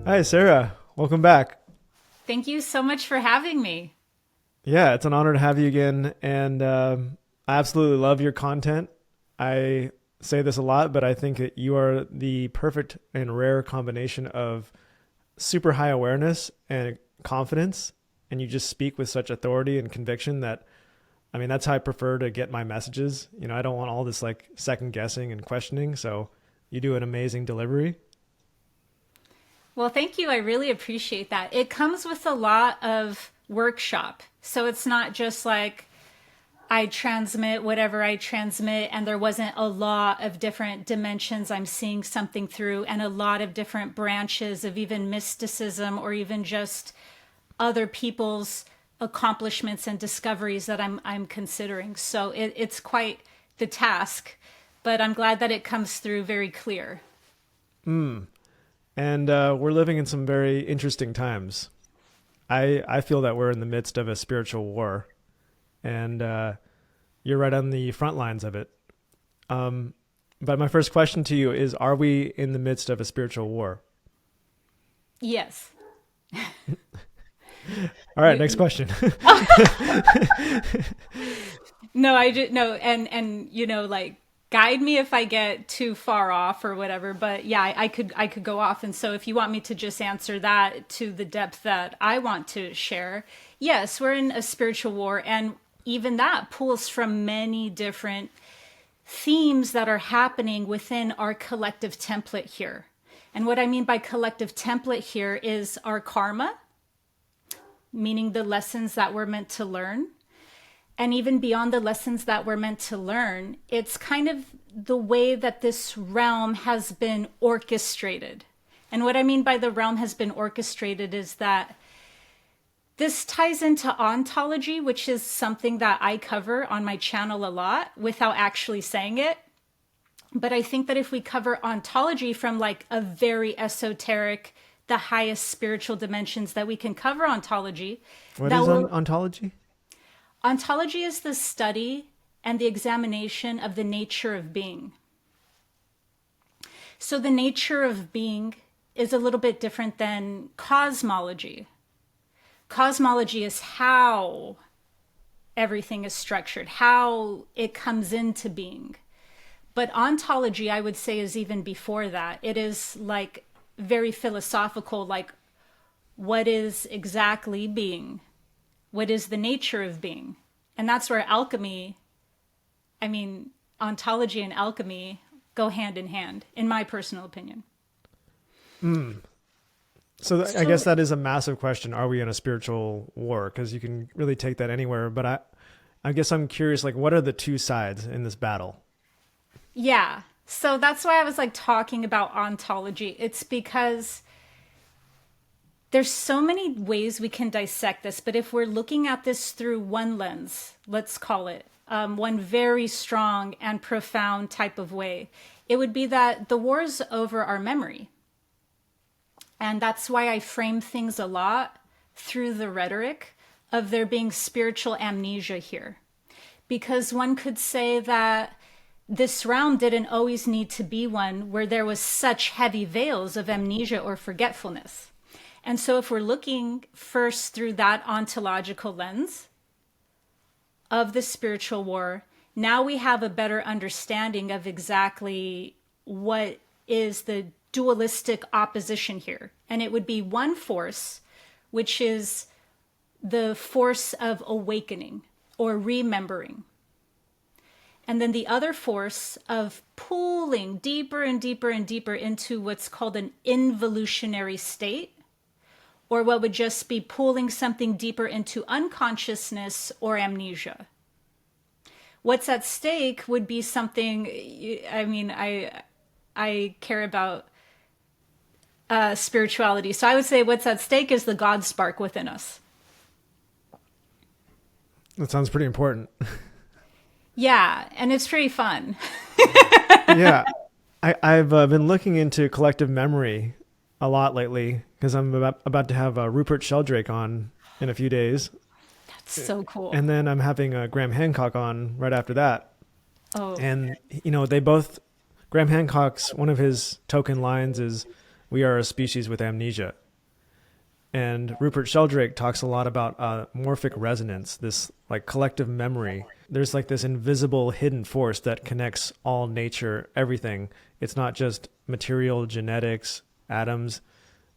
Hi, Sarah. Welcome back. Thank you so much for having me. Yeah, it's an honor to have you again. And I absolutely love your content. I say this a lot, but I think that you are the perfect and rare combination of super high awareness and confidence. And you just speak with such authority and conviction that, I mean, that's how I prefer to get my messages. I don't want all this like second guessing and questioning. So you do an amazing delivery. Well, thank you. I really appreciate that. It comes with a lot of workshop. So it's not just like I transmit whatever I transmit, and there wasn't a lot of different dimensions I'm seeing something through, and a lot of different branches of even mysticism or even just other people's accomplishments and discoveries that I'm considering. So it's quite the task, but I'm glad that it comes through very clear. And we're living in some very interesting times. I feel that we're in the midst of a spiritual war, and you're right on the front lines of it. But my first question to you is: are we in the midst of a spiritual war? Yes. All right, next question. No, I just no, and like guide me if I get too far off or whatever. But yeah, I could go off, and so if you want me to just answer that to the depth that I want to share, yes, we're in a spiritual war, and even that pulls from many different themes that are happening within our collective template here. And what I mean by collective template here is our karma, meaning the lessons that we're meant to learn, and even beyond the lessons that we're meant to learn, it's kind of the way that this realm has been orchestrated. And what I mean by the realm has been orchestrated is that this ties into ontology, which is something that I cover on my channel a lot without actually saying it. But I think that if we cover ontology from like a very esoteric, the highest spiritual dimensions that we can cover ontology, What that is will ontology? Ontology is the study and the examination of the nature of being. So the nature of being is a little bit different than cosmology. Cosmology is how everything is structured, how it comes into being. But ontology, I would say, is even before that. It is like very philosophical, like what is exactly being? What is the nature of being? And that's where alchemy, I mean, ontology and alchemy go hand in hand, in my personal opinion. So I guess So, that is a massive question. Are we in a spiritual war? Because you can really take that anywhere. But I guess I'm curious, like, what are the two sides in this battle? yeah. So that's why I was like talking about ontology. It's because there's so many ways we can dissect this, but if we're looking at this through one lens, let's call it one very strong and profound type of way, it would be that the war is over our memory. And that's why I frame things a lot through the rhetoric of there being spiritual amnesia here. Because one could say that this realm didn't always need to be one where there was such heavy veils of amnesia or forgetfulness. And so, if we're looking first through that ontological lens of the spiritual war, now we have a better understanding of exactly what is the dualistic opposition here. And it would be one force, which is the force of awakening or remembering. And then the other force of pulling deeper and deeper and deeper into what's called an involutionary state, or what would just be pulling something deeper into unconsciousness or amnesia. What's at stake would be something, I mean, I care about spirituality. So I would say what's at stake is the God spark within us. That sounds pretty important. Yeah, and it's pretty fun. Yeah. I've been looking into collective memory a lot lately because I'm about to have Rupert Sheldrake on in a few days. That's so cool. And then I'm having Graham Hancock on right after that. Oh, And, they both, Graham Hancock's, one of his token lines is, we are a species with amnesia. And Rupert Sheldrake talks a lot about morphic resonance, this like collective memory. There's like this invisible hidden force that connects all nature, everything. It's not just material, genetics, atoms.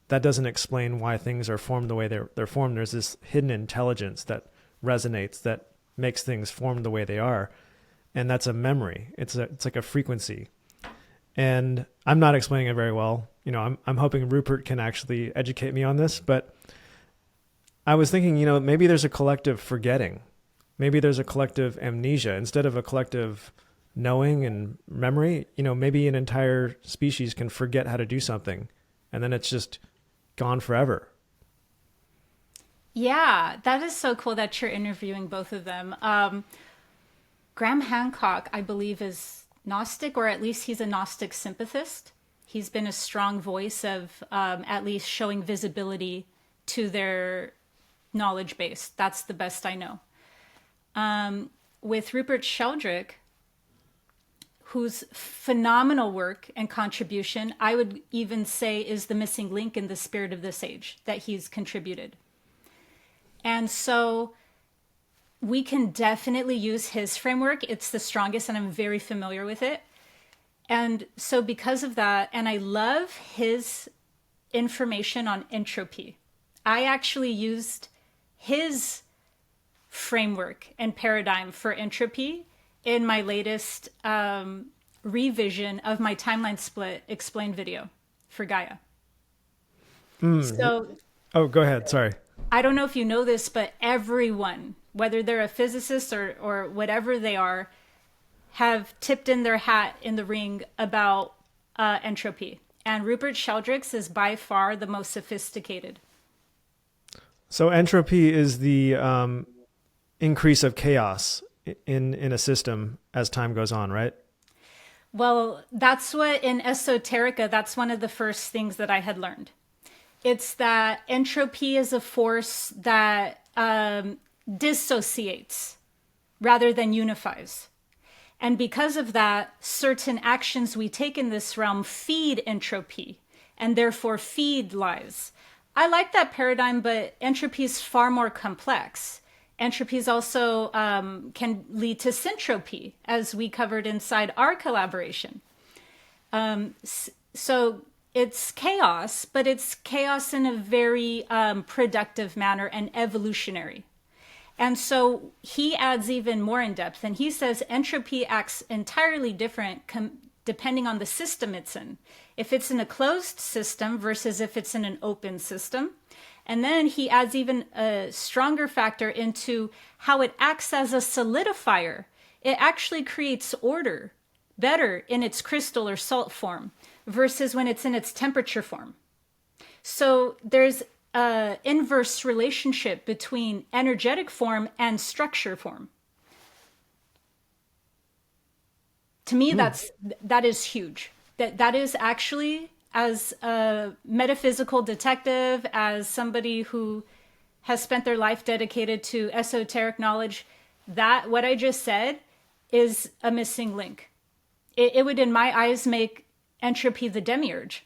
That doesn't explain why things are formed the way they're formed. There's this hidden intelligence that resonates, that makes things form the way they are. And that's a memory. It's like a frequency. And I'm not explaining it very well. You know, I'm hoping Rupert can actually educate me on this, but I was thinking, you know, maybe there's a collective forgetting. Maybe there's a collective amnesia instead of a collective knowing and memory. You know, maybe an entire species can forget how to do something and then it's just gone forever. Yeah, that is so cool that you're interviewing both of them. Graham Hancock, I believe, is Gnostic, or at least he's a Gnostic sympathist. He's been a strong voice of at least showing visibility to their knowledge base. That's the best I know. With Rupert Sheldrake, whose phenomenal work and contribution, I would even say is the missing link in the spirit of this age that he's contributed. And so we can definitely use his framework. It's the strongest and I'm very familiar with it. And so because of that, and I love his information on entropy. I actually used his framework and paradigm for entropy in my latest revision of my timeline split explained video for Gaia. So, oh, go ahead. Sorry. I don't know if you know this, but everyone, whether they're a physicist or whatever they are, have tipped in their hat in the ring about entropy. And Rupert Sheldrake's is by far the most sophisticated. So entropy is the increase of chaos in a system as time goes on, right? Well, that's what in esoterica, that's one of the first things that I had learned. It's that entropy is a force that dissociates rather than unifies. And because of that, certain actions we take in this realm feed entropy and therefore feed lies. I like that paradigm, but entropy is far more complex. Entropy is also can lead to syntropy, as we covered inside our collaboration. So it's chaos, but it's chaos in a very productive manner and evolutionary. And so he adds even more in depth, and he says entropy acts entirely different depending on the system it's in. If it's in a closed system versus if it's in an open system. And then he adds even a stronger factor into how it acts as a solidifier. It actually creates order better in its crystal or salt form versus when it's in its temperature form. So there's an inverse relationship between energetic form and structure form. To me, that is huge. That is actually, as a metaphysical detective, as somebody who has spent their life dedicated to esoteric knowledge, that what I just said is a missing link. It would, in my eyes, make entropy the demiurge.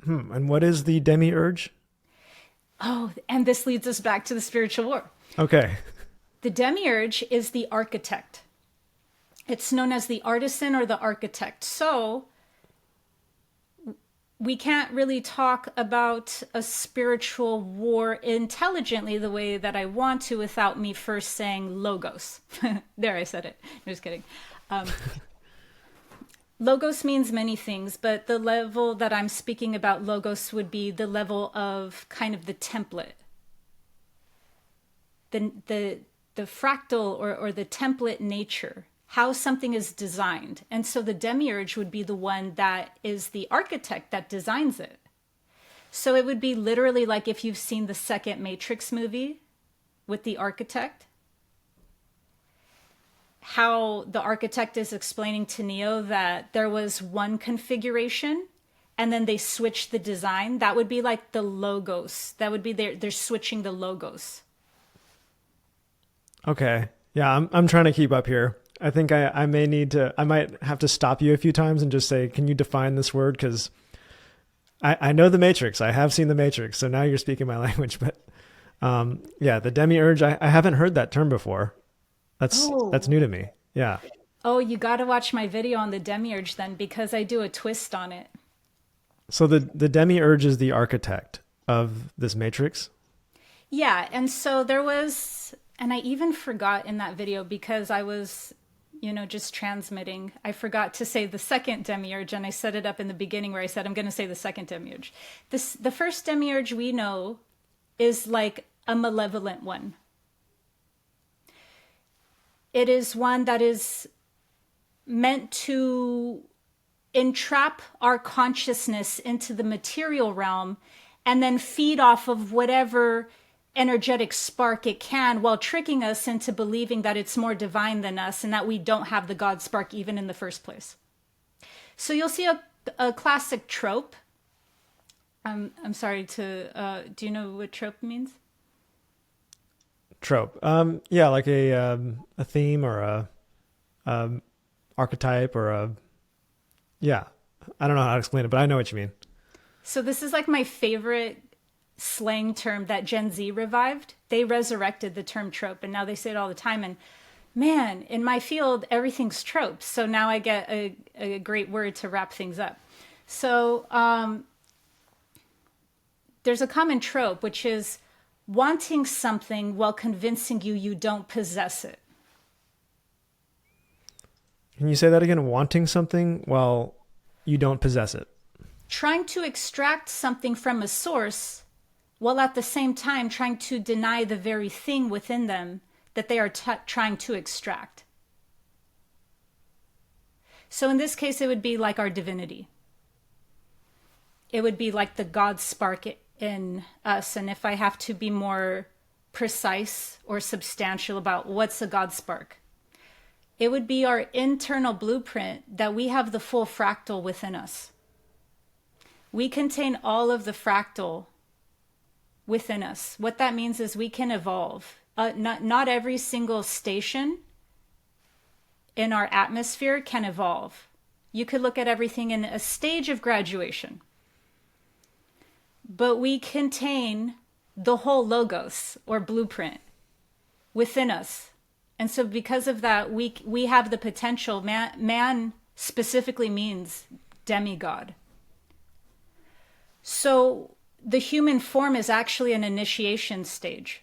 And what is the demiurge? Oh, and this leads us back to the spiritual war. Okay. The demiurge is the architect. It's known as the artisan or the architect. So we can't really talk about a spiritual war intelligently the way that I want to without me first saying logos. There, I said it. I'm just kidding. Logos means many things, but the level that I'm speaking about logos would be the level of kind of the template. The fractal or the template nature, how something is designed. And so the demiurge would be the one that is the architect that designs it. So it would be literally like if you've seen the second Matrix movie with the architect, how the architect is explaining to Neo that there was one configuration and then they switched the design. That would be like the logos. That would be they're switching the logos. Okay. Yeah, I'm trying to keep up here. I think I might have to stop you a few times and just say, can you define this word? Because I know the Matrix. I have seen the Matrix. So now you're speaking my language. But yeah, the demiurge. I haven't heard that term before. That's Oh. new to me. Yeah. Oh, you got to watch my video on the demiurge then because I do a twist on it. So the demiurge is the architect of this Matrix. Yeah, and so there was, and I even forgot in that video because I was, just transmitting. I forgot to say the second demiurge, and I set it up in the beginning where I said I'm going to say the second demiurge. The first demiurge we know is like a malevolent one. It is one that is meant to entrap our consciousness into the material realm and then feed off of whatever energetic spark it can while tricking us into believing that it's more divine than us and that we don't have the God spark even in the first place. So you'll see a classic trope. I'm sorry to, do you know what trope means? Trope. Yeah, like a theme or a archetype or a, yeah. I don't know how to explain it, but I know what you mean. So this is like my favorite slang term that Gen Z revived. They resurrected the term trope and now they say it all the time. And man, in my field, everything's tropes. So now I get a great word to wrap things up. So there's a common trope, which is wanting something while convincing you don't possess it. Can you say that again? Wanting something while you don't possess it. Trying to extract something from a source while at the same time trying to deny the very thing within them that they are trying to extract. So in this case, it would be like our divinity. It would be like the God spark in us. And if I have to be more precise or substantial about what's a God spark, it would be our internal blueprint that we have the full fractal within us. We contain all of the fractal within us. What that means is we can evolve. Not every single station in our atmosphere can evolve. You could look at everything in a stage of graduation. But we contain the whole logos or blueprint within us. And so because of that, we have the potential. Man specifically means demigod. So the human form is actually an initiation stage.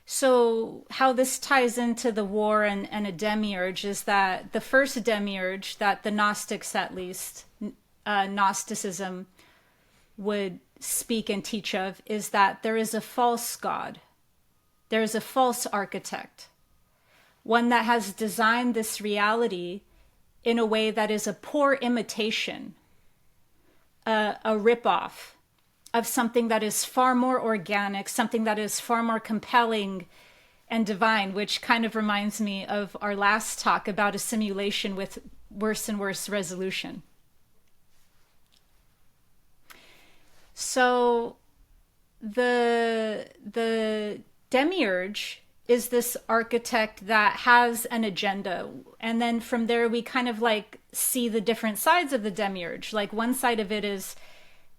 So how this ties into the war and a demiurge is that the first demiurge that the Gnostics, at least, Gnosticism would speak and teach of, is that there is a false god. There is a false architect, one that has designed this reality in a way that is a poor imitation, a ripoff of something that is far more organic, something that is far more compelling and divine, which kind of reminds me of our last talk about a simulation with worse and worse resolution. So the demiurge is this architect that has an agenda. And then from there, we kind of like see the different sides of the demiurge. Like one side of it is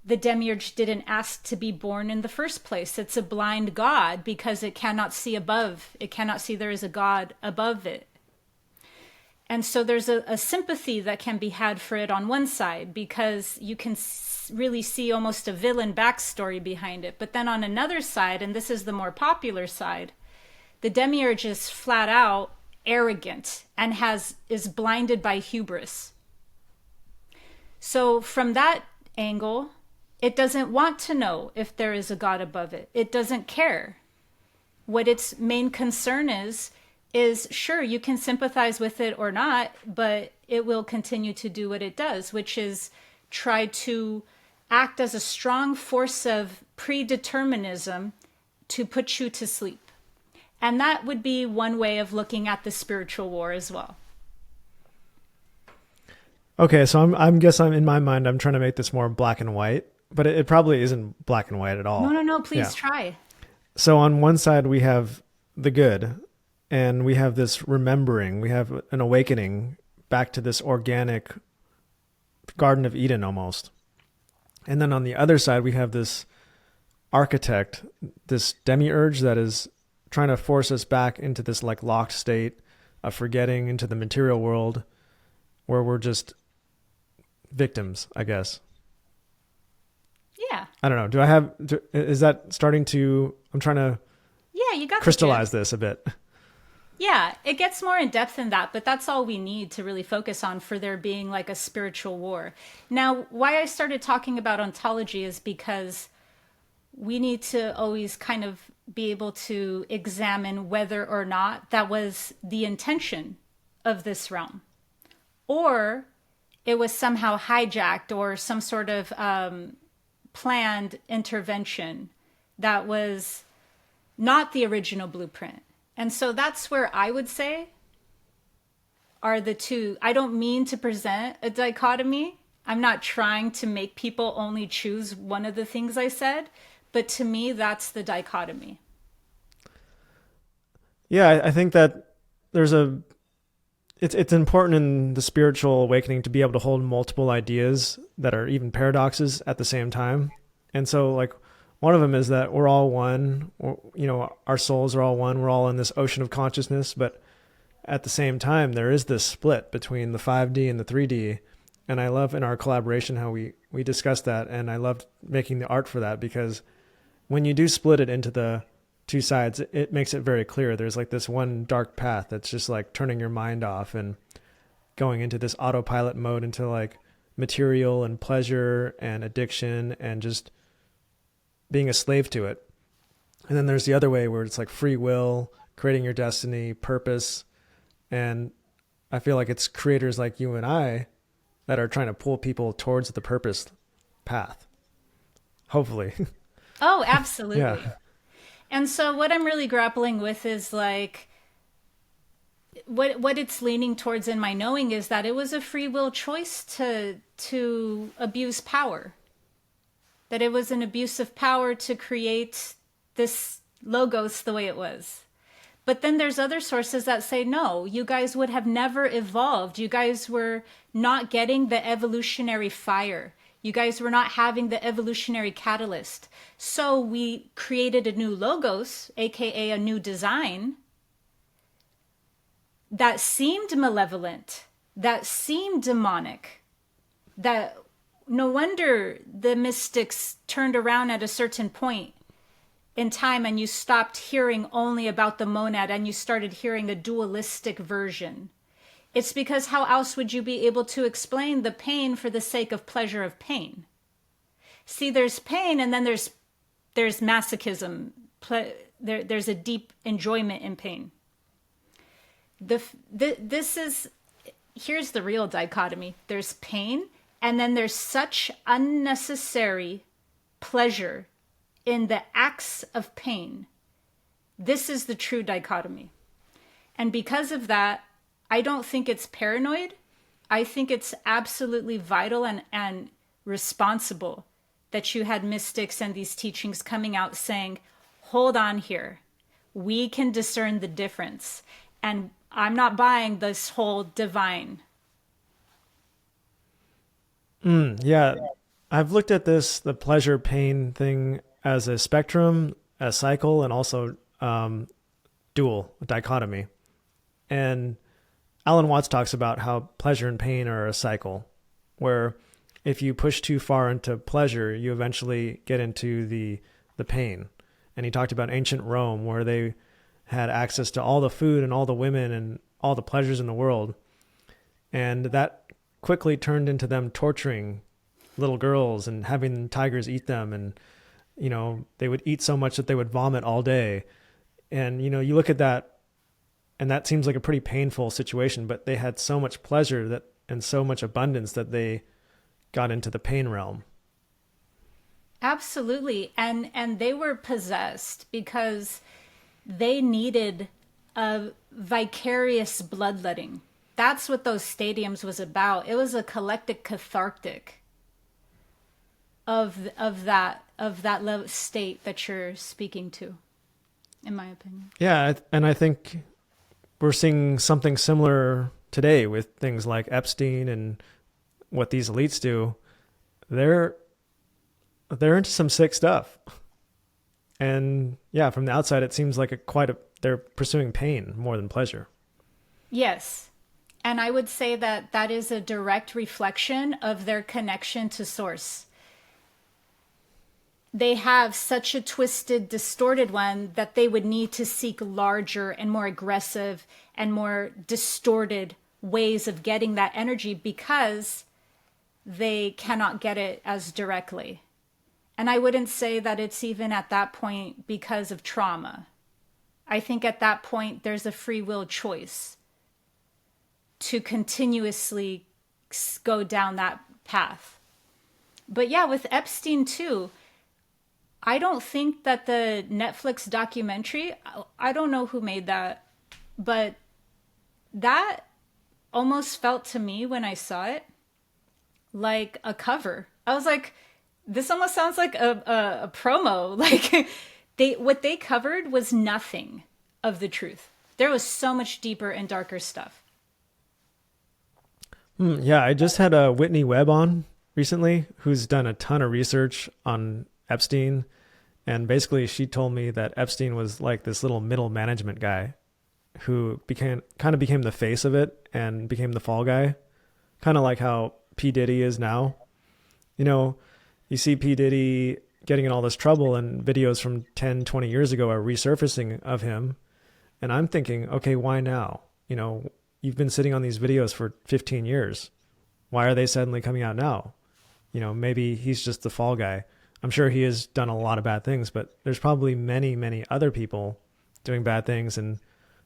the demiurge didn't ask to be born in the first place. It's a blind god because it cannot see above. It cannot see there is a god above it. And so there's a sympathy that can be had for it on one side because you can really see almost a villain backstory behind it. But then on another side, and this is the more popular side, the demiurge is flat out arrogant and is blinded by hubris. So from that angle, it doesn't want to know if there is a God above it. It doesn't care. What its main concern is sure, you can sympathize with it or not, but it will continue to do what it does, which is try to act as a strong force of predeterminism to put you to sleep. And that would be one way of looking at the spiritual war as well. Okay, so I'm in my mind, I'm trying to make this more black and white, but it probably isn't black and white at all. No, please try. So on one side, we have the good, and we have this remembering, we have an awakening back to this organic Garden of Eden almost. And then on the other side, we have this architect, this demiurge that is trying to force us back into this like locked state of forgetting, into the material world where we're just victims, I guess. Yeah. I don't know. Is that starting to, I'm trying to Yeah, you got crystallize this a bit. Yeah, it gets more in depth than that, but that's all we need to really focus on for there being like a spiritual war. Now, why I started talking about ontology is because we need to always kind of be able to examine whether or not that was the intention of this realm, or it was somehow hijacked, or some sort of planned intervention that was not the original blueprint. And so that's where I would say are the two. I don't mean to present a dichotomy. I'm not trying to make people only choose one of the things I said, but to me, that's the dichotomy. Yeah, I think that it's important in the spiritual awakening to be able to hold multiple ideas that are even paradoxes at the same time. And so like one of them is that we're all one, our souls are all one. We're all in this ocean of consciousness, but at the same time, there is this split between the 5D and the 3D. And I love in our collaboration how we discussed that. And I loved making the art for that, because when you do split it into the two sides, it makes it very clear. There's like this one dark path that's just like turning your mind off and going into this autopilot mode, into like material and pleasure and addiction and just being a slave to it. And then there's the other way where it's like free will, creating your destiny, purpose. And I feel like it's creators like you and I that are trying to pull people towards the purpose path. Hopefully. Oh, absolutely. Yeah. And so what I'm really grappling with is like what it's leaning towards in my knowing is that it was a free will choice to abuse power. That it was an abuse of power to create this logos the way it was. But then there's other sources that say, no, you guys would have never evolved. You guys were not getting the evolutionary fire. You guys were not having the evolutionary catalyst. So we created a new logos, aka a new design, that seemed malevolent, that seemed demonic, that no wonder the mystics turned around at a certain point in time and you stopped hearing only about the monad and you started hearing a dualistic version. It's because how else would you be able to explain the pain for the sake of pleasure of pain? See, there's pain and then there's masochism. There's a deep enjoyment in pain. Here's the real dichotomy. There's pain, and then there's such unnecessary pleasure in the acts of pain. This is the true dichotomy. And because of that, I don't think it's paranoid. I think it's absolutely vital and responsible that you had mystics and these teachings coming out saying, hold on here. We can discern the difference. And I'm not buying this whole divine. Yeah. I've looked at the pleasure pain thing as a spectrum, a cycle, and also dual, a dichotomy. And Alan Watts talks about how pleasure and pain are a cycle, where if you push too far into pleasure, you eventually get into the pain. And he talked about ancient Rome, where they had access to all the food and all the women and all the pleasures in the world. And that quickly turned into them torturing little girls and having tigers eat them. And, they would eat so much that they would vomit all day. And, you look at that and that seems like a pretty painful situation, but they had so much pleasure and so much abundance that they got into the pain realm. Absolutely. And they were possessed because they needed a vicarious bloodletting. That's what those stadiums was about. It was a collective cathartic of that state that you're speaking to, in my opinion. Yeah, and I think we're seeing something similar today with things like Epstein and what these elites do. They're they're into some sick stuff. And yeah, from the outside, it seems like they're pursuing pain more than pleasure. Yes. And I would say that that is a direct reflection of their connection to source. They have such a twisted, distorted one that they would need to seek larger and more aggressive and more distorted ways of getting that energy because they cannot get it as directly. And I wouldn't say that it's even at that point because of trauma. I think at that point there's a free will choice to continuously go down that path. But yeah, with Epstein too, I don't think that the Netflix documentary, I don't know who made that, but that almost felt to me when I saw it like a cover. I was like, this almost sounds like a promo. Like what they covered was nothing of the truth. There was so much deeper and darker stuff. Yeah, I just had a Whitney Webb on recently, who's done a ton of research on Epstein. And basically she told me that Epstein was like this little middle management guy who became the face of it and became the fall guy. Kind of like how P. Diddy is now. You know, you see P. Diddy getting in all this trouble and videos from 10, 20 years ago are resurfacing of him. And I'm thinking, okay, why now? You know, you've been sitting on these videos for 15 years. Why are they suddenly coming out now? You know, maybe he's just the fall guy. I'm sure he has done a lot of bad things, but there's probably many, many other people doing bad things. And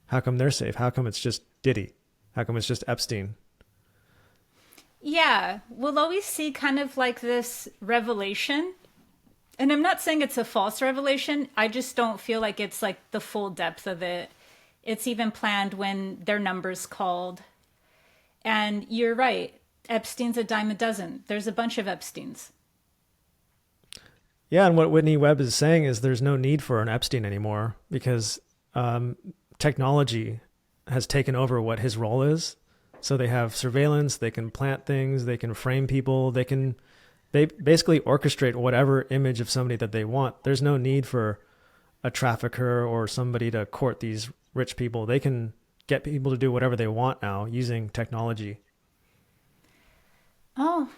how come they're safe? How come it's just Diddy? How come it's just Epstein? Yeah, we'll always see kind of like this revelation. And I'm not saying it's a false revelation. I just don't feel like it's like the full depth of it. It's even planned when their number's called. And you're right. Epstein's a dime a dozen. There's a bunch of Epsteins. Yeah, and what Whitney Webb is saying is there's no need for an Epstein anymore because technology has taken over what his role is. So they have surveillance, they can plant things, they can frame people, they basically orchestrate whatever image of somebody that they want. There's no need for a trafficker or somebody to court these rich people. They can get people to do whatever they want now using technology. Oh,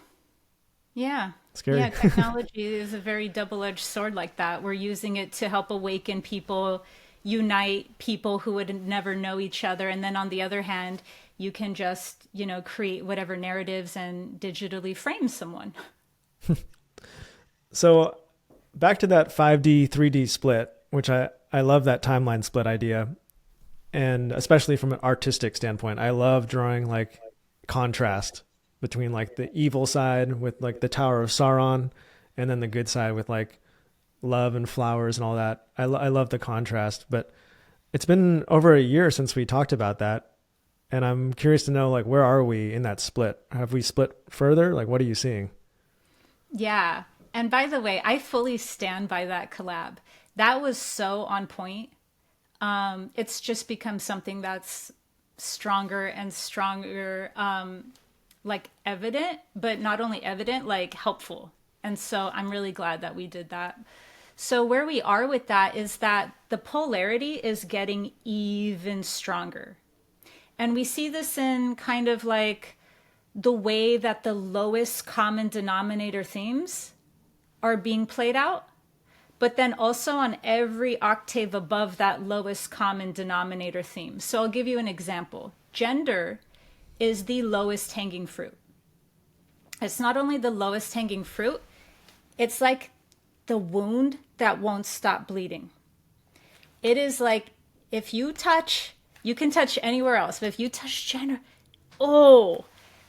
yeah. Scary. Yeah, technology is a very double-edged sword like that. We're using it to help awaken people, unite people who would never know each other. And then on the other hand, you can just, you know, create whatever narratives and digitally frame someone. So back to that 5D, 3D split, which I love that timeline split idea. And especially from an artistic standpoint, I love drawing like contrast between like the evil side with like the Tower of Sauron and then the good side with like love and flowers and all that. I love the contrast, but it's been over a year since we talked about that. And I'm curious to know, like, where are we in that split? Have we split further? Like, what are you seeing? Yeah. And by the way, I fully stand by that collab. That was so on point. It's just become something that's stronger and stronger, like evident, but not only evident, like helpful. And so I'm really glad that we did that. So where we are with that is that the polarity is getting even stronger. And we see this in kind of like the way that the lowest common denominator themes are being played out, but then also on every octave above that lowest common denominator theme. So I'll give you an example. Gender is the lowest hanging fruit. It's not only the lowest hanging fruit, it's like the wound that won't stop bleeding. It is like if you touch, you can touch anywhere else, but if you touch gender, oh,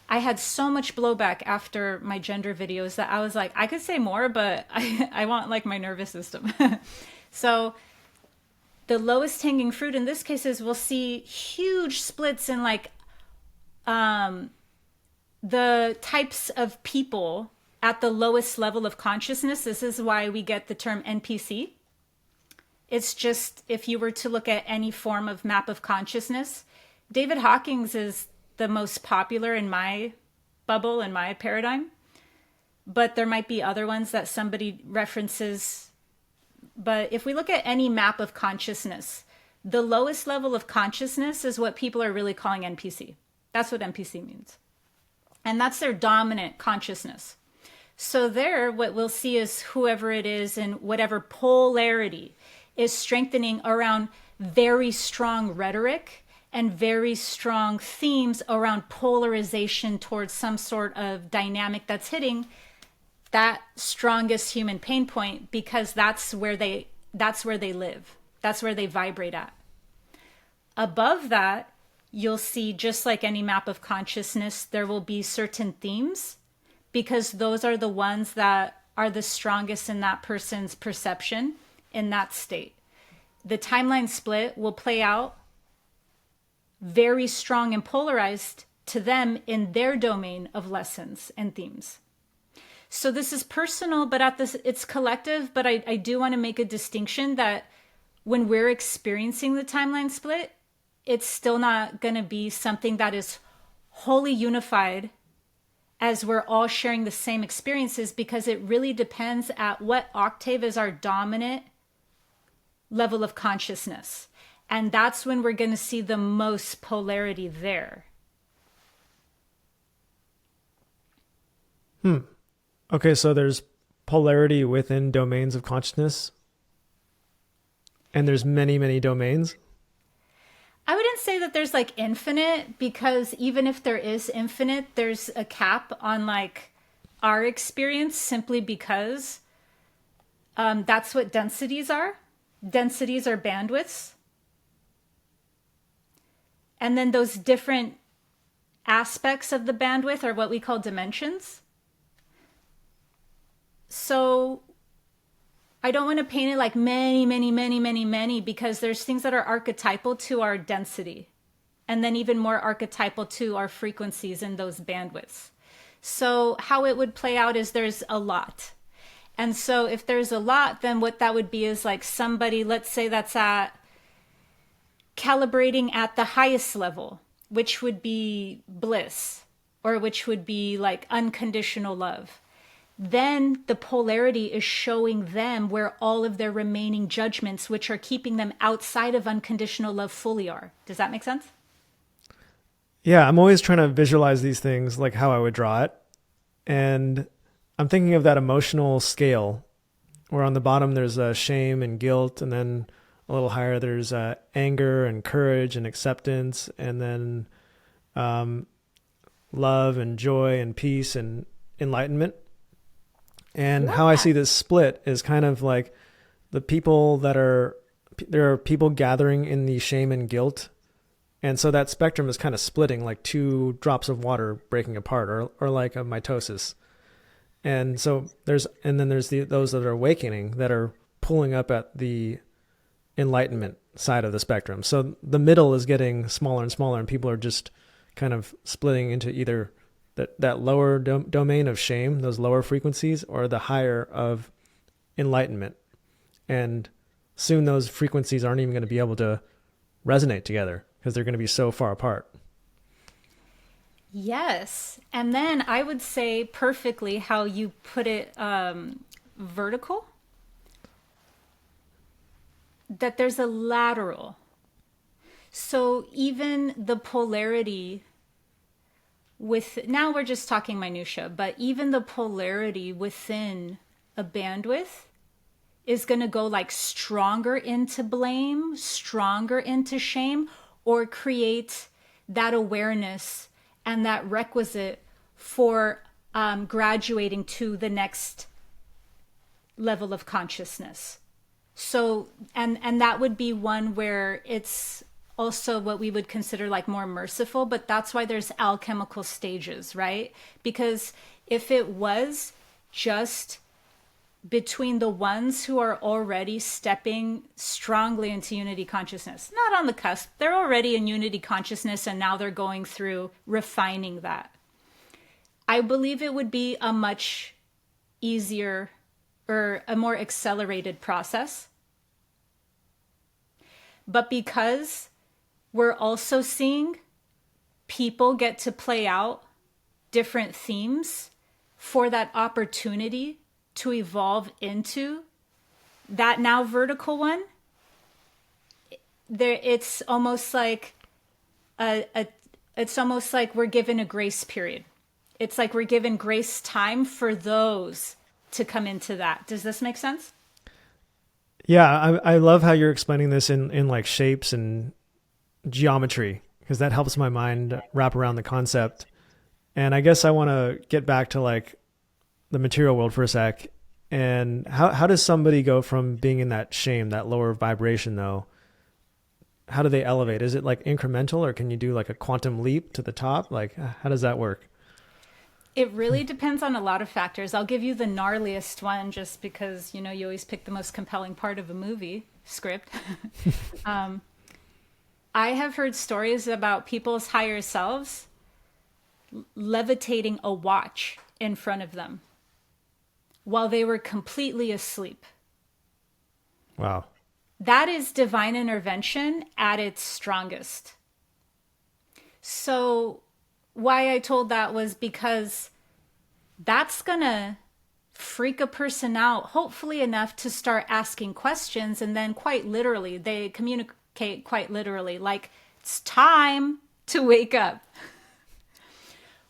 I had so much blowback after my gender videos that I was like, I could say more, but I want like my nervous system. So the lowest hanging fruit in this case is we'll see huge splits in like the types of people at the lowest level of consciousness. This is why we get the term NPC. It's just, if you were to look at any form of map of consciousness, David Hawkins is the most popular in my bubble, in my paradigm. but there might be other ones that somebody references. But if we look at any map of consciousness, the lowest level of consciousness is what people are really calling NPC. That's what NPC means. And that's their dominant consciousness. So there, what we'll see is whoever it is in whatever polarity is strengthening around very strong rhetoric and very strong themes around polarization towards some sort of dynamic that's hitting that strongest human pain point, because that's where they live. That's where they vibrate at. Above that, you'll see, just like any map of consciousness, there will be certain themes, because those are the ones that are the strongest in that person's perception in that state. The timeline split will play out very strong and polarized to them in their domain of lessons and themes. So this is personal, but it's collective. But I do want to make a distinction that when we're experiencing the timeline split, it's still not going to be something that is wholly unified as we're all sharing the same experiences, because it really depends at what octave is our dominant level of consciousness. And that's when we're going to see the most polarity there. Okay, so there's polarity within domains of consciousness, and there's many, many domains. I wouldn't say that there's like infinite, because even if there is infinite, there's a cap on like our experience, simply because that's what densities are. Densities are bandwidths. And then those different aspects of the bandwidth are what we call dimensions. So I don't want to paint it like many, because there's things that are archetypal to our density, and then even more archetypal to our frequencies in those bandwidths. So how it would play out is there's a lot. And so if there's a lot, then what that would be is like somebody, let's say that's at calibrating at the highest level, which would be bliss, or which would be like unconditional love. Then the polarity is showing them where all of their remaining judgments, which are keeping them outside of unconditional love, fully are. Does that make sense? Yeah, I'm always trying to visualize these things like how I would draw it. And I'm thinking of that emotional scale where on the bottom there's shame and guilt, and then a little higher there's anger and courage and acceptance, and then love and joy and peace and enlightenment. And how I see this split is kind of like the people there are people gathering in the shame and guilt. And so that spectrum is kind of splitting like two drops of water breaking apart, or like a mitosis. And so there's those that are awakening that are pulling up at the enlightenment side of the spectrum. So the middle is getting smaller and smaller, and people are just kind of splitting into either that lower domain of shame, those lower frequencies, or the higher of enlightenment. And soon those frequencies aren't even going to be able to resonate together because they're going to be so far apart. Yes. And then I would say perfectly how you put it, vertical, that there's a lateral. So even the polarity now we're just talking minutia, but even the polarity within a bandwidth is going to go like stronger into blame, stronger into shame, or create that awareness and that requisite for graduating to the next level of consciousness. So, and that would be one where it's also what we would consider like more merciful, but that's why there's alchemical stages, right? Because if it was just between the ones who are already stepping strongly into unity consciousness, not on the cusp, they're already in unity consciousness, and now they're going through refining that. I believe it would be a much easier or a more accelerated process. But because we're also seeing people get to play out different themes for that opportunity to evolve into that now vertical one, there it's almost like it's almost like we're given a grace period. It's like we're given grace time for those to come into that. Does this make sense? Yeah, I love how you're explaining this in like shapes and geometry, because that helps my mind wrap around the concept. And I guess I want to get back to like the material world for a sec. And how does somebody go from being in that shame, that lower vibration though? How do they elevate? Is it like incremental, or can you do like a quantum leap to the top? Like, how does that work? It really depends on a lot of factors. I'll give you the gnarliest one just because, you know, you always pick the most compelling part of a movie script. I have heard stories about people's higher selves levitating a watch in front of them while they were completely asleep. Wow. That is divine intervention at its strongest. So why I told that was because that's gonna freak a person out, hopefully enough to start asking questions. And then quite literally, they communicate quite literally, like, it's time to wake up.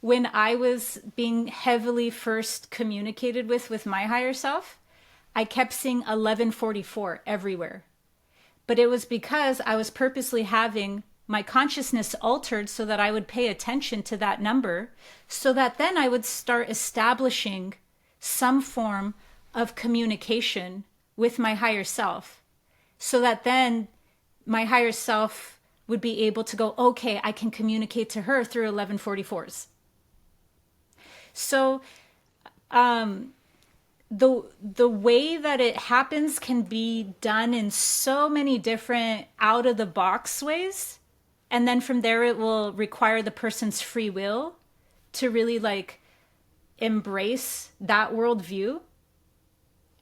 When I was being heavily first communicated with my higher self, I kept seeing 1144 everywhere. But it was because I was purposely having my consciousness altered so that I would pay attention to that number, so that then I would start establishing some form of communication with my higher self, so that then my higher self would be able to go, okay, I can communicate to her through 1144s. So the way that it happens can be done in so many different out of the box ways. And then from there, it will require the person's free will to really like embrace that worldview.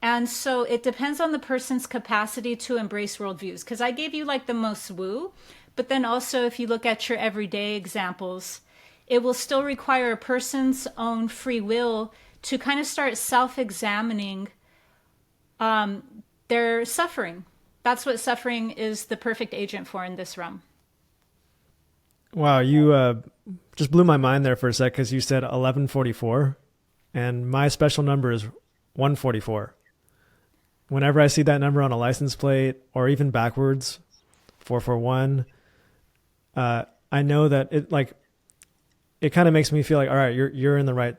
And so it depends on the person's capacity to embrace worldviews. Because I gave you like the most woo, but then also if you look at your everyday examples, it will still require a person's own free will to kind of start self-examining their suffering. That's what suffering is the perfect agent for in this realm. Wow, you just blew my mind there for a sec, because you said 1144, and my special number is 144. Whenever I see that number on a license plate, or even backwards, 441, I know that it kind of makes me feel like, all right, you're in the right.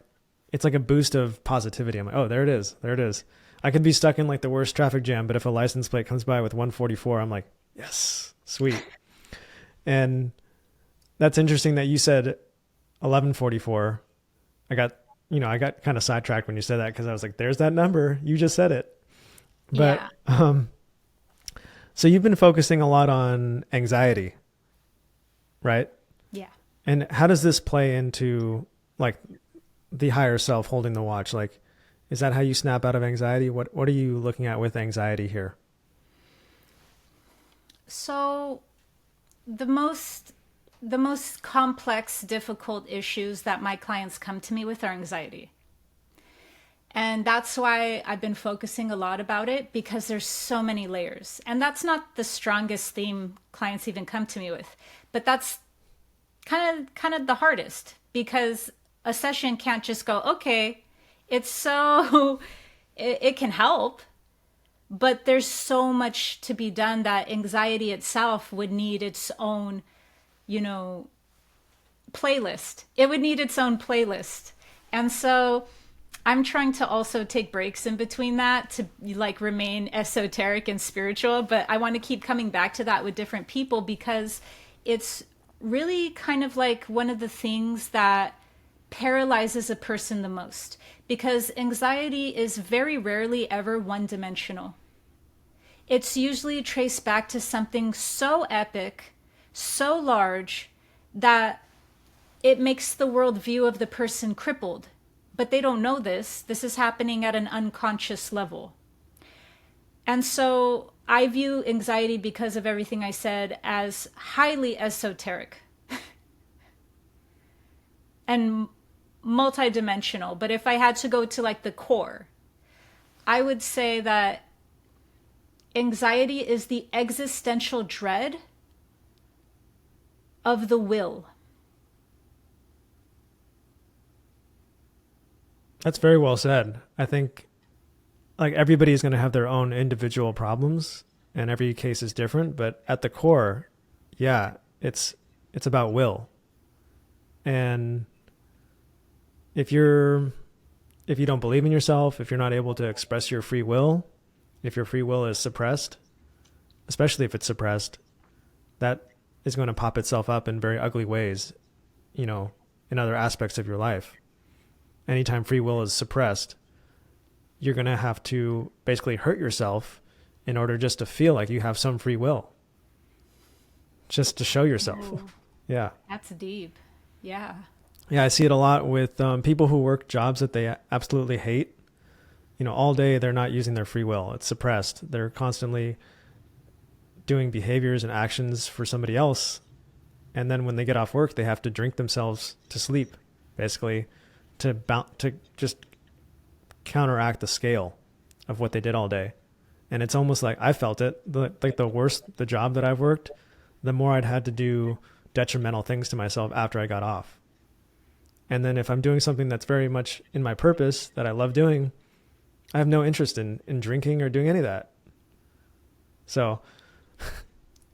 It's like a boost of positivity. I'm like, oh, there it is. There it is. I could be stuck in like the worst traffic jam, but if a license plate comes by with 144, I'm like, yes, sweet. And that's interesting that you said 1144. I got kind of sidetracked when you said that, because I was like, there's that number. You just said it. But yeah. So you've been focusing a lot on anxiety, right? Yeah. And how does this play into like the higher self holding the watch? Like, is that how you snap out of anxiety? What are you looking at with anxiety here? So the most complex, difficult issues that my clients come to me with are anxiety. And that's why I've been focusing a lot about it, because there's so many layers. And that's not the strongest theme clients even come to me with, but that's kind of the hardest, because a session can't just go, okay, it's so, it can help, but there's so much to be done that anxiety itself would need its own, playlist. It would need its own playlist. And so I'm trying to also take breaks in between that to like remain esoteric and spiritual, but I want to keep coming back to that with different people, because it's really kind of like one of the things that paralyzes a person the most, because anxiety is very rarely ever one-dimensional. It's usually traced back to something so epic, so large, that it makes the worldview of the person crippled. But they don't know this. This is happening at an unconscious level. And so I view anxiety, because of everything I said, as highly esoteric. And multidimensional, but if I had to go to like the core, I would say that anxiety is the existential dread of the will. That's very well said. I think like everybody's going to have their own individual problems and every case is different, but at the core, yeah, it's about will. And if you don't believe in yourself, if you're not able to express your free will, if your free will is suppressed, especially if it's suppressed, that is going to pop itself up in very ugly ways, in other aspects of your life. Anytime free will is suppressed, you're going to have to basically hurt yourself in order just to feel like you have some free will. Just to show yourself. Ooh, yeah. that's deep. Yeah. Yeah, I see it a lot with people who work jobs that they absolutely hate. All day they're not using their free will. It's suppressed. They're constantly doing behaviors and actions for somebody else. And then when they get off work, they have to drink themselves to sleep, basically, to just counteract the scale of what they did all day. And it's almost like I felt it. Like the worse the job that I've worked, the more I'd had to do detrimental things to myself after I got off. And then if I'm doing something that's very much in my purpose that I love doing, I have no interest in drinking or doing any of that. So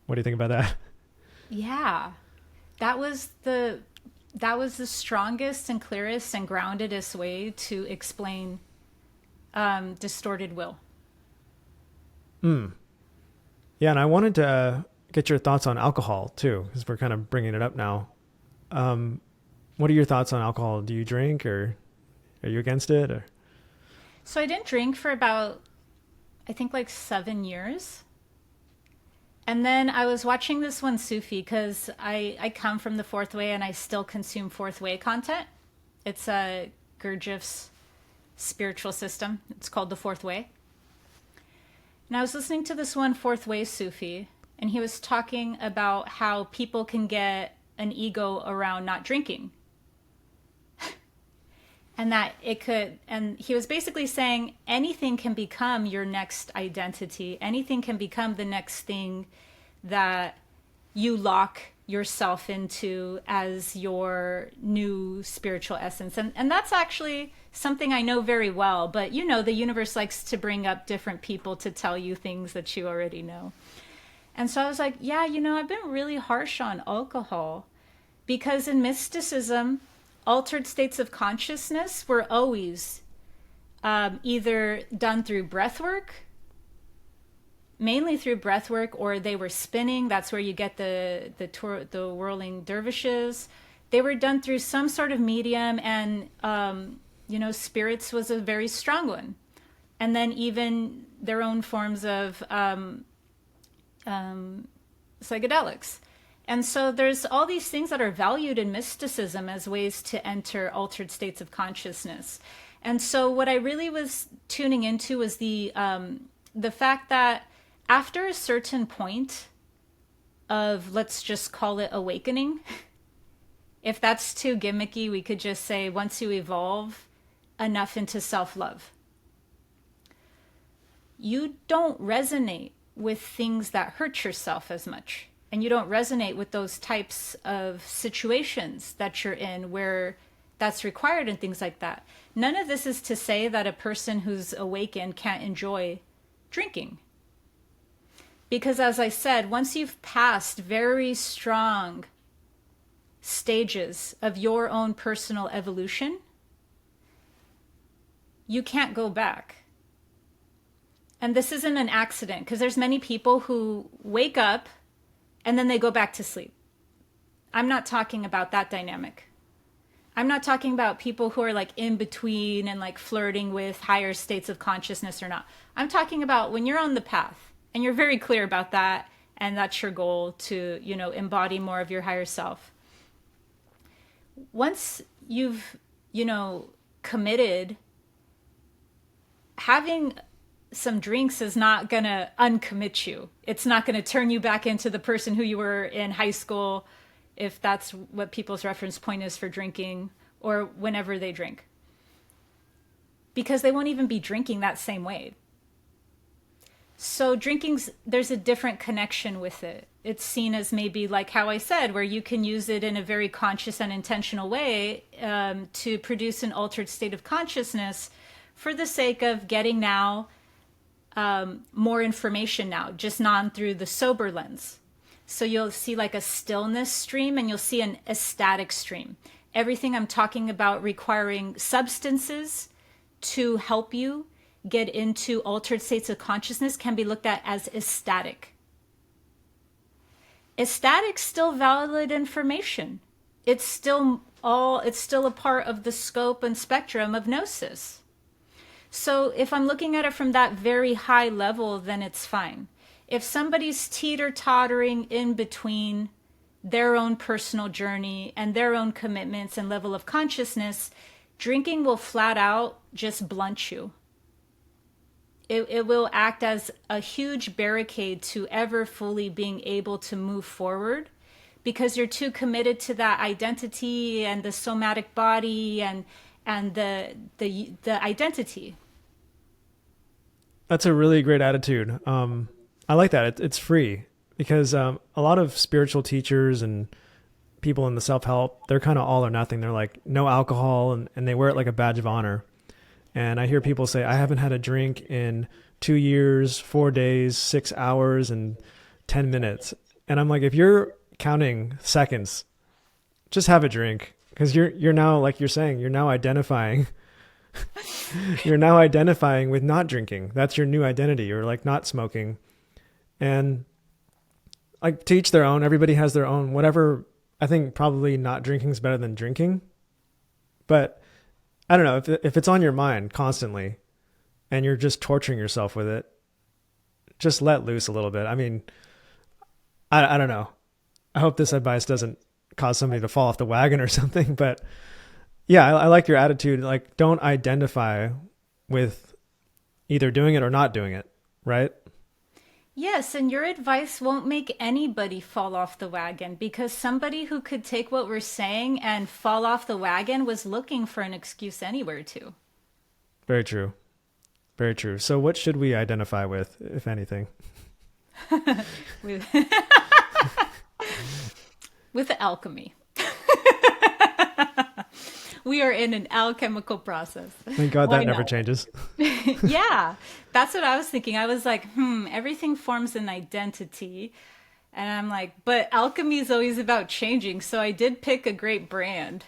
what do you think about that? Yeah. That was the strongest and clearest and groundedest way to explain distorted will. Yeah, and I wanted to get your thoughts on alcohol too, because we're kind of bringing it up now. What are your thoughts on alcohol? Do you drink, or are you against it? Or? So I didn't drink for about, I think like 7 years. And then I was watching this one Sufi because I come from the fourth way and I still consume fourth way content. It's a Gurdjieff's spiritual system. It's called the fourth way. And I was listening to this one fourth way Sufi, and he was talking about how people can get an ego around not drinking. And that it could, and he was basically saying anything can become your next identity. Anything can become the next thing that you lock yourself into as your new spiritual essence. And that's actually something I know very well, but the universe likes to bring up different people to tell you things that you already know. And so I was like, yeah, I've been really harsh on alcohol because in mysticism, altered states of consciousness were always either done through breath work, mainly through breath work, or they were spinning. That's where you get the whirling dervishes. They were done through some sort of medium, and spirits was a very strong one. And then even their own forms of psychedelics. And so there's all these things that are valued in mysticism as ways to enter altered states of consciousness. And so what I really was tuning into was the fact that after a certain point of, let's just call it awakening, if that's too gimmicky, we could just say once you evolve enough into self-love, you don't resonate with things that hurt yourself as much. And you don't resonate with those types of situations that you're in where that's required and things like that. None of this is to say that a person who's awakened can't enjoy drinking. Because as I said, once you've passed very strong stages of your own personal evolution, you can't go back. And this isn't an accident, because there's many people who wake up and then they go back to sleep. I'm not talking about that dynamic. I'm not talking about people who are like in between and like flirting with higher states of consciousness or not. I'm talking about when you're on the path and you're very clear about that, and that's your goal to, embody more of your higher self. Once you've, committed, having some drinks is not going to uncommit you. It's not going to turn you back into the person who you were in high school, if that's what people's reference point is for drinking, or whenever they drink. Because they won't even be drinking that same way. So there's a different connection with it. It's seen as maybe like how I said, where you can use it in a very conscious and intentional way to produce an altered state of consciousness for the sake of getting now more information now, just not through the sober lens. So you'll see like a stillness stream and you'll see an ecstatic stream. Everything I'm talking about requiring substances to help you get into altered states of consciousness can be looked at as ecstatic. Ecstatic's still valid information. It's still a part of the scope and spectrum of gnosis. So if I'm looking at it from that very high level, then it's fine. If somebody's teeter-tottering in between their own personal journey and their own commitments and level of consciousness, drinking will flat out just blunt you. It will act as a huge barricade to ever fully being able to move forward, because you're too committed to that identity and the somatic body and the identity. That's a really great attitude. I like that. It's free, because a lot of spiritual teachers and people in the self-help, they're kind of all or nothing. They're like, no alcohol, and they wear it like a badge of honor. And I hear people say, I haven't had a drink in 2 years, 4 days, 6 hours, and 10 minutes. And I'm like, if you're counting seconds, just have a drink. Because you're now, like you're saying, you're now identifying. You're now identifying with not drinking. That's your new identity, or like not smoking. And like, to each their own. Everybody has their own whatever. I think probably not drinking is better than drinking. But I don't know, if it's on your mind constantly and you're just torturing yourself with it, just let loose a little bit. I mean, I don't know. I hope this advice doesn't cause somebody to fall off the wagon or something, but yeah, I like your attitude. Like, don't identify with either doing it or not doing it, right? Yes, and your advice won't make anybody fall off the wagon, because somebody who could take what we're saying and fall off the wagon was looking for an excuse anywhere to. Very true. Very true. So what should we identify with, if anything? With alchemy. We are in an alchemical process. Thank God that never changes. Yeah, that's what I was thinking. I was like, everything forms an identity. And I'm like, but alchemy is always about changing. So I did pick a great brand.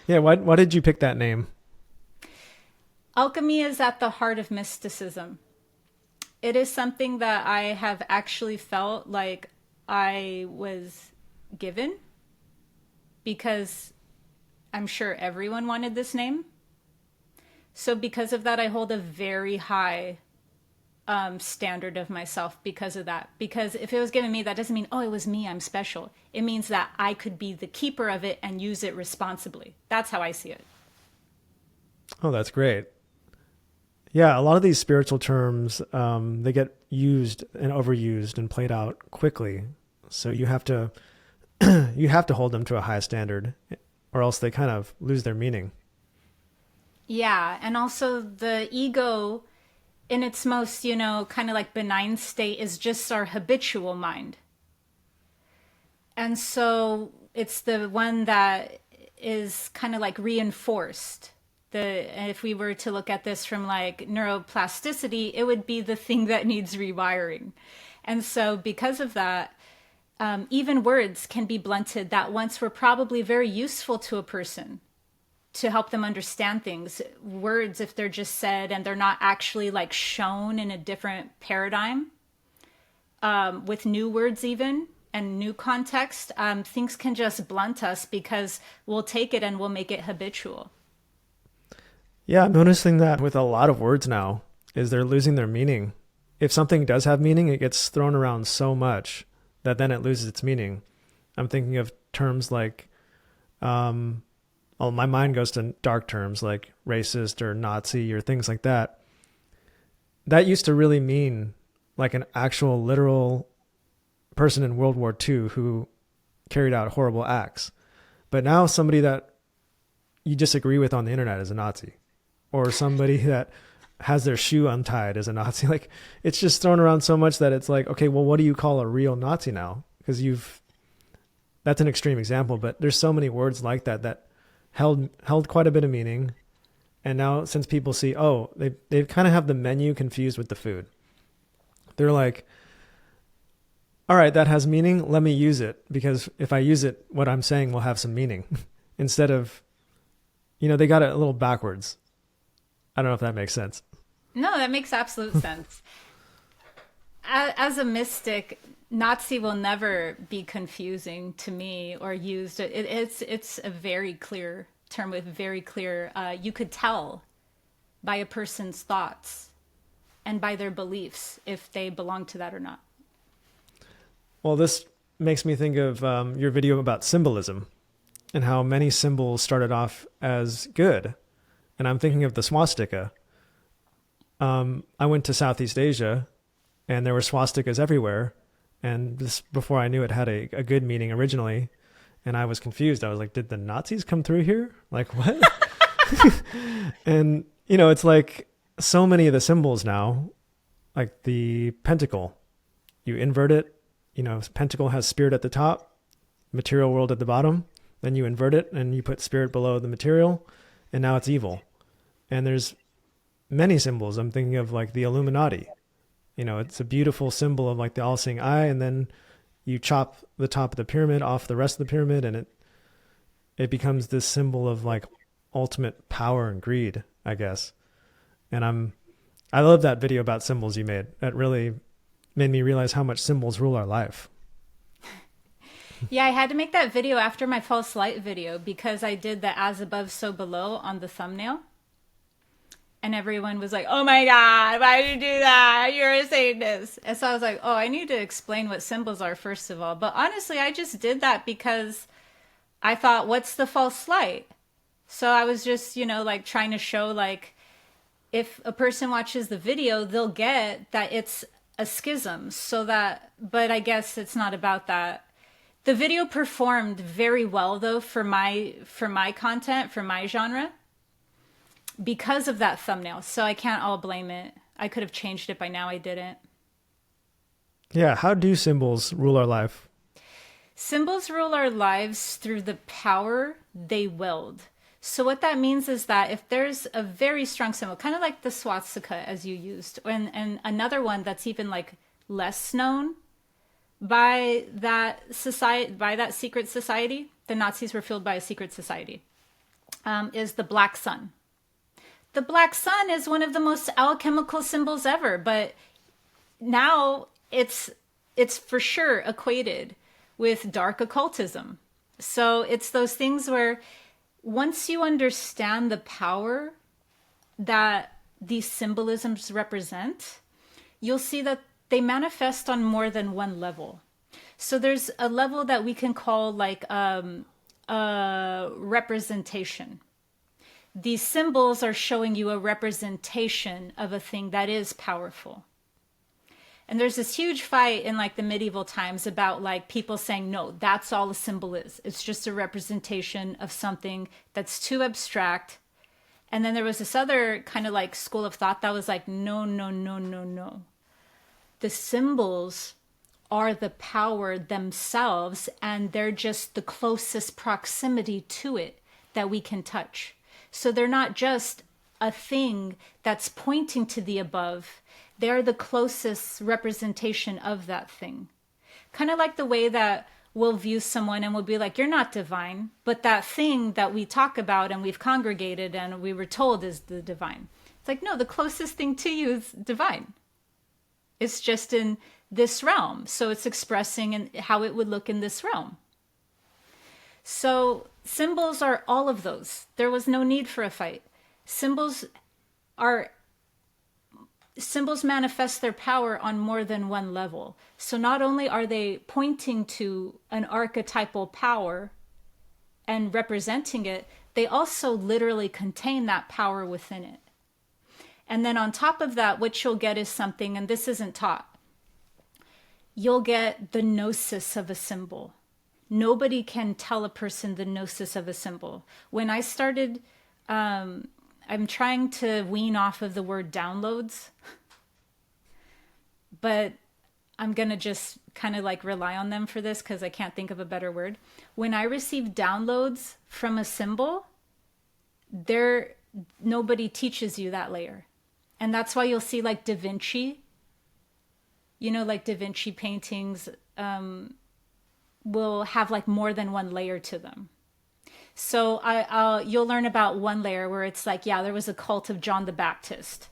Yeah, why did you pick that name? Alchemy is at the heart of mysticism. It is something that I have actually felt like I was given, because I'm sure everyone wanted this name. So because of that, I hold a very high standard of myself because of that. Because if it was given me, that doesn't mean, oh, it was me, I'm special. It means that I could be the keeper of it and use it responsibly. That's how I see it. Oh, that's great. Yeah, a lot of these spiritual terms, they get used and overused and played out quickly. So you have to hold them to a high standard, or else they kind of lose their meaning. Yeah, and also the ego in its most, kind of like benign state is just our habitual mind. And so it's the one that is kind of like reinforced. If we were to look at this from like neuroplasticity, it would be the thing that needs rewiring. And so because of that, even words can be blunted that once were probably very useful to a person to help them understand things. Words, if they're just said and they're not actually like shown in a different paradigm, with new words even and new context, things can just blunt us because we'll take it and we'll make it habitual. Yeah, I'm noticing that with a lot of words now, is they're losing their meaning. If something does have meaning, it gets thrown around so much that then it loses its meaning. I'm thinking of terms like, my mind goes to dark terms like racist or Nazi or things like that. That used to really mean like an actual literal person in World War II who carried out horrible acts. But now somebody that you disagree with on the internet is a Nazi, or somebody that has their shoe untied is a Nazi. Like, it's just thrown around so much that it's like, okay, well, what do you call a real Nazi now? Because that's an extreme example, but there's so many words like that held quite a bit of meaning. And now since people see, oh, they kind of have the menu confused with the food. They're like, all right, that has meaning. Let me use it, because if I use it, what I'm saying will have some meaning instead of, they got it a little backwards. I don't know if that makes sense. No, that makes absolute sense. As a mystic, Nazi will never be confusing to me or used. It's a very clear term with very clear, you could tell by a person's thoughts and by their beliefs if they belong to that or not. Well, this makes me think of your video about symbolism and how many symbols started off as good. And I'm thinking of the swastika. I went to Southeast Asia and there were swastikas everywhere. And this, before I knew it had a good meaning originally. And I was confused. I was like, did the Nazis come through here? Like, what? And, it's like so many of the symbols now, like the pentacle, you invert it, pentacle has spirit at the top, material world at the bottom. Then you invert it and you put spirit below the material, and now it's evil. And there's many symbols. I'm thinking of like the Illuminati. It's a beautiful symbol of like the all-seeing eye, and then you chop the top of the pyramid off the rest of the pyramid, and it becomes this symbol of like ultimate power and greed, I guess. And I love that video about symbols you made. That really made me realize how much symbols rule our life. Yeah, I had to make that video after my false light video because I did the as above, so below on the thumbnail. And everyone was like, oh my God, why did you do that? You're a Satanist. And so I was like, oh, I need to explain what symbols are first of all. But honestly, I just did that because I thought, what's the false light? So I was just, like trying to show like, if a person watches the video, they'll get that it's a schism. But I guess it's not about that. The video performed very well though for my content, for my genre, because of that thumbnail. So I can't all blame it. I could have changed it by now. I didn't. Yeah. How do symbols rule our life? Symbols rule our lives through the power they wield. So what that means is that if there's a very strong symbol, kind of like the swastika as you used, and another one that's even like less known by that society, by that secret society, the Nazis were fueled by a secret society, is the black sun. The black sun is one of the most alchemical symbols ever, but now it's for sure equated with dark occultism. So it's those things where once you understand the power that these symbolisms represent, you'll see that they manifest on more than one level. So there's a level that we can call like representation. These symbols are showing you a representation of a thing that is powerful. And there's this huge fight in like the medieval times about like people saying, no, that's all a symbol is. It's just a representation of something that's too abstract. And then there was this other kind of like school of thought that was like, no, no, no, no, no. The symbols are the power themselves, and they're just the closest proximity to it that we can touch. So they're not just a thing that's pointing to the above. They're the closest representation of that thing. Kind of like the way that we'll view someone and we'll be like, you're not divine, but that thing that we talk about and we've congregated and we were told is the divine. It's like, no, the closest thing to you is divine. It's just in this realm. So it's expressing in how it would look in this realm. So symbols are all of those. There was no need for a fight. Symbols manifest their power on more than one level. So not only are they pointing to an archetypal power and representing it, they also literally contain that power within it. And then on top of that, what you'll get is something, and this isn't taught, you'll get the gnosis of a symbol. nobody can tell a person the gnosis of a symbol. When I started, I'm trying to wean off of the word downloads, but I'm going to just kind of like rely on them for this because I can't think of a better word. When I receive downloads from a symbol, nobody teaches you that layer. And that's why you'll see like Da Vinci, like Da Vinci paintings will have like more than one layer to them. So you'll learn about one layer where it's like, yeah, there was a cult of John the Baptist.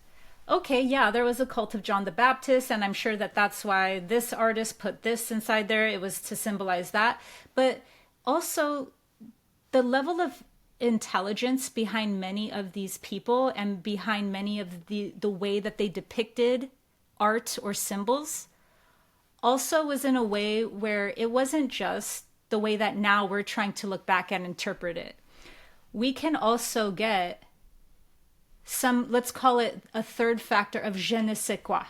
Okay, yeah, there was a cult of John the Baptist, and I'm sure that that's why this artist put this inside there. It was to symbolize that. But also the level of intelligence behind many of these people and behind many of the way that they depicted art or symbols also was in a way where it wasn't just the way that now we're trying to look back and interpret it. We can also get some, let's call it a third factor of je ne sais quoi.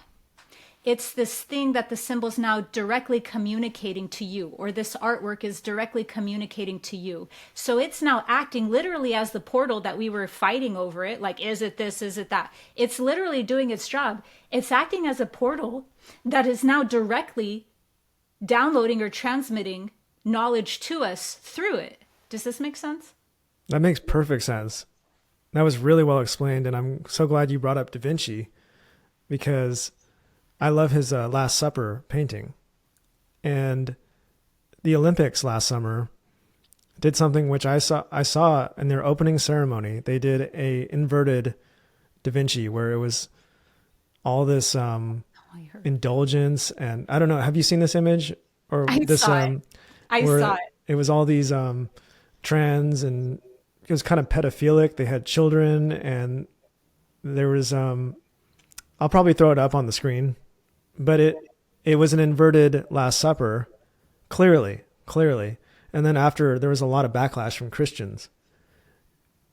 It's this thing that the symbol's now directly communicating to you, or this artwork is directly communicating to you. So it's now acting literally as the portal that we were fighting over it. Like, is it this? Is it that? It's literally doing its job. It's acting as a portal that is now directly downloading or transmitting knowledge to us through it. Does this make sense? That makes perfect sense. That was really well explained, and I'm so glad you brought up Da Vinci because I love his Last Supper painting. And the Olympics last summer did something which I saw in their opening ceremony. They did a inverted Da Vinci where it was all this indulgence, and I don't know. Have you seen this image or I this? Saw it. I saw it. It was all these trans, and it was kind of pedophilic. They had children, and there was I'll probably throw it up on the screen, but it was an inverted Last Supper, clearly. And then after, there was a lot of backlash from Christians,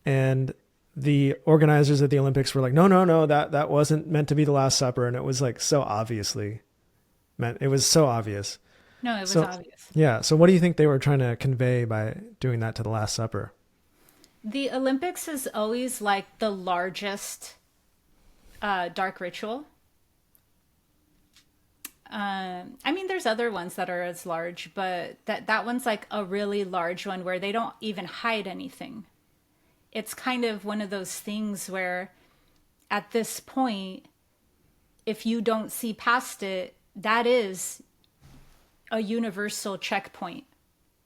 and the organizers of the Olympics were like, no, that wasn't meant to be the Last Supper. And it was like so obviously meant, it was so obvious. No, it was obvious. Yeah. So what do you think they were trying to convey by doing that to the Last Supper? The Olympics is always like the largest dark ritual. I mean, there's other ones that are as large, but that one's like a really large one where they don't even hide anything. It's kind of one of those things where at this point, if you don't see past it, that is a universal checkpoint.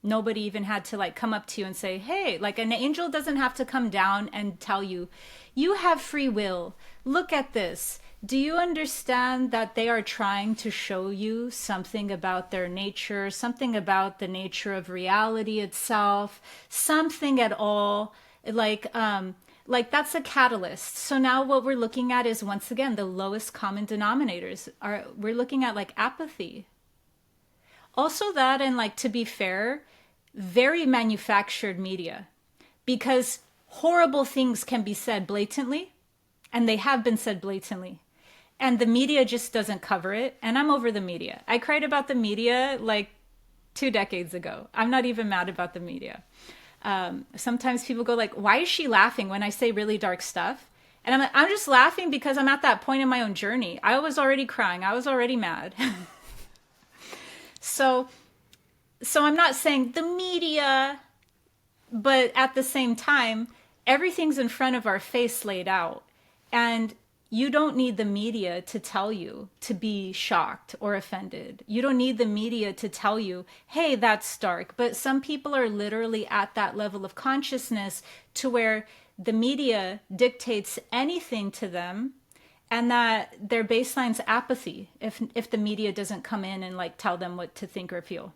Nobody even had to like come up to you and say, hey, like an angel doesn't have to come down and tell you, you have free will. Look at this. Do you understand that they are trying to show you something about their nature, something about the nature of reality itself, something at all? Like that's a catalyst. So now what we're looking at is, once again, the lowest common denominators. We're looking at like apathy. Also that, and like, to be fair, very manufactured media, because horrible things can be said blatantly, and they have been said blatantly, and the media just doesn't cover it. And I'm over the media. I cried about the media like 2 decades ago. I'm not even mad about the media. Sometimes people go like, why is she laughing when I say really dark stuff? And I'm like, I'm just laughing because I'm at that point in my own journey. I was already crying. I was already mad. So I'm not saying the media, but at the same time, everything's in front of our face laid out. And you don't need the media to tell you to be shocked or offended. You don't need the media to tell you, hey, that's dark. But some people are literally at that level of consciousness to where the media dictates anything to them, and that their baseline's apathy if the media doesn't come in and like tell them what to think or feel.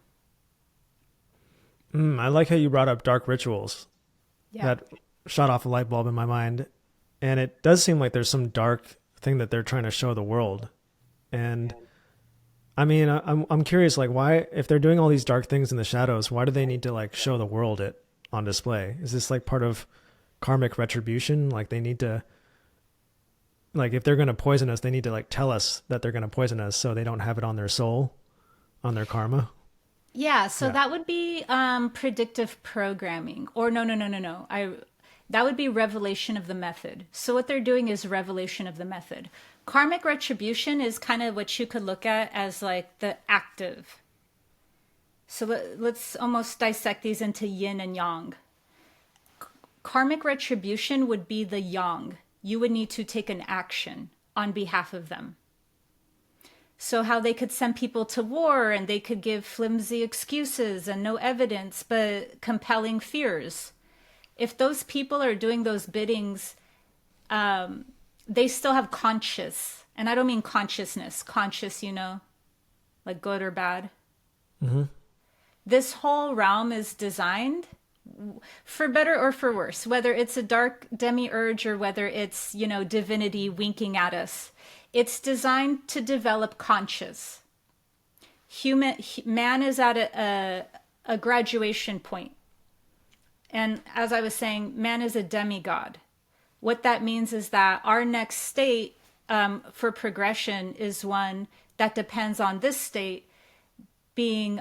I like how you brought up dark rituals. Yeah. That shot off a light bulb in my mind. And it does seem like there's some dark thing that they're trying to show the world. And I mean, I'm curious, like, why, if they're doing all these dark things in the shadows, why do they need to like show the world it on display? Is this like part of karmic retribution? Like they need to, like, if they're going to poison us, they need to like tell us that they're going to poison us so they don't have it on their soul, on their karma. Yeah, so Yeah. that would be predictive programming. Or no, no, no, no, no. That would be revelation of the method. So what they're doing is revelation of the method. Karmic retribution is kind of what you could look at as like the active. So let's almost dissect these into yin and yang. Karmic retribution would be the yang. You would need to take an action on behalf of them. So, how they could send people to war and they could give flimsy excuses and no evidence, but compelling fears. If those people are doing those biddings, they still have conscious. And I don't mean consciousness, conscious, like good or bad. Hmm. This whole realm is designed for better or for worse, whether it's a dark demiurge or whether it's, divinity winking at us. It's designed to develop conscious. Man is at a graduation point. And as I was saying, man is a demigod. What that means is that our next state for progression is one that depends on this state being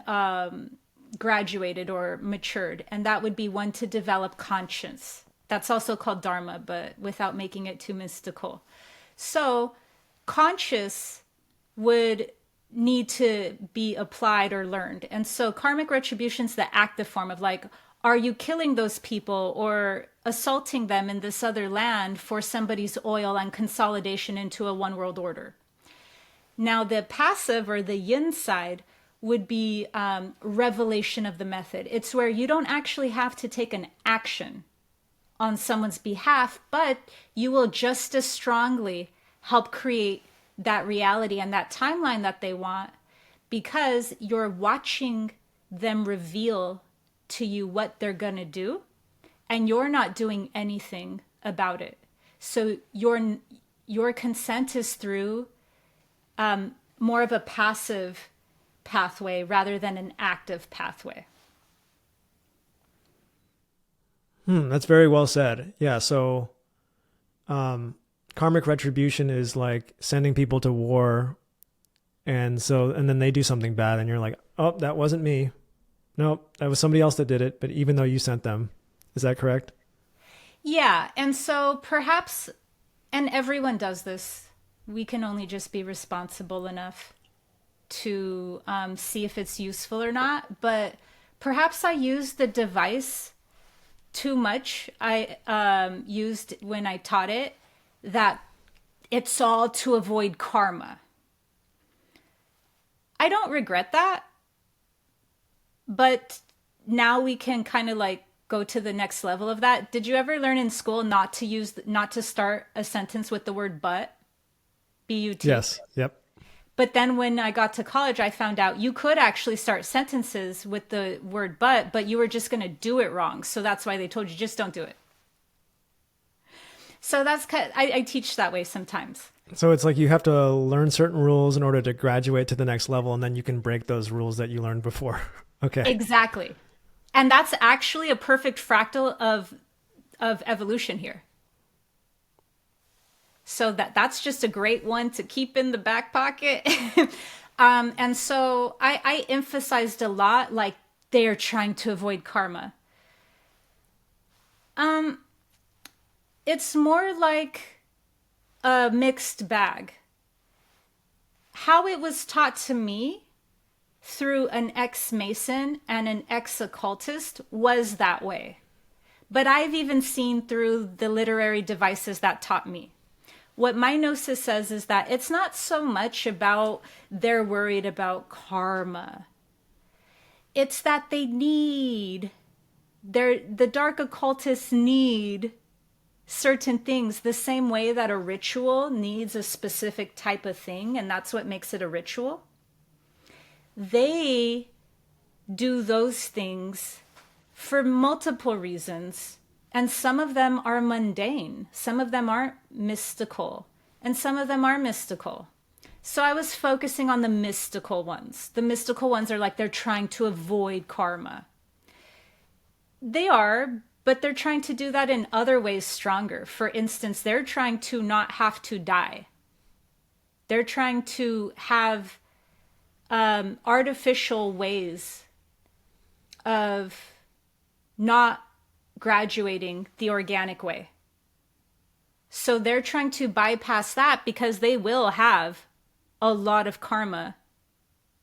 graduated or matured. And that would be one to develop conscience. That's also called dharma, but without making it too mystical. So conscious would need to be applied or learned. And so karmic retribution is the active form of like, are you killing those people or assaulting them in this other land for somebody's oil and consolidation into a one world order? Now, the passive or the yin side would be revelation of the method. It's where you don't actually have to take an action on someone's behalf, but you will just as strongly help create that reality and that timeline that they want because you're watching them reveal to you what they're going to do and you're not doing anything about it. So your consent is through more of a passive pathway rather than an active pathway. That's very well said. Yeah. So, karmic retribution is like sending people to war. And then they do something bad and you're like, oh, that wasn't me. Nope, that was somebody else that did it. But even though you sent them, is that correct? Yeah. And so perhaps, and everyone does this, we can only just be responsible enough to see if it's useful or not. But perhaps I used the device too much. I used when I taught it that it's all to avoid karma. I don't regret that, but now we can kind of like go to the next level of that. Did you ever learn in school not to start a sentence with the word but? B-U-T. Yes. Yep. But then when I got to college, I found out you could actually start sentences with the word but you were just going to do it wrong. So that's why they told you just don't do it. So I teach that way sometimes. So it's like you have to learn certain rules in order to graduate to the next level, and then you can break those rules that you learned before. Okay. Exactly. And that's actually a perfect fractal of evolution here. So that's just a great one to keep in the back pocket. And so I emphasized a lot, like they're trying to avoid karma. It's more like a mixed bag. How it was taught to me through an ex-Mason and an ex-occultist was that way. But I've even seen through the literary devices that taught me. What my gnosis says is that it's not so much about they're worried about karma. It's that they need, the dark occultists need certain things the same way that a ritual needs a specific type of thing, and that's what makes it a ritual. They do those things for multiple reasons, and some of them are mundane, some of them aren't mystical, and some of them are mystical. So I was focusing on the mystical ones. The mystical ones are like they're trying to avoid karma. They are, but they're trying to do that in other ways stronger. For instance, they're trying to not have to die. They're trying to have artificial ways of not graduating the organic way. So they're trying to bypass that because they will have a lot of karma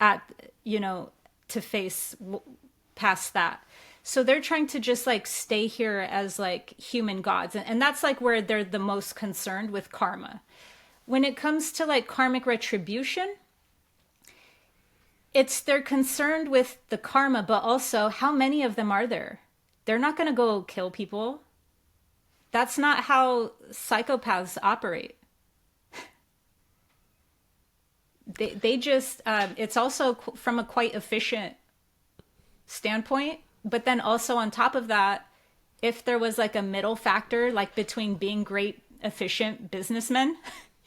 at, to face past that. So they're trying to just like stay here as like human gods. And that's like where they're the most concerned with karma. When it comes to like karmic retribution, they're concerned with the karma, but also how many of them are there? They're not going to go kill people. That's not how psychopaths operate. They just, it's also from a quite efficient standpoint. But then also on top of that, if there was like a middle factor, like between being great, efficient businessmen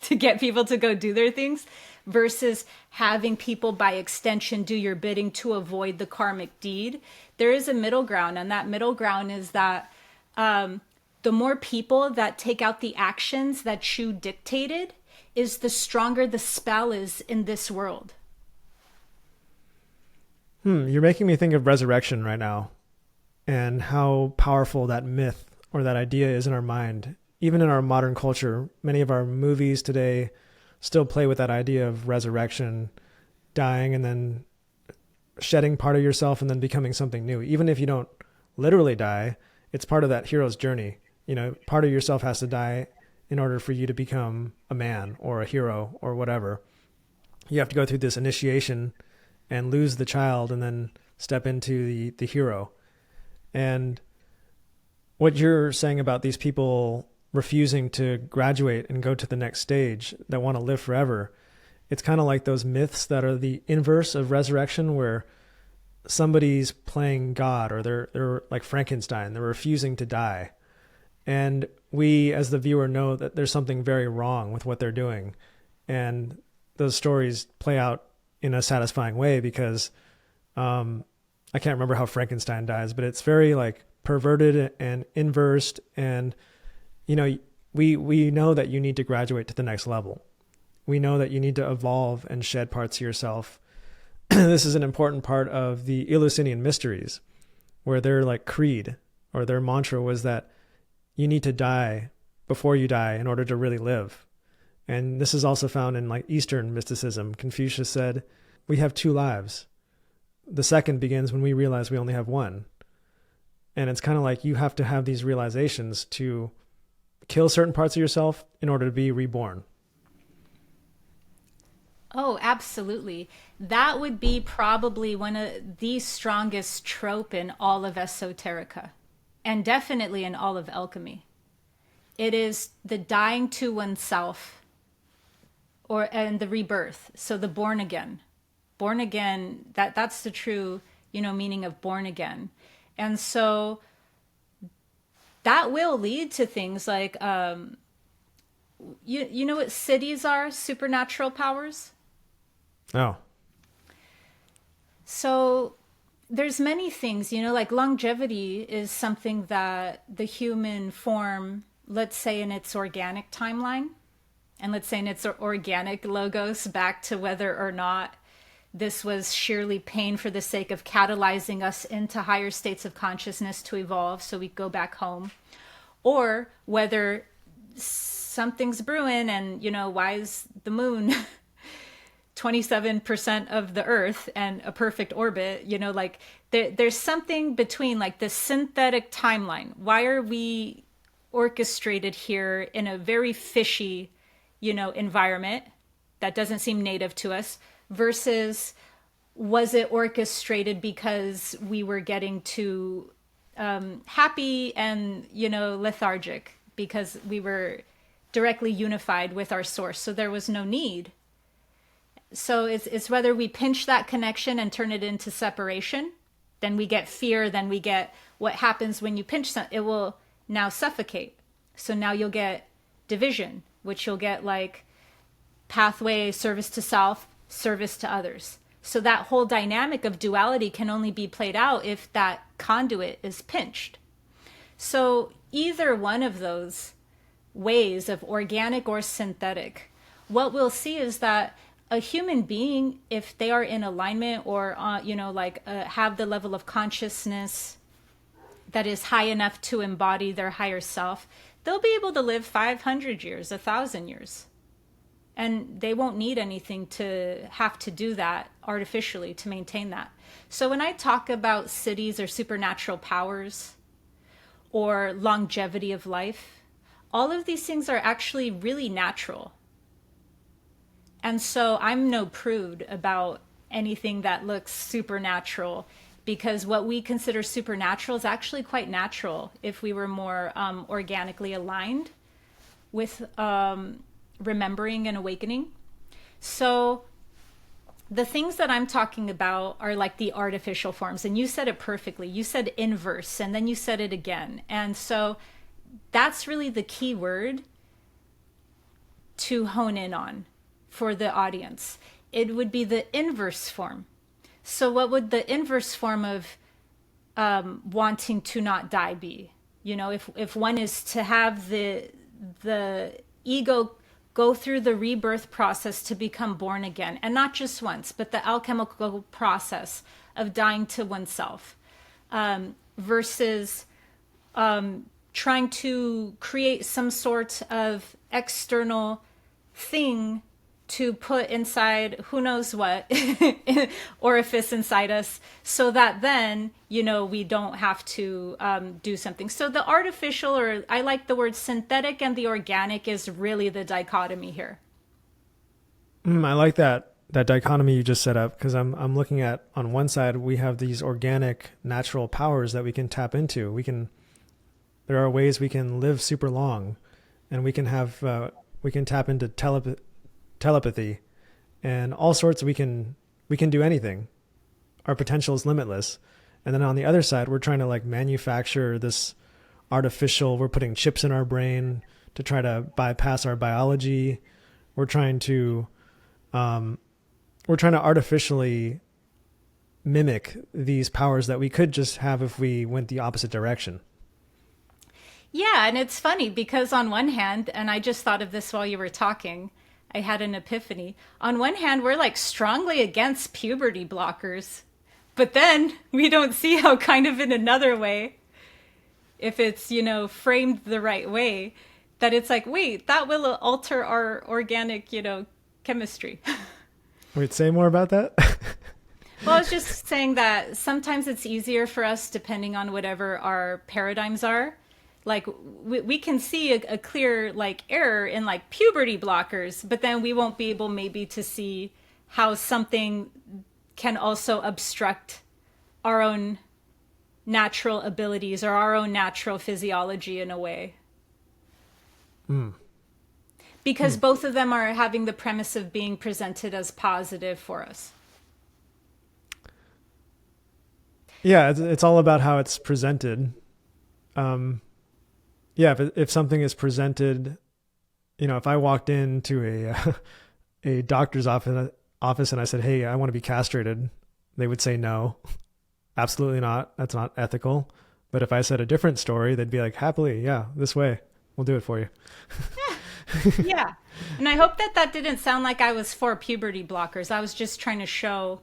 to get people to go do their things versus having people by extension do your bidding to avoid the karmic deed, there is a middle ground. And that middle ground is that the more people that take out the actions that you dictated is the stronger the spell is in this world. You're making me think of resurrection right now and how powerful that myth or that idea is in our mind. Even in our modern culture, many of our movies today still play with that idea of resurrection, dying and then shedding part of yourself and then becoming something new. Even if you don't literally die, it's part of that hero's journey. Part of yourself has to die in order for you to become a man or a hero or whatever. You have to go through this initiation and lose the child and then step into the hero. And what you're saying about these people refusing to graduate and go to the next stage that want to live forever, it's kind of like those myths that are the inverse of resurrection, where somebody's playing God or they're like Frankenstein. They're refusing to die. And we, as the viewer, know that there's something very wrong with what they're doing. And those stories play out in a satisfying way because I can't remember how Frankenstein dies, but it's very like perverted and inversed. And, we know that you need to graduate to the next level. We know that you need to evolve and shed parts of yourself. This is an important part of the Eleusinian mysteries, where their like creed or their mantra was that you need to die before you die in order to really live. And this is also found in like Eastern mysticism. Confucius said, we have two lives. The second begins when we realize we only have one. And it's kind of like you have to have these realizations to kill certain parts of yourself in order to be reborn. Oh, absolutely. That would be probably one of the strongest trope in all of esoterica, and definitely in all of alchemy. It is the dying to oneself, and the rebirth. So the born again, that's the true, meaning of born again. And so that will lead to things like, you know what cities are? Supernatural powers. Oh. So there's many things, like longevity is something that the human form, let's say in its organic timeline, and let's say in its organic logos, back to whether or not this was sheerly pain for the sake of catalyzing us into higher states of consciousness to evolve so we go back home, or whether something's brewing and, why is the moon 27% of the earth and a perfect orbit, there's something between like the synthetic timeline. Why are we orchestrated here in a very fishy, environment that doesn't seem native to us, versus was it orchestrated because we were getting too happy and, lethargic because we were directly unified with our source. So there was no need. So it's whether we pinch that connection and turn it into separation, then we get fear, then we get what happens when you pinch something, it will now suffocate. So now you'll get division, which you'll get like pathway, service to self, service to others. So that whole dynamic of duality can only be played out if that conduit is pinched. So either one of those ways of organic or synthetic, what we'll see is that a human being, if they are in alignment or, have the level of consciousness that is high enough to embody their higher self, they'll be able to live 500 years, 1,000 years. And they won't need anything to have to do that artificially to maintain that. So when I talk about cities or supernatural powers or longevity of life, all of these things are actually really natural. And so I'm no prude about anything that looks supernatural, because what we consider supernatural is actually quite natural if we were more organically aligned with remembering and awakening. So the things that I'm talking about are like the artificial forms. And you said it perfectly. You said inverse, and then you said it again. And so that's really the key word to hone in on for the audience. It would be the inverse form. So what would the inverse form of wanting to not die be? You know, if one is to have the ego go through the rebirth process to become born again, and not just once, but the alchemical process of dying to oneself, versus trying to create some sort of external thing to put inside who knows what orifice inside us, so that then, we don't have to do something. So the artificial, or I like the word synthetic, and the organic is really the dichotomy here. I like that dichotomy you just set up, because I'm looking at, on one side, we have these organic natural powers that we can tap into. There are ways we can live super long, and we can tap into telepathy and all sorts. We can do anything. Our potential is limitless. And then on the other side, we're trying to like manufacture this artificial, we're putting chips in our brain to try to bypass our biology. We're trying to artificially mimic these powers that we could just have if we went the opposite direction. Yeah, and it's funny because on one hand, and I just thought of this while you were talking, I had an epiphany. On one hand, we're like strongly against puberty blockers, but then we don't see how kind of in another way, if it's, framed the right way, that it's like, wait, that will alter our organic, chemistry. Wait, say more about that? Well, I was just saying that sometimes it's easier for us, depending on whatever our paradigms are. Like we can see a clear like error in like puberty blockers, but then we won't be able maybe to see how something can also obstruct our own natural abilities or our own natural physiology in a way. Because both of them are having the premise of being presented as positive for us. Yeah, it's all about how it's presented. Yeah, if something is presented, if I walked into a doctor's office and I said, "Hey, I want to be castrated," they would say no, absolutely not. That's not ethical. But if I said a different story, they'd be like, "Happily, yeah, this way, we'll do it for you." Yeah, and I hope that didn't sound like I was for puberty blockers. I was just trying to show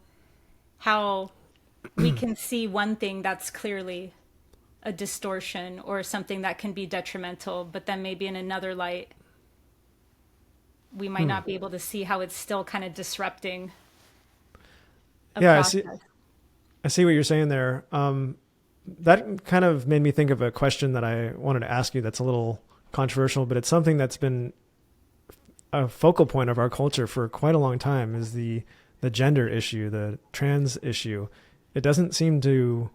how we can see one thing that's clearly a distortion or something that can be detrimental, but then maybe in another light we might not be able to see how it's still kind of disrupting a process. I see what you're saying there. That kind of made me think of a question that I wanted to ask you that's a little controversial, but it's something that's been a focal point of our culture for quite a long time, is the gender issue, the trans issue. It doesn't seem to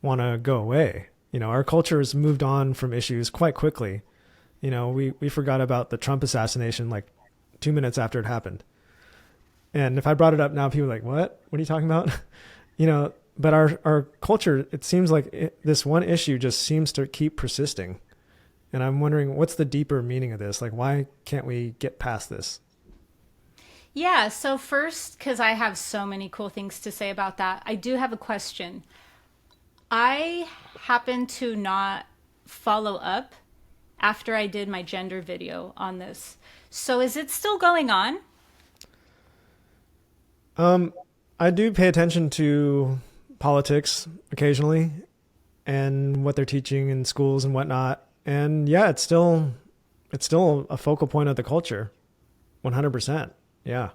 want to go away. Our culture has moved on from issues quite quickly. We forgot about the Trump assassination like 2 minutes after it happened. And if I brought it up now, people are like, what are you talking about? But our culture, it seems like this one issue just seems to keep persisting. And I'm wondering, what's the deeper meaning of this? Like, why can't we get past this? Yeah, so first, because I have so many cool things to say about that, I do have a question. I happen to not follow up after I did my gender video on this. So is it still going on? I do pay attention to politics occasionally and what they're teaching in schools and whatnot. And yeah, it's still a focal point of the culture. 100%. Yeah.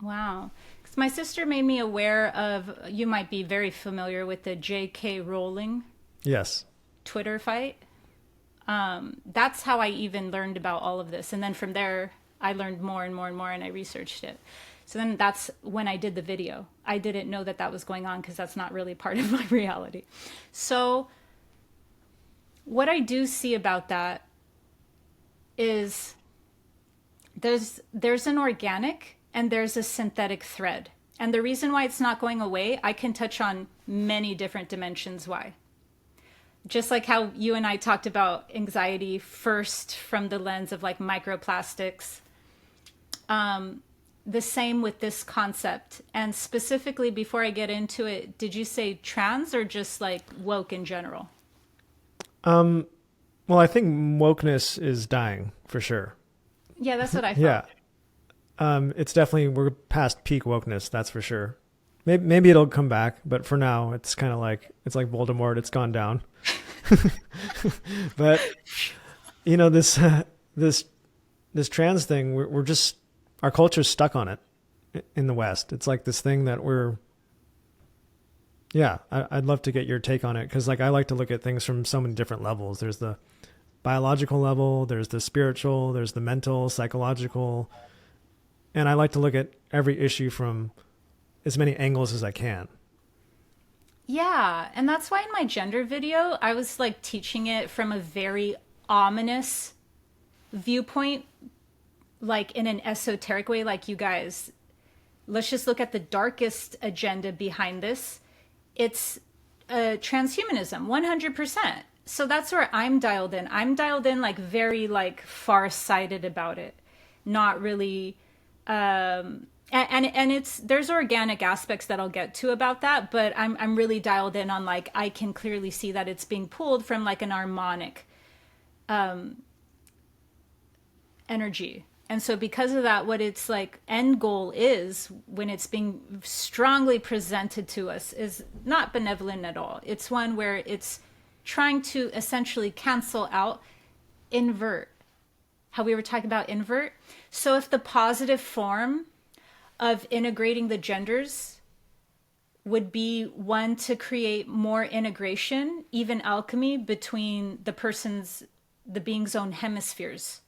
Wow. 'Cause my sister made me aware of, you might be very familiar with the J.K. Rowling Yes. Twitter fight. That's how I even learned about all of this. And then from there, I learned more and more and more, and I researched it. So then that's when I did the video. I didn't know that that was going on because that's not really part of my reality. So what I do see about that is there's an organic and there's a synthetic thread. And the reason why it's not going away, I can touch on many different dimensions why. Just like how you and I talked about anxiety first from the lens of like microplastics. The same with this concept. And specifically, before I get into it, did you say trans or just like woke in general? Well, I think wokeness is dying for sure. Yeah, that's what I Yeah. thought. It's definitely, we're past peak wokeness, that's for sure. Maybe it'll come back, but for now, it's kind of like, it's like Voldemort, it's gone down. But, you know, this trans thing, we're just, our culture's stuck on it in the West. It's like this thing that I'd love to get your take on it. Cause like, I like to look at things from so many different levels. There's the biological level, there's the spiritual, there's the mental, psychological. And I like to look at every issue from as many angles as I can. Yeah, and that's why in my gender video, I was like teaching it from a very ominous viewpoint, like in an esoteric way, like you guys, let's just look at the darkest agenda behind this. It's transhumanism, 100%. So that's where I'm dialed in. I'm dialed in like very like far-sighted about it, not really. And it's there's organic aspects that I'll get to about that, but I'm really dialed in on like I can clearly see that it's being pulled from like an harmonic energy. And so because of that, what its like end goal is when it's being strongly presented to us is not benevolent at all. It's one where it's trying to essentially cancel out, invert. How we were talking about invert. So if the positive form of integrating the genders would be one to create more integration, even alchemy between the being's own hemispheres,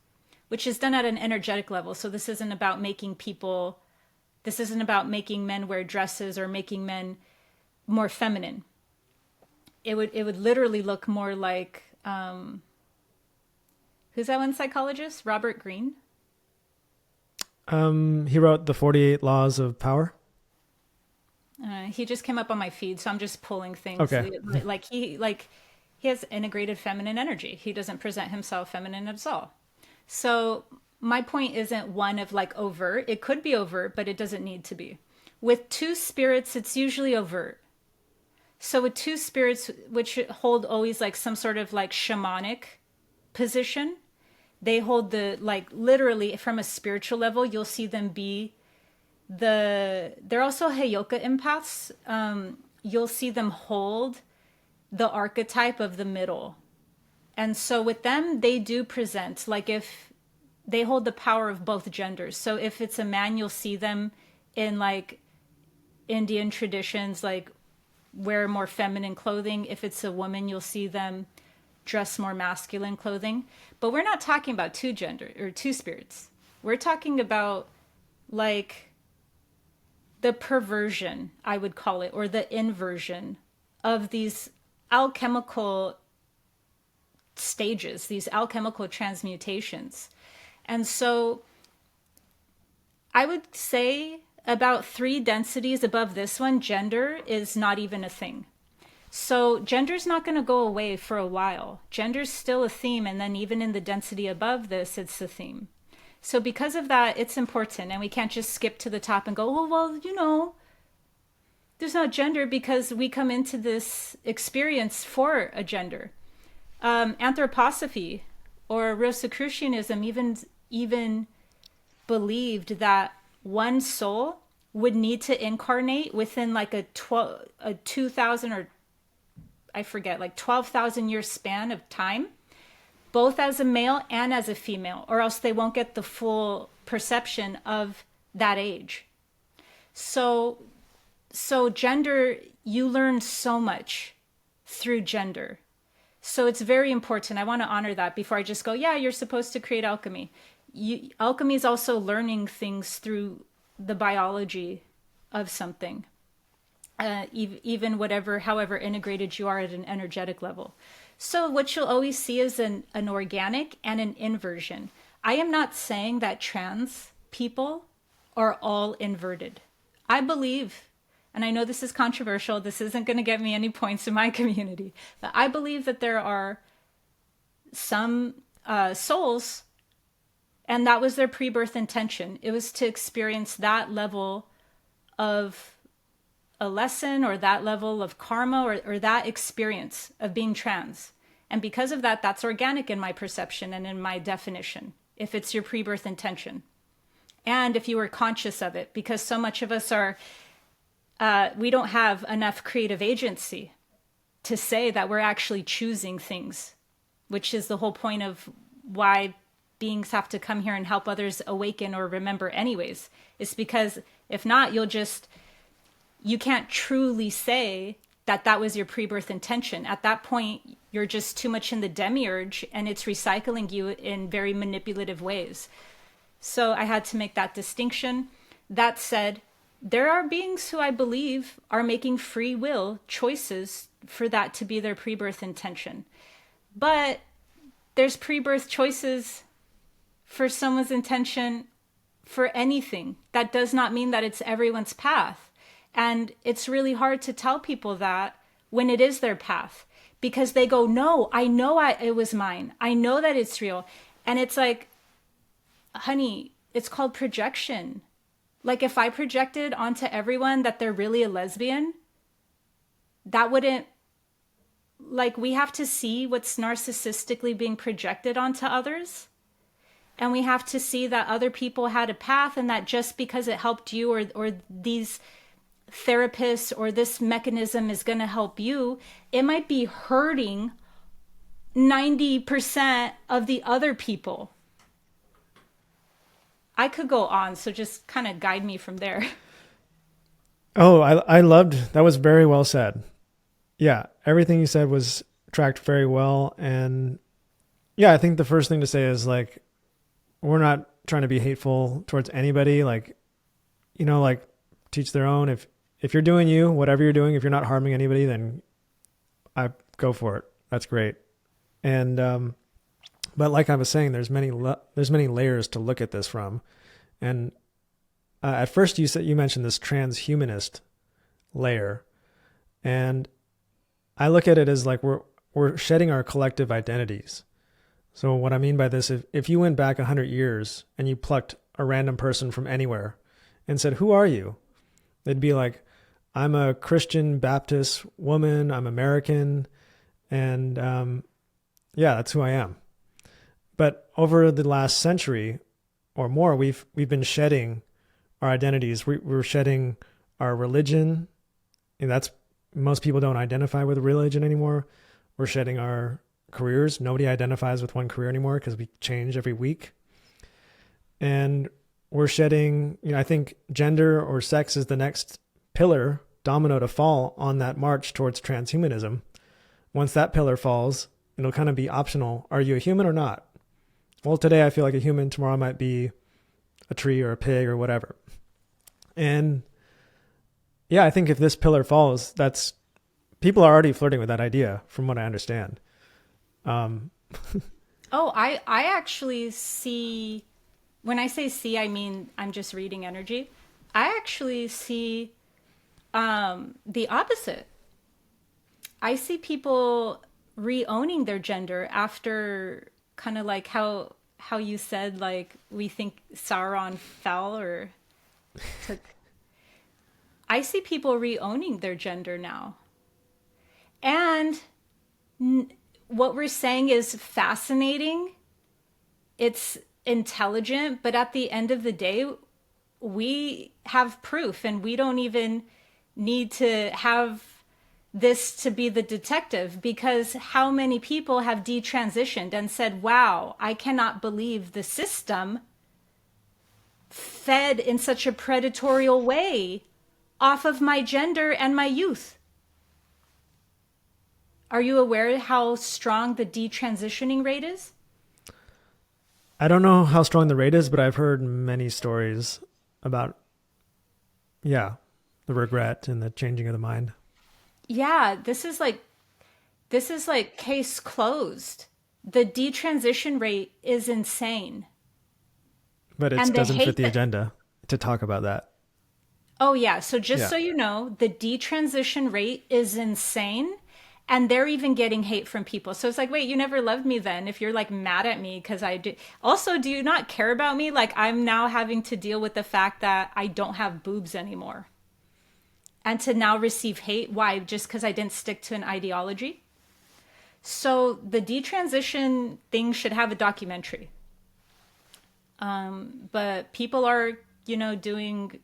which is done at an energetic level. So this isn't about making men wear dresses or making men more feminine. It would literally look more like, who's that one psychologist? Robert Greene? He wrote the 48 Laws of Power. He just came up on my feed, so I'm just pulling things. Okay. He has integrated feminine energy. He doesn't present himself feminine at all. So my point isn't one of like overt. It could be overt, but it doesn't need to be. With two spirits, it's usually overt. So with two spirits, which hold always like some sort of like shamanic position, they hold the like literally from a spiritual level, you'll see them be they're also Heyoka empaths. You'll see them hold the archetype of the middle. And so with them, they do present like if they hold the power of both genders. So if it's a man, you'll see them in like Indian traditions, like wear more feminine clothing. If it's a woman, you'll see them dress more masculine clothing. But we're not talking about two gender or two spirits. We're talking about like the perversion, I would call it, or the inversion of these alchemical stages, these alchemical transmutations. And so I would say about 3 densities above this one, gender is not even a thing. So gender's not going to go away for a while. Gender's still a theme, and then even in the density above this, it's a theme. So because of that, it's important, and we can't just skip to the top and go, oh, well, you know, there's not gender because we come into this experience for a gender. Anthroposophy or Rosicrucianism even believed that one soul would need to incarnate within like a 2000 or I forget, like 12,000 year span of time, both as a male and as a female, or else they won't get the full perception of that age. So gender, you learn so much through gender. So it's very important. I want to honor that before I just go, yeah, you're supposed to create alchemy. Alchemy is also learning things through the biology of something. Even however integrated you are at an energetic level. So what you'll always see is an organic and an inversion. I am not saying that trans people are all inverted. I believe, and I know this is controversial, this isn't going to get me any points in my community, but I believe that there are some souls, and that was their pre-birth intention. It was to experience that level of a lesson or that level of karma or that experience of being trans. And because of that, that's organic in my perception and in my definition, if it's your pre-birth intention. And if you were conscious of it, because so much of us are, we don't have enough creative agency to say that we're actually choosing things, which is the whole point of why beings have to come here and help others awaken or remember anyways. It's because if not, you can't truly say that that was your pre-birth intention. At that point, you're just too much in the demiurge and it's recycling you in very manipulative ways. So I had to make that distinction. That said, there are beings who I believe are making free will choices for that to be their pre-birth intention. But there's pre-birth choices for someone's intention for anything. That does not mean that it's everyone's path. And it's really hard to tell people that when it is their path, because they go, no, I know it was mine. I know that it's real. And it's like, honey, it's called projection. Like if I projected onto everyone that they're really a lesbian, that wouldn't, like we have to see what's narcissistically being projected onto others. And we have to see that other people had a path and that just because it helped you or these therapists or this mechanism is going to help you, it might be hurting 90% of the other people. I could go on, so just kind of guide me from there. Oh, I loved, that was very well said. Yeah, everything you said was tracked very well. And yeah, I think the first thing to say is like, we're not trying to be hateful towards anybody. Like, like teach their own. If you're doing you, whatever you're doing, if you're not harming anybody, then I go for it. That's great. And, but like I was saying, there's many layers to look at this from. And at first you mentioned this transhumanist layer. And I look at it as like we're shedding our collective identities. So what I mean by this, if you went back 100 years and you plucked a random person from anywhere and said, who are you? They'd be like, I'm a Christian Baptist woman, I'm American, and yeah, that's who I am. But over the last century or more, we've been shedding our identities. We're shedding our religion, and that's, most people don't identify with religion anymore. We're shedding our careers. Nobody identifies with one career anymore because we change every week. And we're shedding, I think gender or sex is the next pillar, domino to fall on that march towards transhumanism. Once that pillar falls, it'll kind of be optional. Are you a human or not? Well, today I feel like a human. Tomorrow I might be a tree or a pig or whatever. And yeah, I think if this pillar falls, people are already flirting with that idea from what I understand. I actually see, when I say see, I mean, I'm just reading energy. I actually see the opposite. I see people re-owning their gender after kind of like how you said, like, we think Sauron fell or took. I see people re-owning their gender now. And what we're saying is fascinating. It's intelligent, but at the end of the day, we have proof, and we don't even need to have this to be the detective, because how many people have detransitioned and said, wow, I cannot believe the system fed in such a predatory way off of my gender and my youth. Are you aware how strong the detransitioning rate is? I don't know how strong the rate is, but I've heard many stories about, yeah, the regret and the changing of the mind. Yeah, this is like case closed. The detransition rate is insane. But it And the doesn't fit hate the that, agenda to talk about that. oh yeah, so just Yeah. so you know, the detransition rate is insane. And they're even getting hate from people. So it's like, wait, you never loved me then if you're like mad at me because I do. Also, do you not care about me? Like, I'm now having to deal with the fact that I don't have boobs anymore. And to now receive hate. Why? Just because I didn't stick to an ideology? So the detransition thing should have a documentary. But people are, doing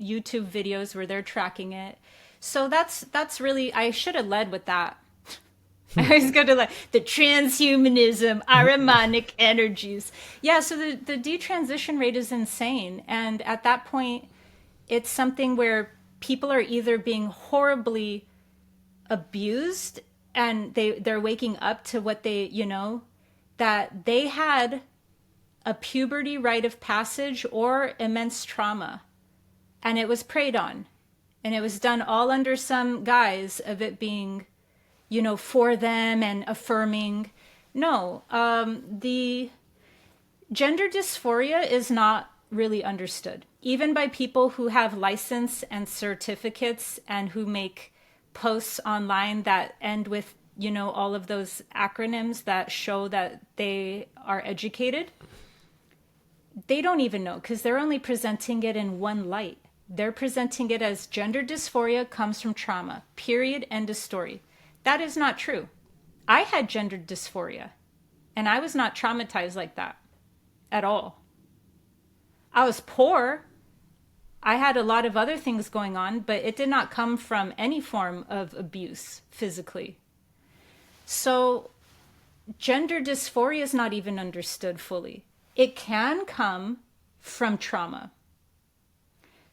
YouTube videos where they're tracking it. So that's really, I should have led with that. I was going to like the transhumanism, Aramanic energies. Yeah, so the detransition rate is insane. And at that point, it's something where people are either being horribly abused, and they're waking up to what that they had a puberty rite of passage or immense trauma, and it was preyed on, and it was done all under some guise of it being for them and affirming. No, the gender dysphoria is not really understood, even by people who have license and certificates and who make posts online that end with, all of those acronyms that show that they are educated. They don't even know, because they're only presenting it in one light. They're presenting it as gender dysphoria comes from trauma, period, end of story. That is not true. I had gender dysphoria, and I was not traumatized like that at all. I was poor. I had a lot of other things going on, but it did not come from any form of abuse physically. So gender dysphoria is not even understood fully. It can come from trauma.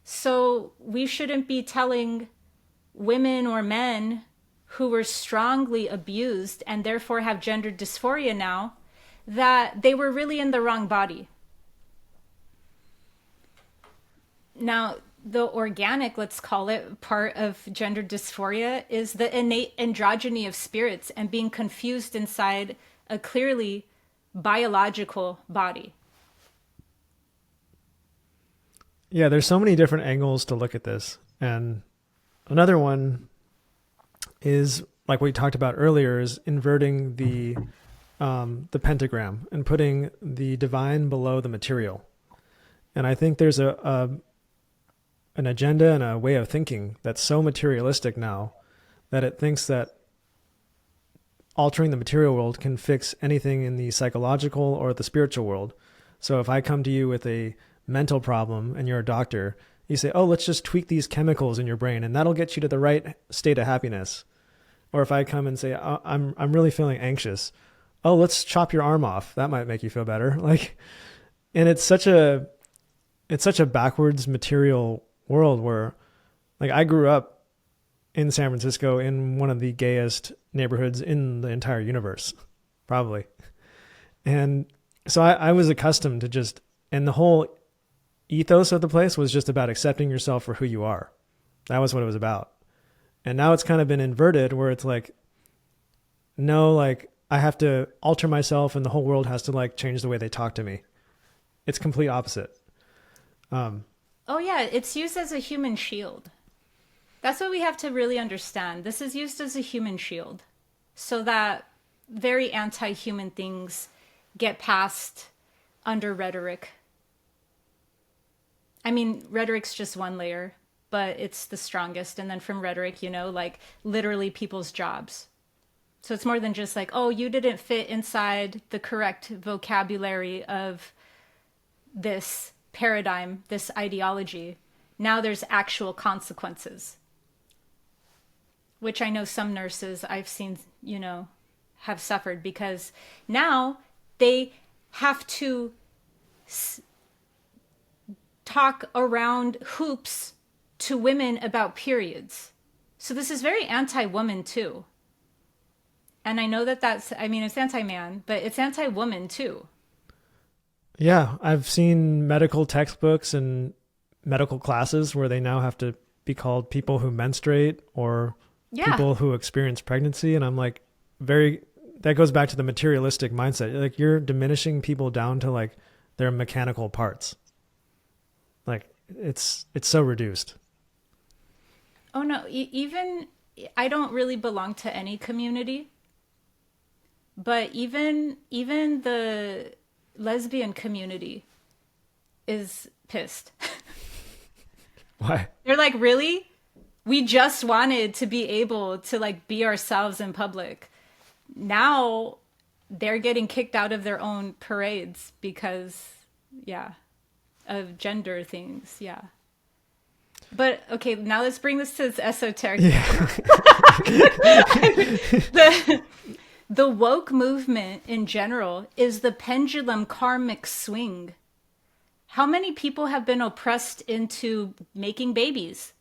So we shouldn't be telling women or men who were strongly abused and therefore have gender dysphoria now that they were really in the wrong body. Now, the organic, let's call it, part of gender dysphoria is the innate androgyny of spirits and being confused inside a clearly biological body. Yeah, there's so many different angles to look at this. And another one is, like we talked about earlier, is inverting the pentagram and putting the divine below the material. And I think there's an agenda and a way of thinking that's so materialistic now that it thinks that altering the material world can fix anything in the psychological or the spiritual world. So if I come to you with a mental problem and you're a doctor, you say, oh, let's just tweak these chemicals in your brain and that'll get you to the right state of happiness. Or if I come and say, oh, I'm really feeling anxious. Oh, let's chop your arm off. That might make you feel better. And it's such a backwards material world where, like, I grew up in San Francisco in one of the gayest neighborhoods in the entire universe, probably. And so I was accustomed to just, and the whole ethos of the place was just about accepting yourself for who you are. That was what it was about. And now it's kind of been inverted where it's like, no, like I have to alter myself and the whole world has to like change the way they talk to me. It's complete opposite. Oh yeah, it's used as a human shield. That's what we have to really understand. This is used as a human shield so that very anti-human things get passed under rhetoric. I mean, rhetoric's just one layer, but it's the strongest. And then from rhetoric, like literally people's jobs. So it's more than just like, oh, you didn't fit inside the correct vocabulary of this paradigm, this ideology, now there's actual consequences, which I know some nurses I've seen, have suffered, because now they have to talk around hoops to women about periods. So this is very anti-woman too. And I know it's anti-man, but it's anti-woman too. Yeah, I've seen medical textbooks and medical classes where they now have to be called people who menstruate or people who experience pregnancy. And I'm like, that goes back to the materialistic mindset. Like, you're diminishing people down to like their mechanical parts. Like, it's so reduced. Oh no, even I don't really belong to any community, but even the lesbian community is pissed. Why? They're like, really? We just wanted to be able to like be ourselves in public. Now they're getting kicked out of their own parades because, of gender things. Yeah. But okay, now let's bring this to its esoteric. Yeah. The woke movement in general is the pendulum karmic swing. How many people have been oppressed into making babies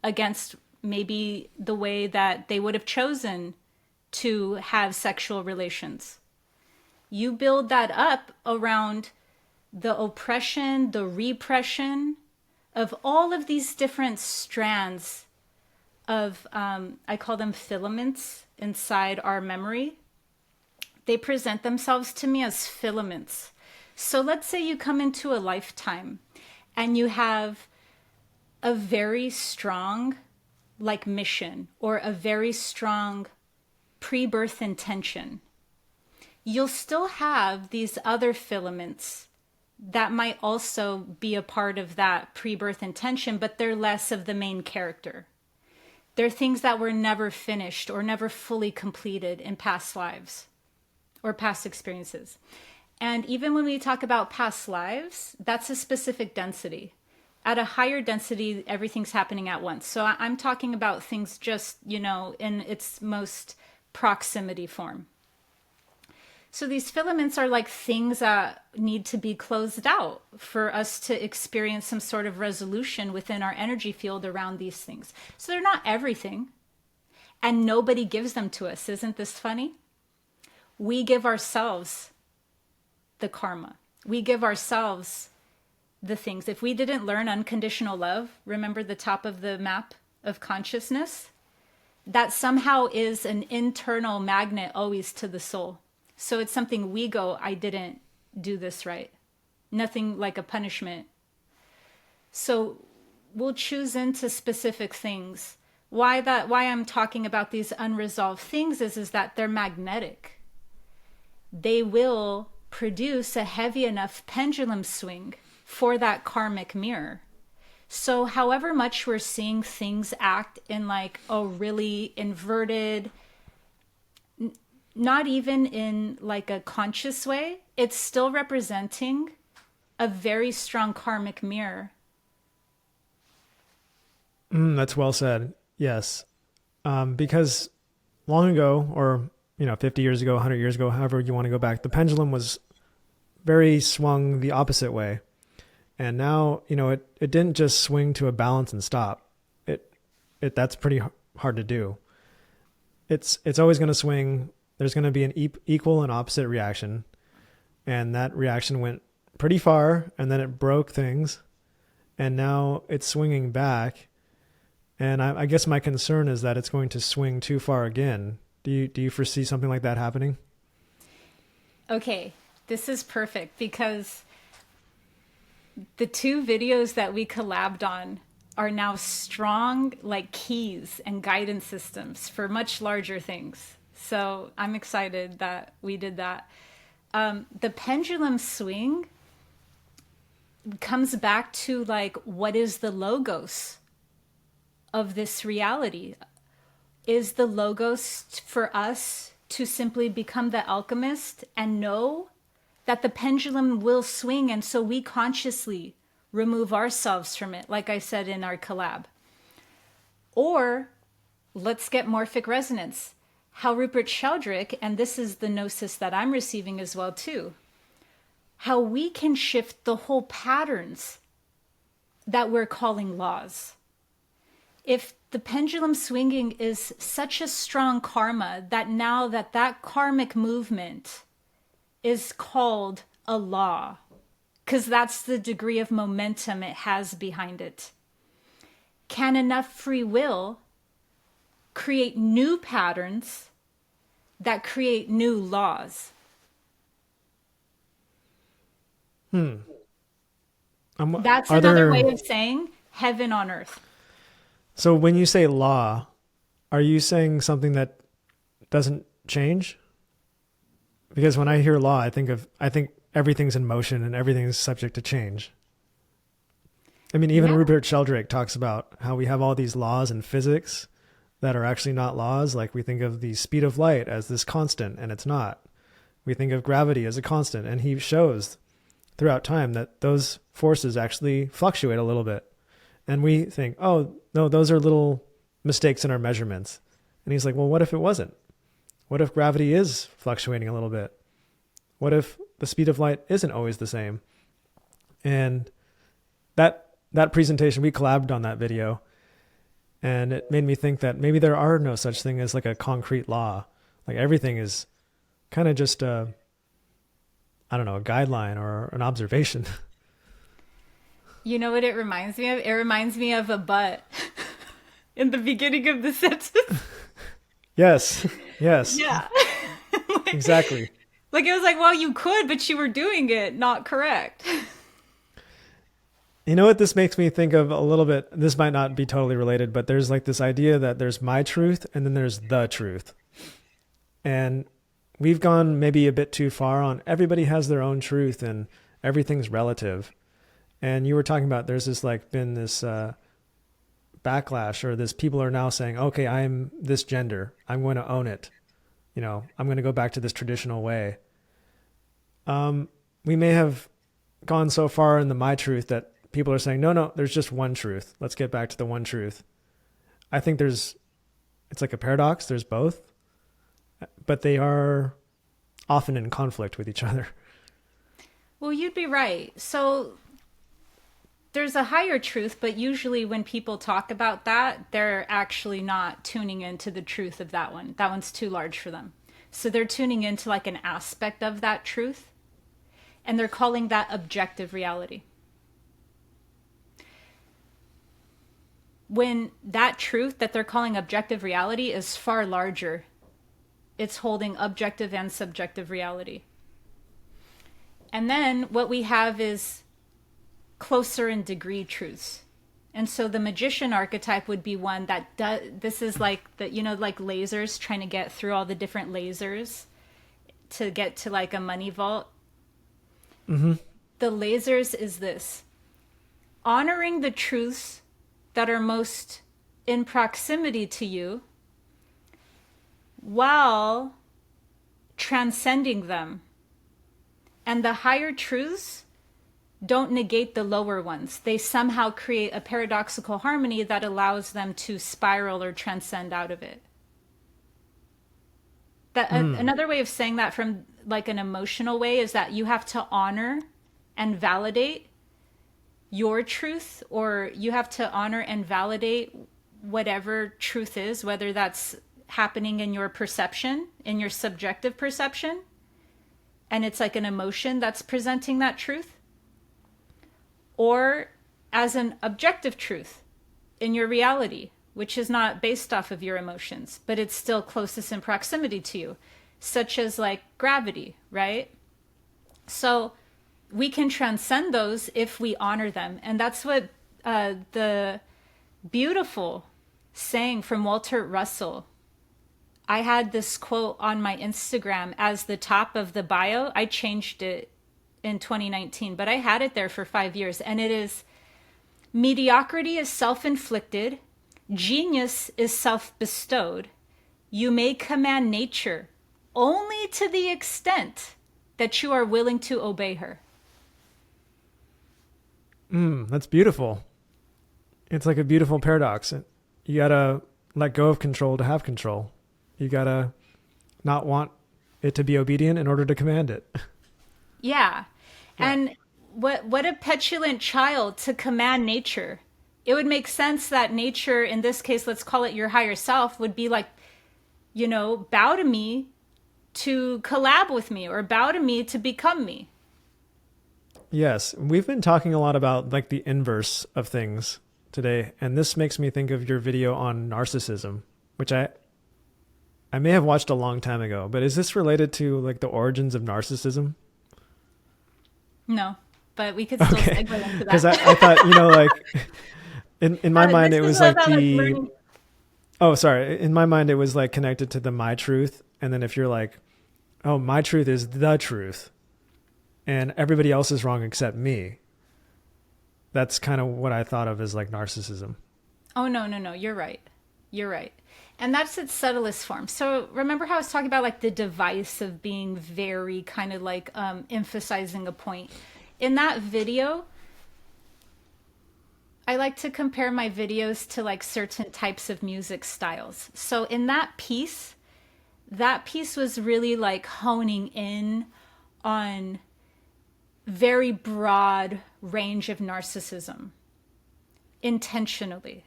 against maybe the way that they would have chosen to have sexual relations? You build that up around the oppression, the repression of all of these different strands of, I call them filaments inside our memory. They present themselves to me as filaments. So let's say you come into a lifetime and you have a very strong mission or a very strong pre-birth intention. You'll still have these other filaments that might also be a part of that pre-birth intention, but they're less of the main character. They're things that were never finished or never fully completed in past lives or past experiences. And even when we talk about past lives, that's a specific density. At a higher density, everything's happening at once. So I'm talking about things just, in its most proximity form. So these filaments are like things that need to be closed out for us to experience some sort of resolution within our energy field around these things. So they're not everything. And nobody gives them to us. Isn't this funny? We give ourselves the karma. We give ourselves the things. If we didn't learn unconditional love, remember the top of the map of consciousness? That somehow is an internal magnet always to the soul. So it's something we go, I didn't do this right. Nothing like a punishment. So we'll choose into specific things. Why I'm talking about these unresolved things is that they're magnetic. They will produce a heavy enough pendulum swing for that karmic mirror. So however much we're seeing things act in like a really inverted, not even in like a conscious way, it's still representing a very strong karmic mirror. That's well said. Yes. Because long ago, or 50 years ago, 100 years ago, however you want to go back, the pendulum was very swung the opposite way. And now, it didn't just swing to a balance and stop. That's pretty hard to do. It's always going to swing. There's going to be an equal and opposite reaction. And that reaction went pretty far, and then it broke things. And now it's swinging back. And I guess my concern is that it's going to swing too far again. Do you foresee something like that happening? Okay, this is perfect because the two videos that we collabed on are now strong like keys and guidance systems for much larger things. So I'm excited that we did that. The pendulum swing comes back to like, what is the logos of this reality? Is the logos for us to simply become the alchemist and know that the pendulum will swing, and so we consciously remove ourselves from it, like I said in our collab. Or let's get morphic resonance. How Rupert Sheldrake, and this is the gnosis that I'm receiving as well too, how we can shift the whole patterns that we're calling laws. If the pendulum swinging is such a strong karma that now that karmic movement is called a law, because that's the degree of momentum it has behind it, can enough free will create new patterns that create new laws? That's another way of saying heaven on earth. So when you say law, are you saying something that doesn't change? Because when I hear law, I think everything's in motion and everything's subject to change. I mean, even Rupert Sheldrake talks about how we have all these laws in physics that are actually not laws. Like we think of the speed of light as this constant, and it's not. We think of gravity as a constant, and he shows throughout time that those forces actually fluctuate a little bit. And we think, oh, no, those are little mistakes in our measurements. And he's like, well, what if it wasn't? What if gravity is fluctuating a little bit? What if the speed of light isn't always the same? And that presentation, we collabed on that video, and it made me think that maybe there are no such thing as like a concrete law. Like everything is kind of just a guideline or an observation. You know what it reminds me of? It reminds me of a but in the beginning of the sentence. Yes. Yeah. Exactly. Like it was like, well, you could, but you were doing it not correct. You know what this makes me think of a little bit? This might not be totally related, but there's like this idea that there's my truth and then there's the truth. And we've gone maybe a bit too far on everybody has their own truth and everything's relative. And you were talking about there's this been this backlash, or this people are now saying, okay, I'm this gender. I'm going to own it. I'm going to go back to this traditional way. We may have gone so far in the my truth that people are saying, no, there's just one truth. Let's get back to the one truth. I think it's like a paradox. There's both, but they are often in conflict with each other. Well, you'd be right. So there's a higher truth, but usually when people talk about that, they're actually not tuning into the truth of that one. That one's too large for them. So they're tuning into like an aspect of that truth, and they're calling that objective reality. When that truth that they're calling objective reality is far larger, it's holding objective and subjective reality. And then what we have is closer in degree truths. And so the magician archetype would be one that this is like like lasers, trying to get through all the different lasers to get to like a money vault. Mm-hmm. The lasers is this: honoring the truths that are most in proximity to you while transcending them. And the higher truths don't negate the lower ones. They somehow create a paradoxical harmony that allows them to spiral or transcend out of it. Another way of saying that from like an emotional way is that you have to honor and validate your truth, or you have to honor and validate whatever truth is, whether that's happening in your perception, in your subjective perception, and it's like an emotion that's presenting that truth, or as an objective truth in your reality, which is not based off of your emotions, but it's still closest in proximity to you, such as like gravity, right? So we can transcend those if we honor them. And that's what the beautiful saying from Walter Russell. I had this quote on my Instagram as the top of the bio. I changed it in 2019, but I had it there for 5 years. And it is: mediocrity is self-inflicted. Genius is self-bestowed. You may command nature only to the extent that you are willing to obey her. That's beautiful. It's like a beautiful paradox. You gotta let go of control to have control. You gotta not want it to be obedient in order to command it. Yeah. And what a petulant child to command nature. It would make sense that nature, in this case, let's call it your higher self, would be like, bow to me to collab with me, or bow to me to become me. Yes, we've been talking a lot about like the inverse of things today, and this makes me think of your video on narcissism, which I may have watched a long time ago, but is this related to like the origins of narcissism? No, but we could still segue into that. Because I thought, like in my mind it was like the oh sorry, in my mind it was like connected to the my truth, and then if you're like, oh, my truth is the truth and everybody else is wrong except me, that's kind of what I thought of as like narcissism. Oh, no, you're right. You're right. And that's its subtlest form. So remember how I was talking about like the device of being very kind of like emphasizing a point. In that video, I like to compare my videos to like certain types of music styles. So in that piece was really like honing in on very broad range of narcissism intentionally.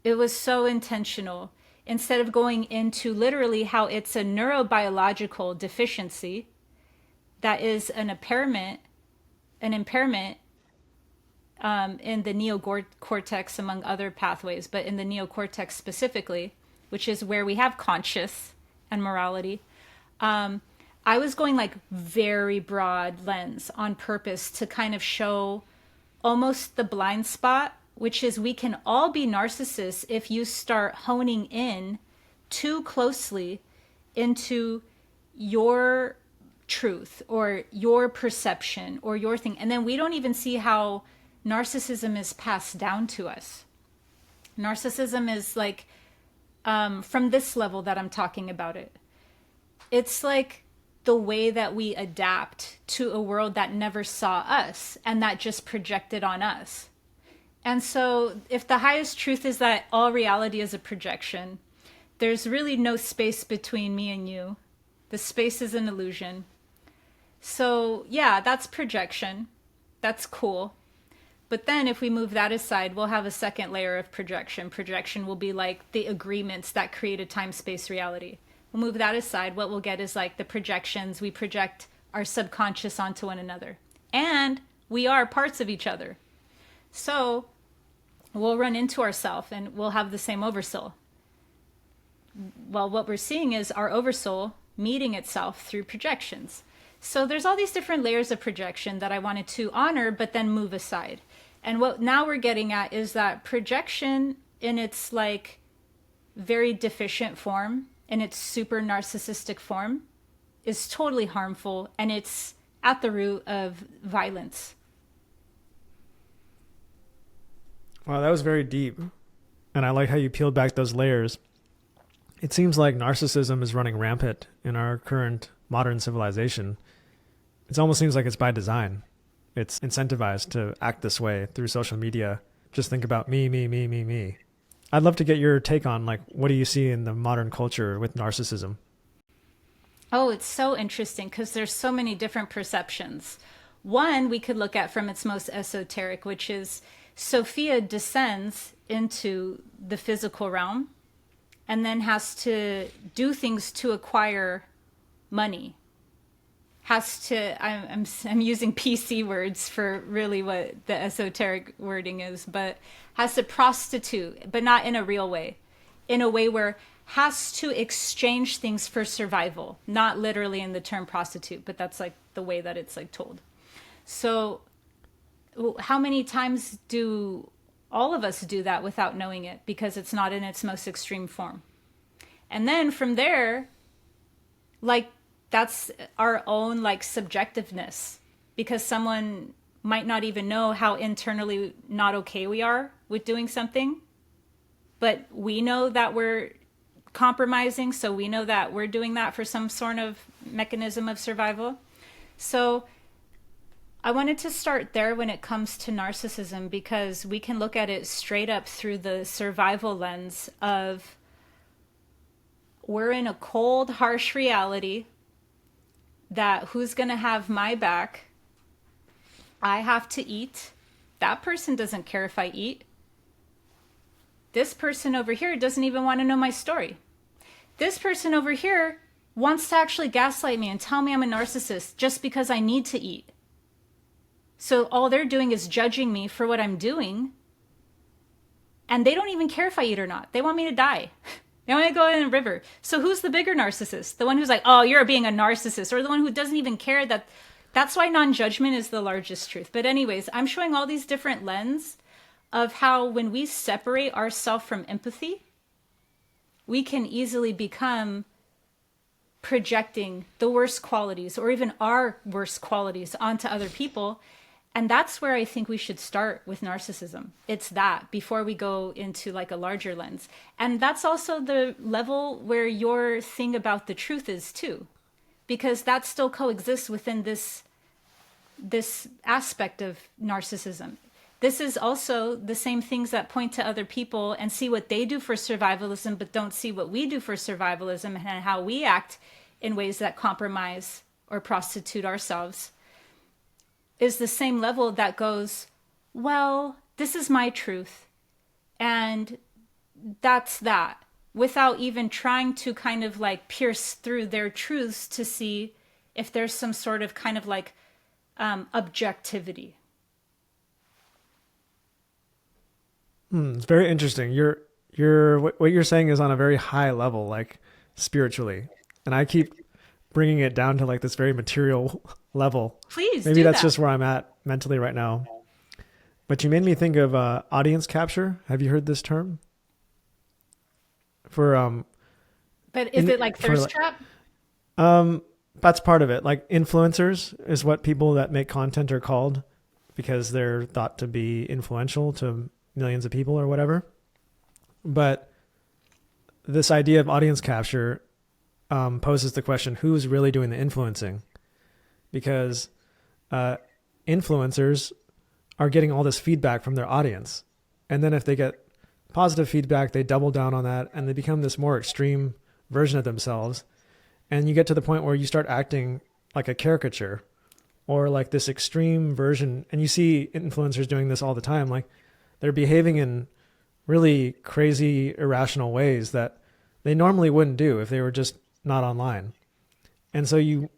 It was so intentional. Instead of going into literally how it's a neurobiological deficiency that is an impairment in the neocortex, among other pathways, but in the neocortex specifically, which is where we have conscious and morality. I was going like very broad lens on purpose to kind of show almost the blind spot, which is we can all be narcissists if you start honing in too closely into your truth or your perception or your thing. And then we don't even see how narcissism is passed down to us. Narcissism is like, from this level that I'm talking about it, it's like the way that we adapt to a world that never saw us and that just projected on us. And so if the highest truth is that all reality is a projection, there's really no space between me and you. The space is an illusion. So yeah, that's projection. That's cool. But then if we move that aside, we'll have a second layer of projection. Projection will be like the agreements that create a time-space reality. We'll move that aside. What we'll get is like the projections. We project our subconscious onto one another. And we are parts of each other. So we'll run into ourselves and we'll have the same oversoul. Well, what we're seeing is our oversoul meeting itself through projections. So there's all these different layers of projection that I wanted to honor, but then move aside. And what now we're getting at is that projection in its like very deficient form, in its super narcissistic form, is totally harmful, and it's at the root of violence. Wow, that was very deep. And I like how you peeled back those layers. It seems like narcissism is running rampant in our current modern civilization. It almost seems like it's by design. It's incentivized to act this way through social media. Just think about me, me, me, me, me. I'd love to get your take on, like, what do you see in the modern culture with narcissism? Oh, it's so interesting because there's so many different perceptions. One we could look at from its most esoteric, which is Sophia descends into the physical realm and then has to do things to acquire money. Has to, I'm using PC words for really what the esoteric wording is, but has to prostitute, but not in a real way, in a way where has to exchange things for survival, not literally in the term prostitute, but that's like the way that it's like told. So how many times do all of us do that without knowing it because it's not in its most extreme form? And then from there, like, that's our own like subjectiveness, because someone might not even know how internally not okay we are with doing something, but we know that we're compromising, so we know that we're doing that for some sort of mechanism of survival. So I wanted to start there when it comes to narcissism, because we can look at it straight up through the survival lens of, we're in a cold, harsh reality that who's going to have my back? I have to eat. That person doesn't care if I eat. This person over here doesn't even want to know my story. This person over here wants to actually gaslight me and tell me I'm a narcissist just because I need to eat. So all they're doing is judging me for what I'm doing. And they don't even care if I eat or not. They want me to die. They want me to go in a river. So who's the bigger narcissist? The one who's like, oh, you're being a narcissist, or the one who doesn't even care? That's why non-judgment is the largest truth. But anyways, I'm showing all these different lenses of how when we separate ourselves from empathy, we can easily become projecting the worst qualities or even our worst qualities onto other people. And that's where I think we should start with narcissism. It's that before we go into like a larger lens. And that's also the level where your thing about the truth is too, because that still coexists within this aspect of narcissism. This is also the same things that point to other people and see what they do for survivalism, but don't see what we do for survivalism and how we act in ways that compromise or prostitute ourselves, is the same level that goes, well, this is my truth. And that's that, without even trying to kind of like pierce through their truths to see if there's some sort of kind of like objectivity. It's very interesting. What you're saying is on a very high level, like spiritually, and I keep bringing it down to like this very material level. Please, maybe that's just where I'm at mentally right now. But you made me think of audience capture. Have you heard this term? But is it like thirst trap? That's part of it. Like influencers is what people that make content are called, because they're thought to be influential to millions of people or whatever. But this idea of audience capture poses the question, who's really doing the influencing? Because influencers are getting all this feedback from their audience. And then if they get positive feedback, they double down on that and they become this more extreme version of themselves. And you get to the point where you start acting like a caricature or like this extreme version. And you see influencers doing this all the time. Like they're behaving in really crazy, irrational ways that they normally wouldn't do if they were just not online. And so you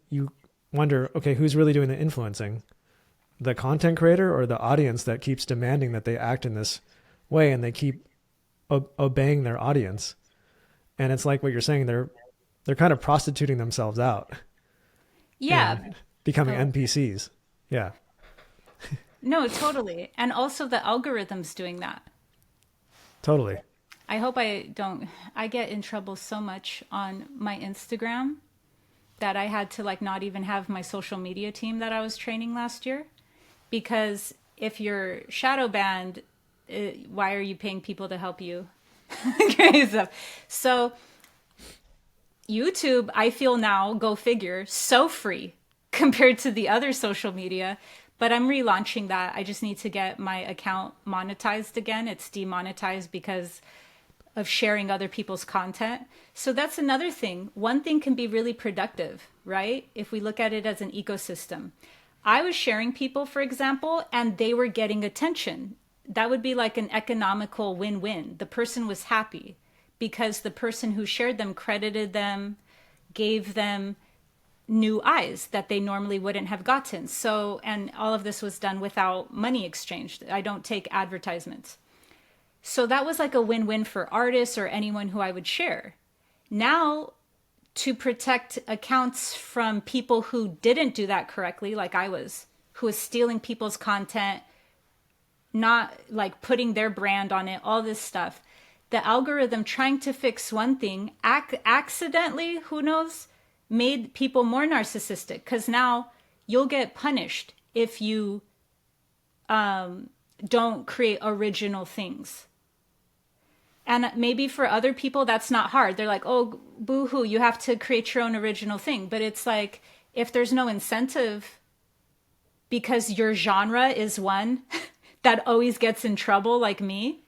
wonder, okay, who's really doing the influencing? The content creator or the audience that keeps demanding that they act in this way and they keep obeying their audience? And it's like what you're saying, they're kind of prostituting themselves out. Yeah. Becoming NPCs. Yeah. No, totally. And also the algorithm's doing that. Totally. I hope I get in trouble so much on my Instagram that I had to like not even have my social media team that I was training last year, because if you're shadow banned, why are you paying people to help you? Crazy stuff. So YouTube, I feel now, go figure, so free compared to the other social media. But I'm relaunching that. I just need to get my account monetized again. It's demonetized because of sharing other people's content. So that's another thing. One thing can be really productive, right? If we look at it as an ecosystem. I was sharing people, for example, and they were getting attention. That would be like an economical win-win. The person was happy because the person who shared them credited them, gave them new eyes that they normally wouldn't have gotten. So, and all of this was done without money exchanged. I don't take advertisements. So that was like a win-win for artists or anyone who I would share. Now, to protect accounts from people who didn't do that correctly, like I was, who was stealing people's content, not like putting their brand on it, all this stuff, the algorithm trying to fix one thing, accidentally, who knows, made people more narcissistic, because now you'll get punished if you don't create original things. And maybe for other people, that's not hard. They're like, oh, boo-hoo, you have to create your own original thing. But it's like, if there's no incentive because your genre is one that always gets in trouble like me,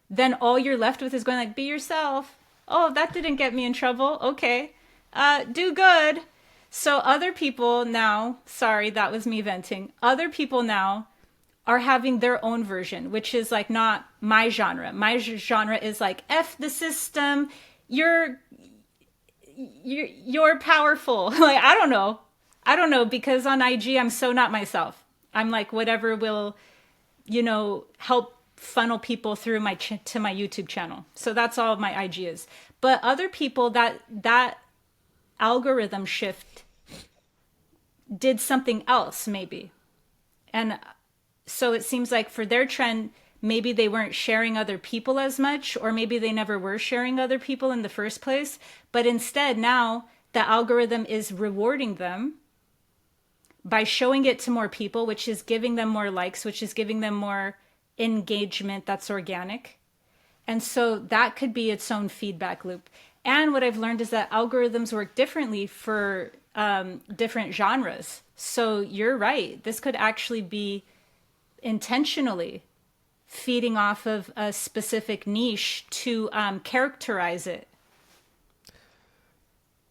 then all you're left with is going like, be yourself. Oh, that didn't get me in trouble. Okay. Do good. So other people now, sorry, that was me venting. Other people now are having their own version, which is like not my genre. My genre is like, F the system. You're powerful. Like, I don't know, because on IG, I'm so not myself. I'm like, whatever will, help funnel people through to my YouTube channel. So that's all my IG is. But other people, that algorithm shift did something else maybe. And so it seems like for their trend, maybe they weren't sharing other people as much, or maybe they never were sharing other people in the first place. But instead now the algorithm is rewarding them by showing it to more people, which is giving them more likes, which is giving them more engagement that's organic. And so that could be its own feedback loop. And what I've learned is that algorithms work differently for different genres. So you're right. This could actually be intentionally feeding off of a specific niche to characterize it.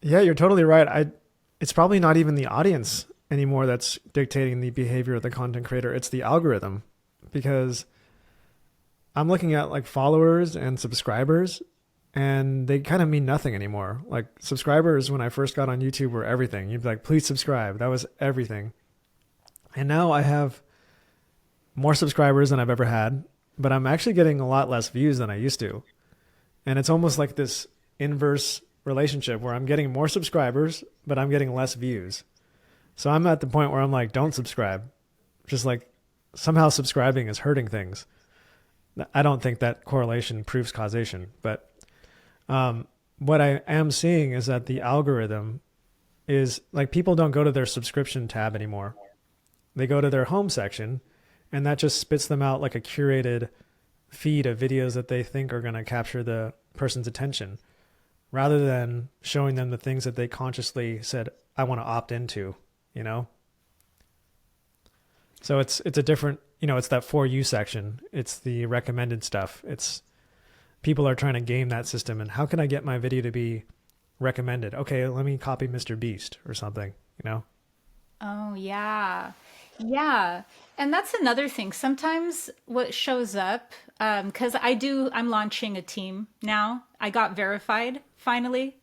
Yeah, you're totally right. It's probably not even the audience anymore that's dictating the behavior of the content creator. It's the algorithm, because I'm looking at like followers and subscribers, and they kind of mean nothing anymore. Like subscribers, when I first got on YouTube, were everything. You'd be like, please subscribe. That was everything. And now I have more subscribers than I've ever had, but I'm actually getting a lot less views than I used to. And it's almost like this inverse relationship where I'm getting more subscribers, but I'm getting less views. So I'm at the point where I'm like, don't subscribe. Just like somehow subscribing is hurting things. I don't think that correlation proves causation, but what I am seeing is that the algorithm is like, people don't go to their subscription tab anymore. They go to their home section, and that just spits them out like a curated feed of videos that they think are going to capture the person's attention, rather than showing them the things that they consciously said, I want to opt into, So it's a different, it's that For You section. It's the recommended stuff. It's people are trying to game that system. And how can I get my video to be recommended? Okay, let me copy Mr. Beast or something, Oh, yeah. Yeah. And that's another thing. Sometimes what shows up, because I'm launching a team now. I got verified finally.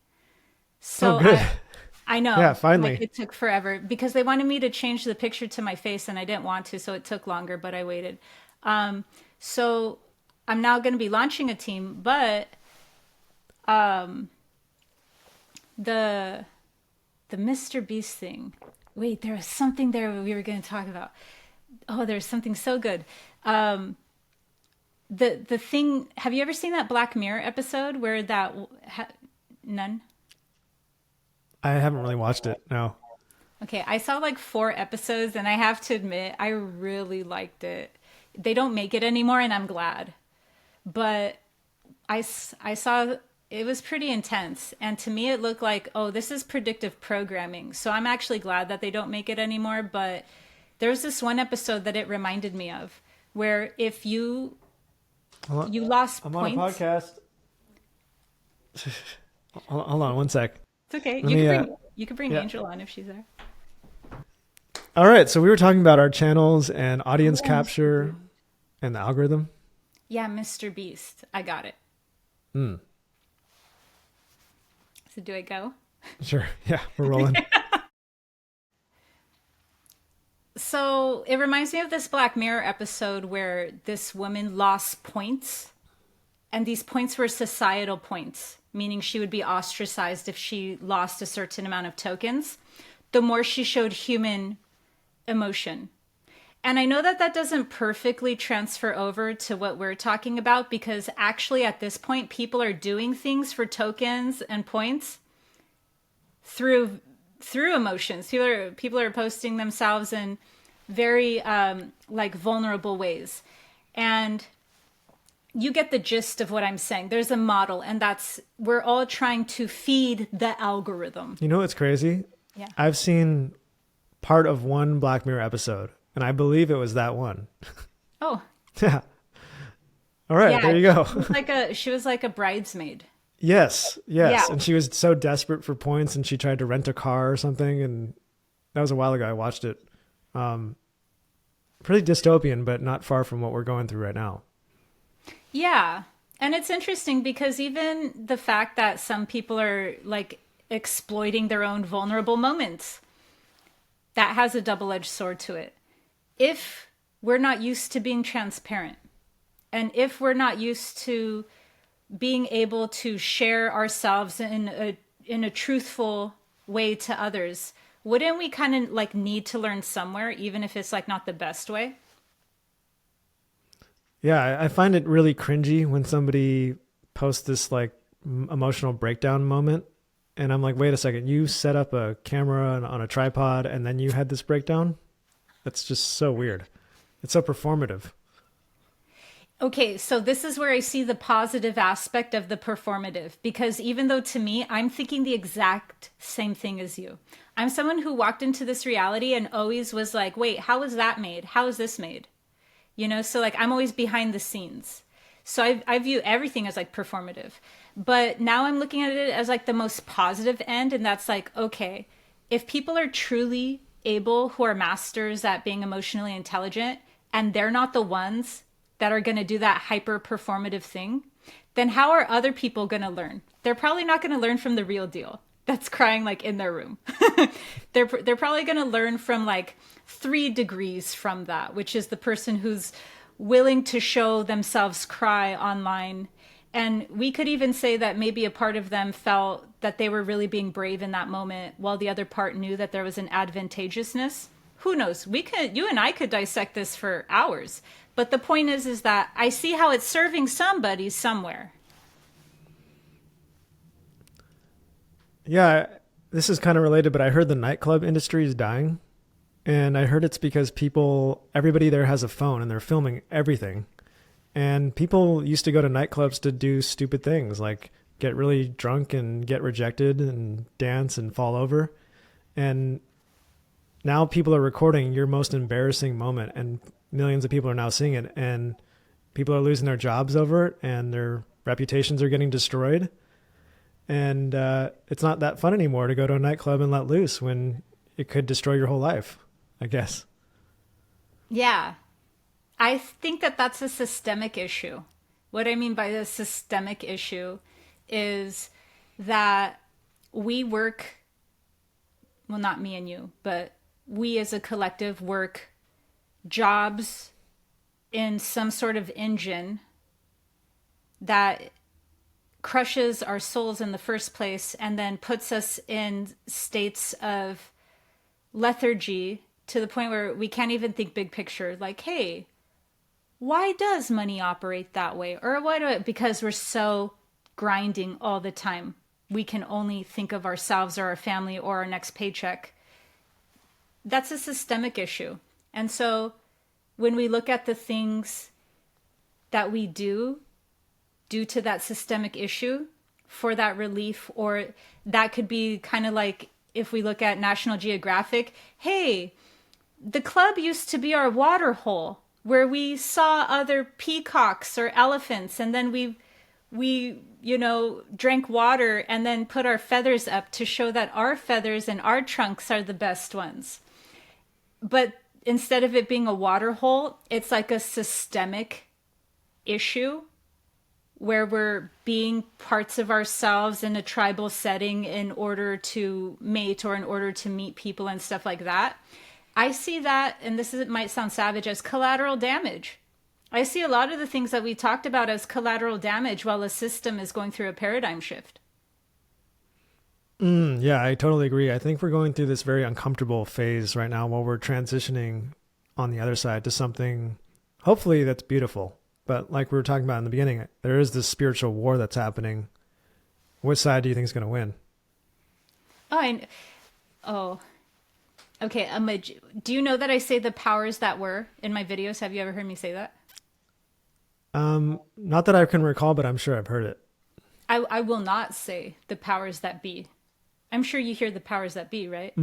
So oh, good. I know. Yeah, finally. Like, it took forever because they wanted me to change the picture to my face and I didn't want to. So it took longer, but I waited. So I'm now going to be launching a team, but the Mr. Beast thing. Wait, there was something there we were going to talk about. Oh, there's something so good. The thing. Have you ever seen that Black Mirror episode where none? I haven't really watched it. No. Okay, I saw like 4 episodes, and I have to admit, I really liked it. They don't make it anymore, and I'm glad. But I saw it was pretty intense, and to me, it looked like, oh, this is predictive programming. So I'm actually glad that they don't make it anymore. But there's this one episode that it reminded me of, where if you lost I'm points. on a podcast. Hold on one sec. It's okay. You can bring yeah. Angel on if she's there. All right. So we were talking about our channels and audience capture and the algorithm. Yeah, Mr. Beast. I got it. So do I go? Sure. Yeah, we're rolling. So it reminds me of this Black Mirror episode where this woman lost points, and these points were societal points, meaning she would be ostracized if she lost a certain amount of tokens, the more she showed human emotion. And I know that that doesn't perfectly transfer over to what we're talking about, because actually at this point, people are doing things for tokens and points through emotions. People are posting themselves in very like vulnerable ways. And you get the gist of what I'm saying. There's a model, and we're all trying to feed the algorithm. You know what's crazy? Yeah. I've seen part of one Black Mirror episode, and I believe it was that one. Oh, Yeah. All right, yeah. there you go. She was like a bridesmaid. Yes, Yeah. yes. And she was so desperate for points, and she tried to rent a car or something. And that was a while ago. I watched it. Pretty dystopian, but not far from what we're going through right now. Yeah. And it's interesting because even the fact that some people are like exploiting their own vulnerable moments, that has a double-edged sword to it. If we're not used to being transparent, and if we're not used to being able to share ourselves in a truthful way to others, wouldn't we kind of like need to learn somewhere, even if it's like not the best way? Yeah, I find it really cringy when somebody posts this like emotional breakdown moment. And I'm like, wait a second, you set up a camera on a tripod and then you had this breakdown? That's just so weird. It's so performative. Okay, so this is where I see the positive aspect of the performative, because even though to me, I'm thinking the exact same thing as you. I'm someone who walked into this reality and always was like, wait, how was that made? How is this made? You know, so like I'm always behind the scenes. So I view everything as like performative. But now I'm looking at it as like the most positive end. And that's like, okay, if people are truly able, who are masters at being emotionally intelligent, and they're not the ones that are going to do that hyper performative thing, then how are other people going to learn? They're probably not going to learn from the real deal that's crying like in their room. They're probably going to learn from like 3 degrees from that, which is the person who's willing to show themselves cry online. And we could even say that maybe a part of them felt that they were really being brave in that moment, while the other part knew that there was an advantageousness. Who knows? You and I could dissect this for hours. But the point is that I see how it's serving somebody somewhere. Yeah, this is kind of related, but I heard the nightclub industry is dying. And I heard it's because everybody there has a phone and they're filming everything. And people used to go to nightclubs to do stupid things like get really drunk and get rejected and dance and fall over. And now people are recording your most embarrassing moment, and millions of people are now seeing it, and people are losing their jobs over it, and their reputations are getting destroyed. And it's not that fun anymore to go to a nightclub and let loose when it could destroy your whole life, I guess. Yeah. I think that that's a systemic issue. What I mean by the systemic issue is that we work, well, not me and you, but we as a collective work jobs in some sort of engine that crushes our souls in the first place and then puts us in states of lethargy to the point where we can't even think big picture. Like, hey, why does money operate that way? Or because we're so grinding all the time. We can only think of ourselves or our family or our next paycheck. That's a systemic issue. And so when we look at the things that we do due to that systemic issue for that relief, or that could be kind of like if we look at National Geographic, hey, the club used to be our water hole where we saw other peacocks or elephants, and then we drank water and then put our feathers up to show that our feathers and our trunks are the best ones. But instead of it being a water hole, it's like a systemic issue where we're being parts of ourselves in a tribal setting in order to mate or in order to meet people and stuff like that. I see that, and it might sound savage, as collateral damage. I see a lot of the things that we talked about as collateral damage while a system is going through a paradigm shift. Yeah, I totally agree. I think we're going through this very uncomfortable phase right now while we're transitioning on the other side to something, hopefully, that's beautiful. But like we were talking about in the beginning, there is this spiritual war that's happening. Which side do you think is going to win? Okay. Do you know that I say the powers that were in my videos? Have you ever heard me say that? Not that I can recall, but I'm sure I've heard it. I will not say the powers that be. I'm sure you hear the powers that be, right?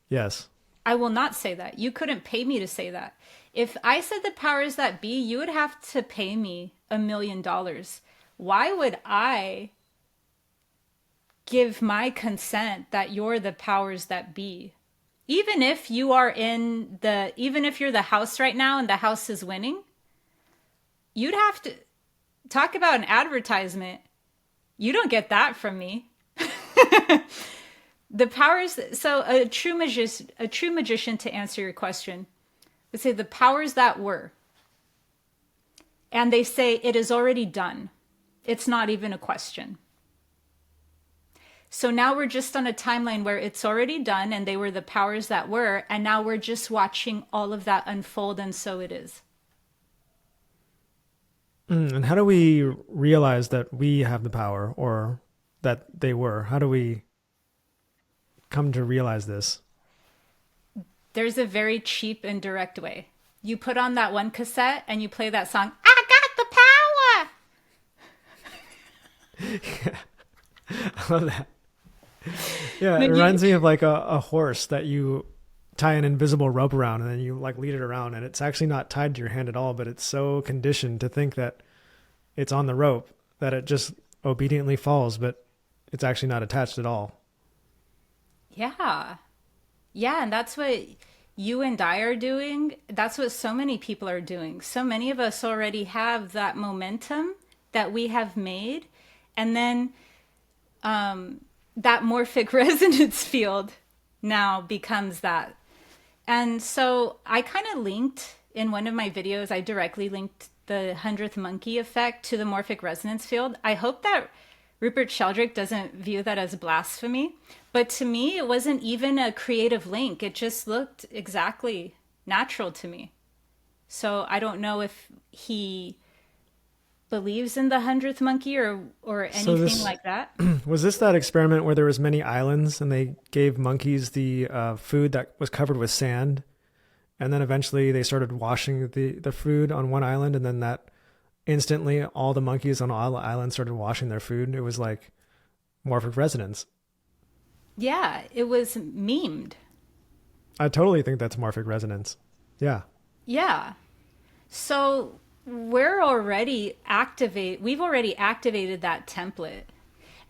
Yes. I will not say that. You couldn't pay me to say that. If I said the powers that be, you would have to pay me $1,000,000. Why would I give my consent that you're the powers that be? Even if you are even if you're the house right now and the house is winning, you'd have to talk about an advertisement. You don't get that from me. The powers, so a true magician, to answer your question, would say the powers that were. And they say it is already done. It's not even a question. So now we're just on a timeline where it's already done and they were the powers that were, and now we're just watching all of that unfold, and so it is. And how do we realize that we have the power or that they were? How do we come to realize this? There's a very cheap and direct way. You put on that one cassette and you play that song, I got the power. I love that. Yeah, it reminds me of like a horse that you tie an invisible rope around and then you like lead it around, and it's actually not tied to your hand at all, but it's so conditioned to think that it's on the rope that it just obediently falls, but it's actually not attached at all. Yeah. Yeah, and that's what you and I are doing. That's what so many people are doing. So many of us already have that momentum that we have made. And then that morphic resonance field now becomes that. And so I kind of linked in one of my videos, I directly linked the 100th monkey effect to the morphic resonance field. I hope that Rupert Sheldrake doesn't view that as blasphemy. But to me, it wasn't even a creative link. It just looked exactly natural to me. So I don't know if he believes in the 100th monkey or anything like that. Was this that experiment where there was many islands and they gave monkeys the food that was covered with sand, and then eventually they started washing the food on one island, and then that instantly all the monkeys on all the islands started washing their food? It was like morphic resonance. Yeah, it was memed. I totally think that's morphic resonance. Yeah. Yeah. So we've already activated that template.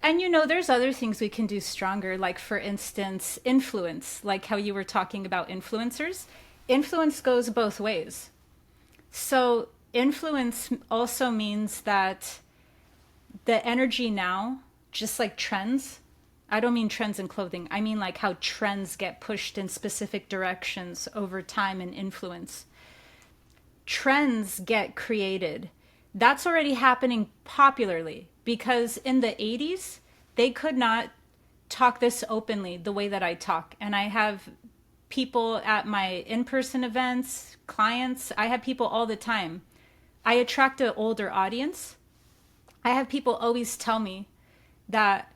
And there's other things we can do stronger, like for instance, influence, like how you were talking about influencers. Influence goes both ways. So influence also means that the energy now, just like trends, I don't mean trends in clothing. I mean like how trends get pushed in specific directions over time and influence. Trends get created. That's already happening popularly because in the 80s, they could not talk this openly the way that I talk. And I have people at my in-person events, clients, I have people all the time. I attract an older audience. I have people always tell me that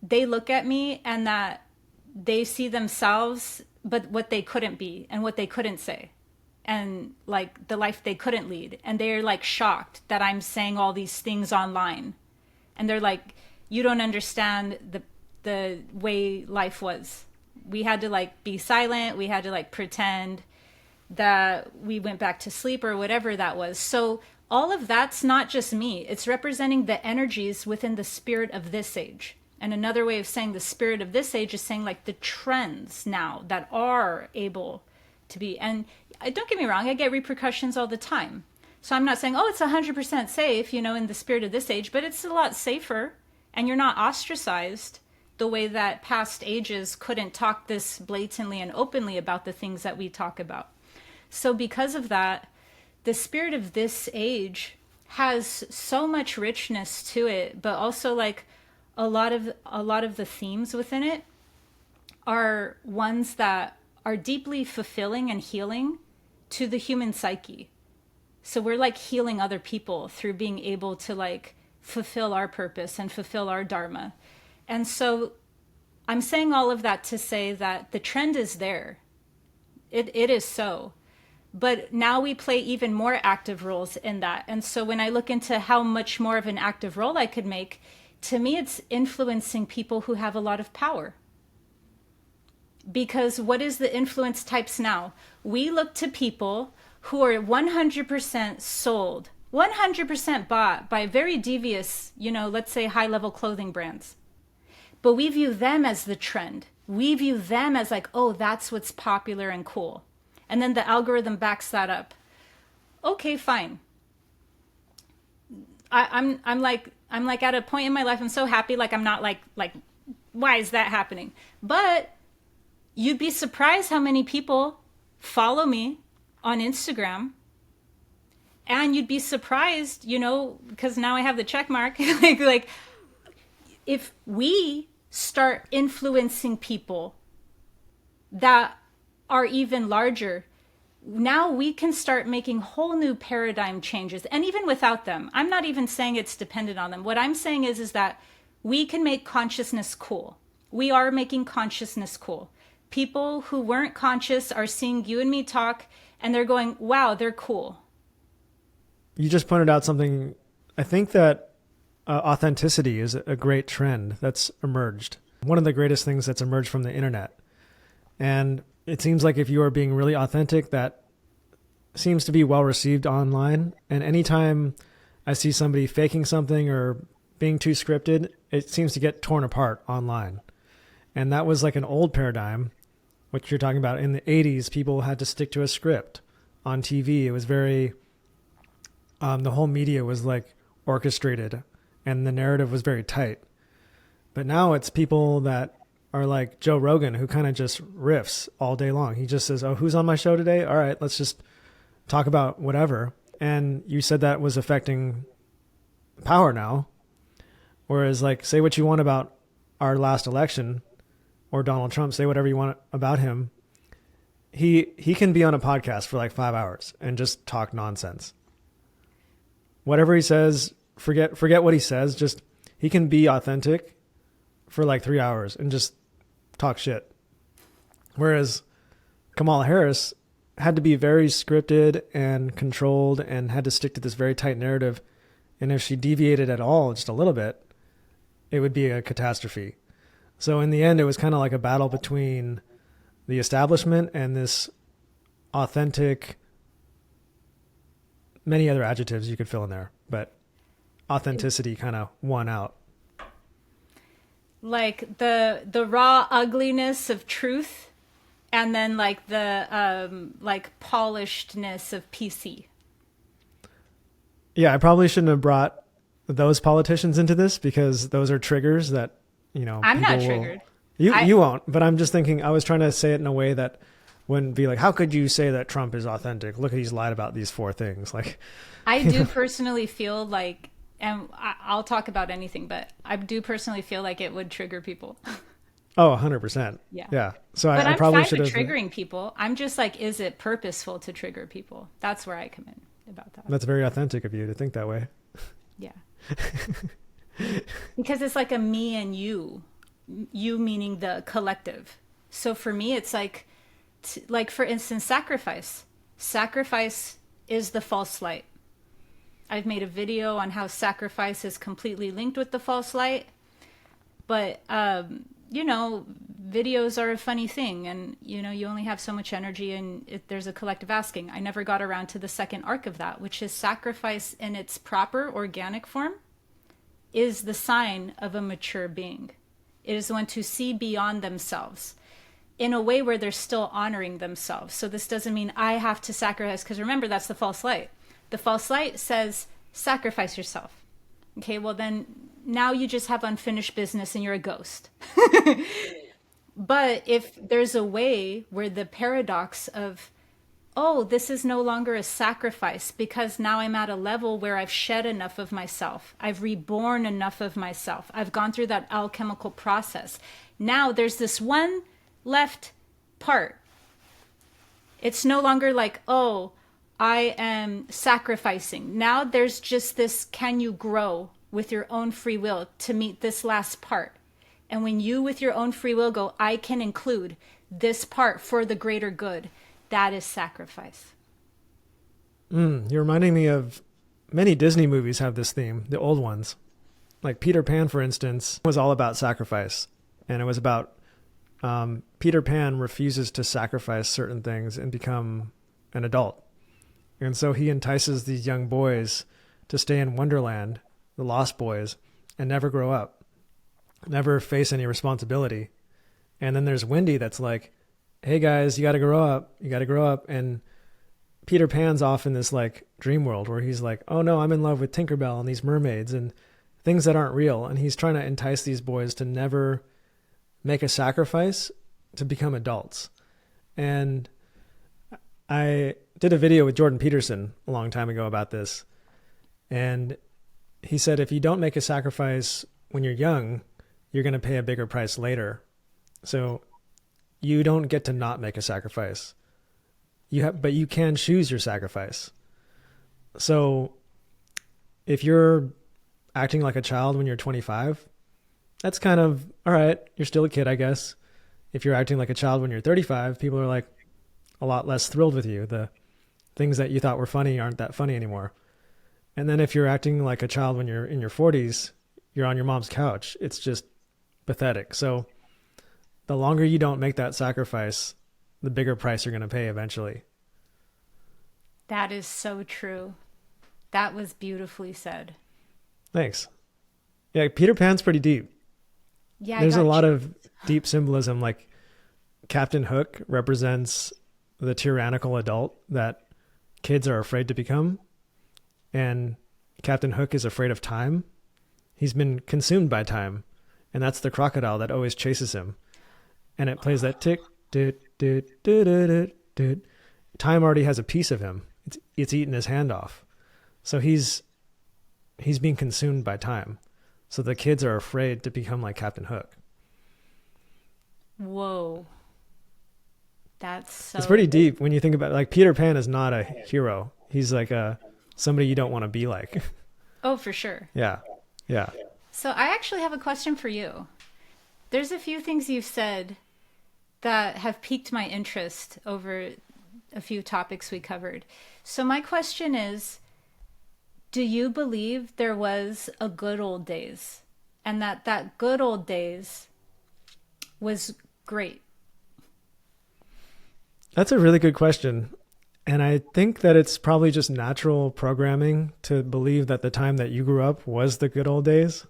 they look at me and that they see themselves, but what they couldn't be and what they couldn't say, and like the life they couldn't lead. And they're like shocked that I'm saying all these things online. And they're like, you don't understand the way life was. We had to like be silent. We had to like pretend that we went back to sleep or whatever that was. So all of that's not just me. It's representing the energies within the spirit of this age. And another way of saying the spirit of this age is saying like the trends now that are able to be. And don't get me wrong, I get repercussions all the time. So I'm not saying, oh, it's 100% safe, in the spirit of this age, but it's a lot safer. And you're not ostracized the way that past ages couldn't talk this blatantly and openly about the things that we talk about. So because of that, the spirit of this age has so much richness to it, but also like a lot of the themes within it are ones that are deeply fulfilling and healing to the human psyche. So we're like healing other people through being able to like fulfill our purpose and fulfill our dharma. And so I'm saying all of that to say that the trend is there. It is so. But now we play even more active roles in that. And so when I look into how much more of an active role I could make, to me, it's influencing people who have a lot of power. Because what is the influence types now? We look to people who are 100% sold, 100% bought by very devious, let's say high-level clothing brands. But we view them as the trend. We view them as like, oh, that's what's popular and cool. And then the algorithm backs that up. Okay, fine. I'm like at a point in my life, I'm so happy, like I'm not like why is that happening? But you'd be surprised how many people follow me on Instagram. And you'd be surprised, because now I have the check mark. like if we start influencing people that are even larger, now we can start making whole new paradigm changes. And even without them, I'm not even saying it's dependent on them. What I'm saying is that we can make consciousness cool. We are making consciousness cool. People who weren't conscious are seeing you and me talk and they're going, wow, they're cool. You just pointed out something. I think that authenticity is a great trend that's emerged. One of the greatest things that's emerged from the internet. And it seems like if you are being really authentic, that seems to be well received online. And anytime I see somebody faking something or being too scripted, it seems to get torn apart online. And that was like an old paradigm, which you're talking about. In the 80s, people had to stick to a script. On TV, it was very, the whole media was like orchestrated and the narrative was very tight. But now it's people that are like Joe Rogan, who kind of just riffs all day long. He just says, oh, who's on my show today? All right, let's just talk about whatever. And you said that was affecting power now. Whereas like, say what you want about our last election or Donald Trump, say whatever you want about him. He can be on a podcast for like 5 hours and just talk nonsense. Whatever he says, forget what he says. Just, he can be authentic for like 3 hours and just talk shit. Whereas Kamala Harris had to be very scripted and controlled and had to stick to this very tight narrative. And if she deviated at all, just a little bit, it would be a catastrophe. So in the end, it was kind of like a battle between the establishment and this authentic, many other adjectives you could fill in there, but authenticity kind of won out. Like the raw ugliness of truth, and then like the like polishedness of PC. Yeah, I probably shouldn't have brought those politicians into this because those are triggers that, I'm not triggered. You won't, but I'm just thinking, I was trying to say it in a way that wouldn't be like, how could you say that Trump is authentic? Look, he's lied about these 4 things. Like, I do personally feel like, and I'll talk about anything, but I do personally feel like it would trigger people. Oh, 100%. Yeah. So but I probably should have have triggering people. I'm just like, is it purposeful to trigger people? That's where I come in about that. That's very authentic of you to think that way. Yeah. Because it's like a me and you meaning the collective. So for me, it's like for instance, sacrifice is the false light. I've made a video on how sacrifice is completely linked with the false light, but videos are a funny thing, and you only have so much energy, and there's a collective asking. I never got around to the second arc of that, which is sacrifice in its proper organic form is the sign of a mature being. It is the one to see beyond themselves in a way where they're still honoring themselves. So this doesn't mean I have to sacrifice, because remember, that's the false light. The false light says, sacrifice yourself. Okay, well then now you just have unfinished business and you're a ghost. But if there's a way where the paradox of, oh, this is no longer a sacrifice because now I'm at a level where I've shed enough of myself. I've reborn enough of myself. I've gone through that alchemical process. Now there's this one left part. It's no longer like, oh, I am sacrificing. Now there's just this, can you grow with your own free will to meet this last part? And when you with your own free will go, I can include this part for the greater good, that is sacrifice. You're reminding me of many Disney movies have this theme, the old ones. Like Peter Pan, for instance, was all about sacrifice. And it was about Peter Pan refuses to sacrifice certain things and become an adult. And so he entices these young boys to stay in Wonderland, the Lost Boys, and never grow up, never face any responsibility. And then there's Wendy that's like, hey guys, you got to grow up. You got to grow up. And Peter Pan's off in this like dream world where he's like, oh no, I'm in love with Tinkerbell and these mermaids and things that aren't real. And he's trying to entice these boys to never make a sacrifice to become adults. And I did a video with Jordan Peterson a long time ago about this. And he said, if you don't make a sacrifice when you're young, you're going to pay a bigger price later. So you don't get to not make a sacrifice. But you can choose your sacrifice. So if you're acting like a child when you're 25, that's kind of, all right, you're still a kid, I guess. If you're acting like a child when you're 35, people are like a lot less thrilled with you. The things that you thought were funny aren't that funny anymore. And then if you're acting like a child when you're in your 40s, you're on your mom's couch. It's just pathetic. So the longer you don't make that sacrifice, the bigger price you're going to pay eventually. That is so true. That was beautifully said. Thanks. Yeah, Peter Pan's pretty deep. Yeah, there's a lot of deep symbolism. Like Captain Hook represents the tyrannical adult that kids are afraid to become. And Captain Hook is afraid of time. He's been consumed by time. And that's the crocodile that always chases him. And it plays that tick, doot, doot, doot, doot, doot. Time already has a piece of him. It's eaten his hand off. So he's being consumed by time. So the kids are afraid to become like Captain Hook. Whoa. That's so... It's pretty deep when you think about it. Like Peter Pan is not a hero. He's like somebody you don't want to be like. Oh, for sure. Yeah. Yeah. So I actually have a question for you. There's a few things you've said that have piqued my interest over a few topics we covered. So my question is, do you believe there was a good old days and that good old days was great? That's a really good question. And I think that it's probably just natural programming to believe that the time that you grew up was the good old days.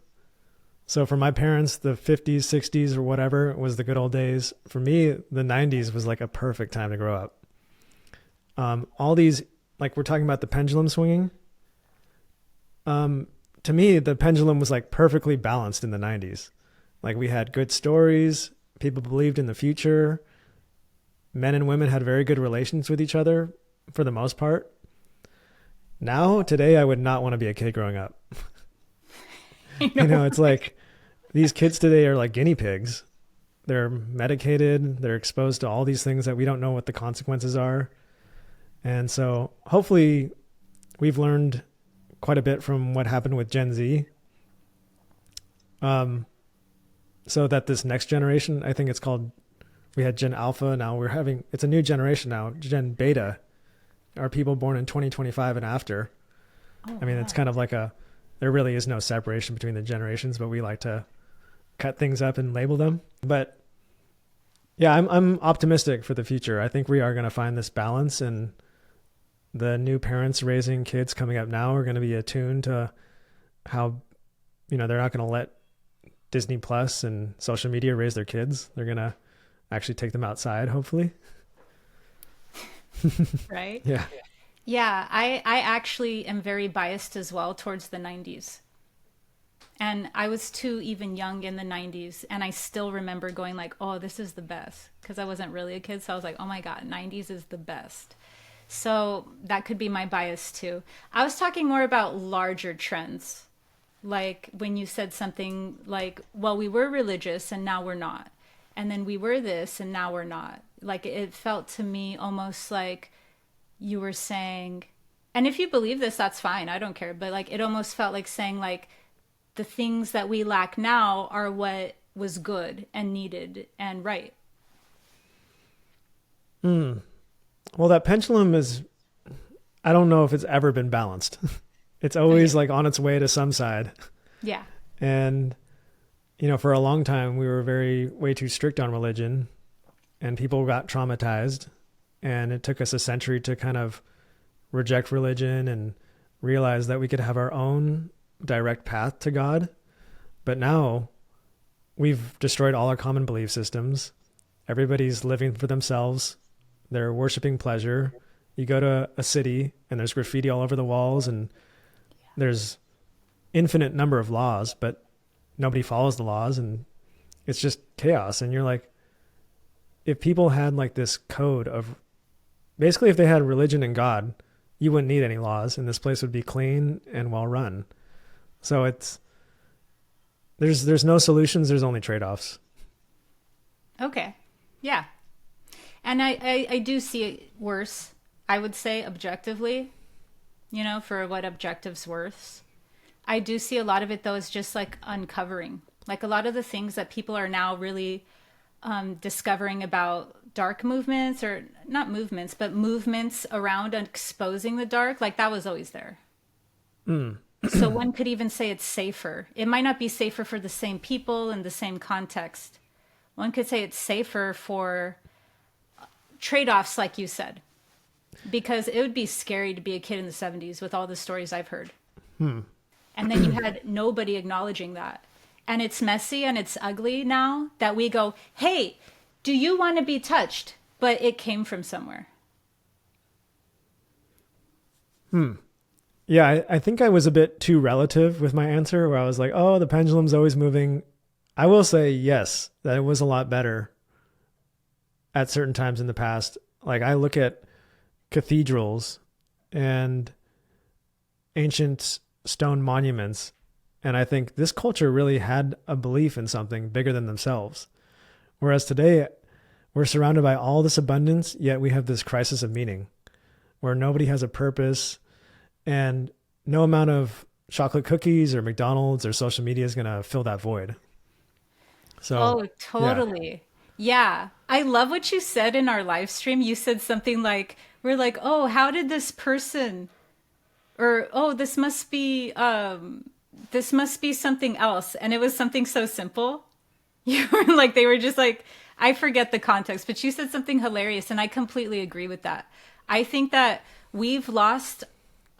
So for my parents, the 50s, 60s, or whatever was the good old days. For me, the 90s was like a perfect time to grow up. All these, like we're talking about the pendulum swinging. To me, the pendulum was like perfectly balanced in the 90s. Like we had good stories. People believed in the future. Men and women had very good relations with each other for the most part. Now, today, I would not want to be a kid growing up. It's like these kids today are like guinea pigs. They're medicated. They're exposed to all these things that we don't know what the consequences are. And so hopefully we've learned quite a bit from what happened with Gen Z. So that this next generation, I think it's called, we had Gen Alpha. Now it's a new generation now, Gen Beta, are people born in 2025 and after. Oh, I mean, It's kind of like there really is no separation between the generations, but we like to cut things up and label them. But yeah, I'm optimistic for the future. I think we are going to find this balance, and the new parents raising kids coming up now are going to be attuned to how, they're not going to let Disney Plus and social media raise their kids. They're going to actually take them outside, hopefully. Right? Yeah. Yeah, I actually am very biased as well towards the 90s. And I was too even young in the 90s, and I still remember going like, oh, this is the best. Because I wasn't really a kid, so I was like, oh my God, 90s is the best. So that could be my bias too. I was talking more about larger trends. Like when you said something like, well, we were religious and now we're not. And then we were this and now we're not. Like it felt to me almost like you were saying, and if you believe this, that's fine. I don't care. But like it almost felt like saying like the things that we lack now are what was good and needed and right. Well, that pendulum I don't know if it's ever been balanced. It's always like on its way to some side. Yeah. And For a long time, we were way too strict on religion, and people got traumatized. And it took us a century to kind of reject religion and realize that we could have our own direct path to God. But now we've destroyed all our common belief systems. Everybody's living for themselves. They're worshiping pleasure. You go to a city and there's graffiti all over the walls, and there's infinite number of laws, but nobody follows the laws, and it's just chaos. And you're like, if people had like this code of, basically if they had religion and God, you wouldn't need any laws, and this place would be clean and well run. So there's no solutions, there's only trade-offs. Okay. Yeah. And I do see it worse, I would say, objectively, for what objective's worth. I do see a lot of it, though, as just like uncovering. Like a lot of the things that people are now really discovering about dark movements, or not movements, but movements around exposing the dark, like that was always there. So one could even say it's safer. It might not be safer for the same people in the same context. One could say it's safer for trade-offs, like you said, because it would be scary to be a kid in the 70s with all the stories I've heard. And then you had nobody acknowledging that. And it's messy and it's ugly now that we go, hey, do you want to be touched? But it came from somewhere. Yeah, I think I was a bit too relative with my answer, where I was like, oh, the pendulum's always moving. I will say, yes, that it was a lot better at certain times in the past. Like I look at cathedrals and ancient stone monuments, and I think this culture really had a belief in something bigger than themselves. Whereas today, we're surrounded by all this abundance, yet we have this crisis of meaning where nobody has a purpose, and no amount of chocolate cookies or McDonald's or social media is going to fill that void. So, oh, totally. Yeah. I love what you said in our live stream. You said something like, we're like, oh, how did this person, or, oh, this must be something else. And it was something so simple. You were like, they were just like, I forget the context, but you said something hilarious. And I completely agree with that. I think that we've lost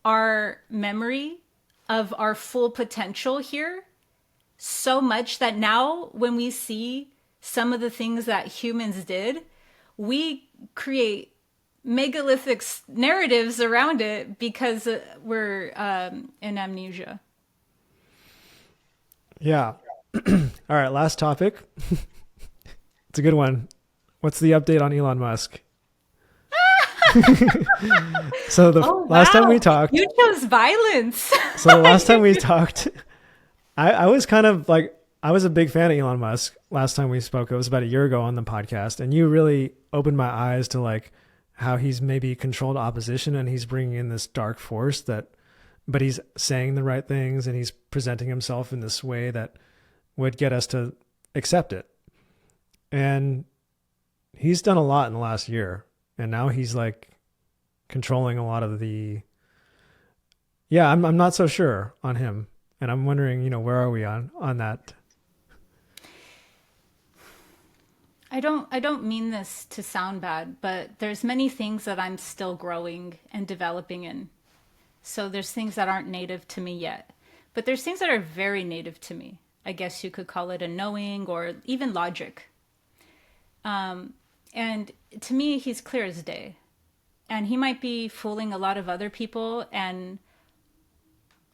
our memory of our full potential here so much that now when we see some of the things that humans did, we create megalithic narratives around it because we're in amnesia. Yeah. All right, last topic. It's a good one. What's the update on Elon Musk? So last time we talked, you chose violence. So the last time we talked, I was kind of like, I was a big fan of Elon Musk. Last time we spoke, it was about a year ago on the podcast, and you really opened my eyes to like how he's maybe controlled opposition, and he's bringing in this dark force but he's saying the right things, and he's presenting himself in this way that would get us to accept it. And he's done a lot in the last year. And now he's like controlling a lot of I'm not so sure on him. And I'm wondering, where are we on that? I don't mean this to sound bad, but there's many things that I'm still growing and developing in. So there's things that aren't native to me yet, but there's things that are very native to me. I guess you could call it a knowing or even logic. And to me, he's clear as day. And he might be fooling a lot of other people. And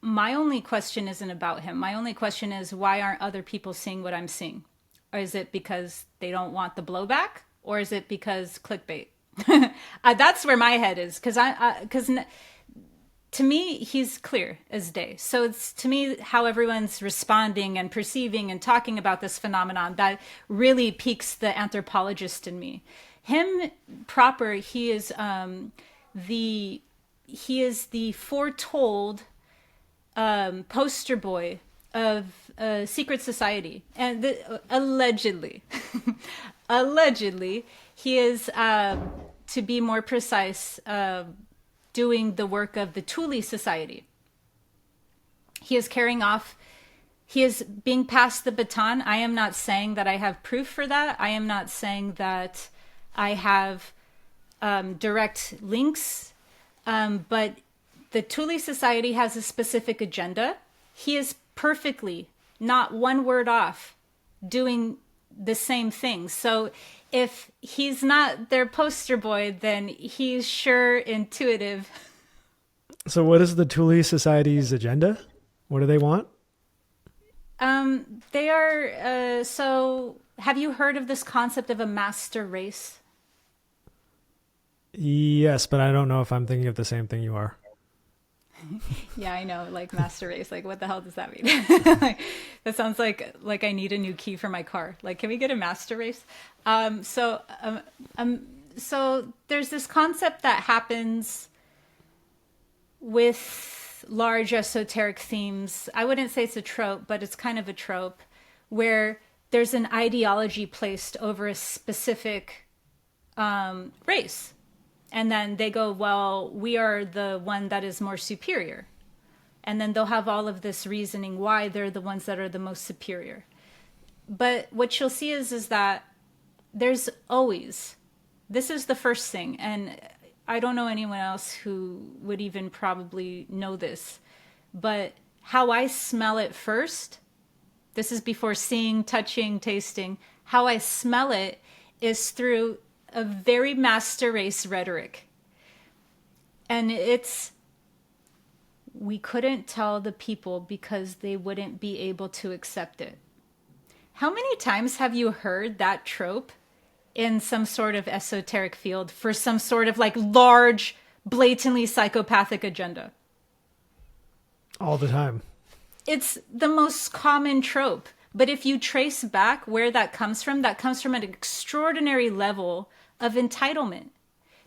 my only question isn't about him. My only question is, why aren't other people seeing what I'm seeing? Or is it because they don't want the blowback? Or is it because clickbait? That's where my head is. Because to me, he's clear as day. So it's, to me, how everyone's responding and perceiving and talking about this phenomenon that really piques the anthropologist in me. Him proper, he is the foretold poster boy of a secret society, and allegedly, he is, to be more precise, doing the work of the Thule Society. He is carrying off He is being passed the baton. I am not saying that I have proof for that. I am not saying that I have direct links. But the Thule Society has a specific agenda. He is perfectly, not one word off, doing the same thing. So if he's not their poster boy, then he's sure intuitive. So what is the Thule Society's agenda? What do they want? They are, so have you heard of this concept of a master race? Yes, but I don't know if I'm thinking of the same thing you are. Yeah, I know, like master race. Like, what the hell does that mean? Like, that sounds like I need a new key for my car. Like, can we get a master race? So there's this concept that happens with large esoteric themes. I wouldn't say it's a trope, but it's kind of a trope where there's an ideology placed over a specific race. And then they go, well, we are the one that is more superior. And then they'll have all of this reasoning why they're the ones that are the most superior. But what you'll see is that there's always, this is the first thing. And I don't know anyone else who would even probably know this. But how I smell it first, this is before seeing, touching, tasting. How I smell it is through a very master race rhetoric. And it's, we couldn't tell the people because they wouldn't be able to accept it. How many times have you heard that trope in some sort of esoteric field for some sort of like large, blatantly psychopathic agenda? All the time. It's the most common trope. But if you trace back where that comes from an extraordinary level of entitlement.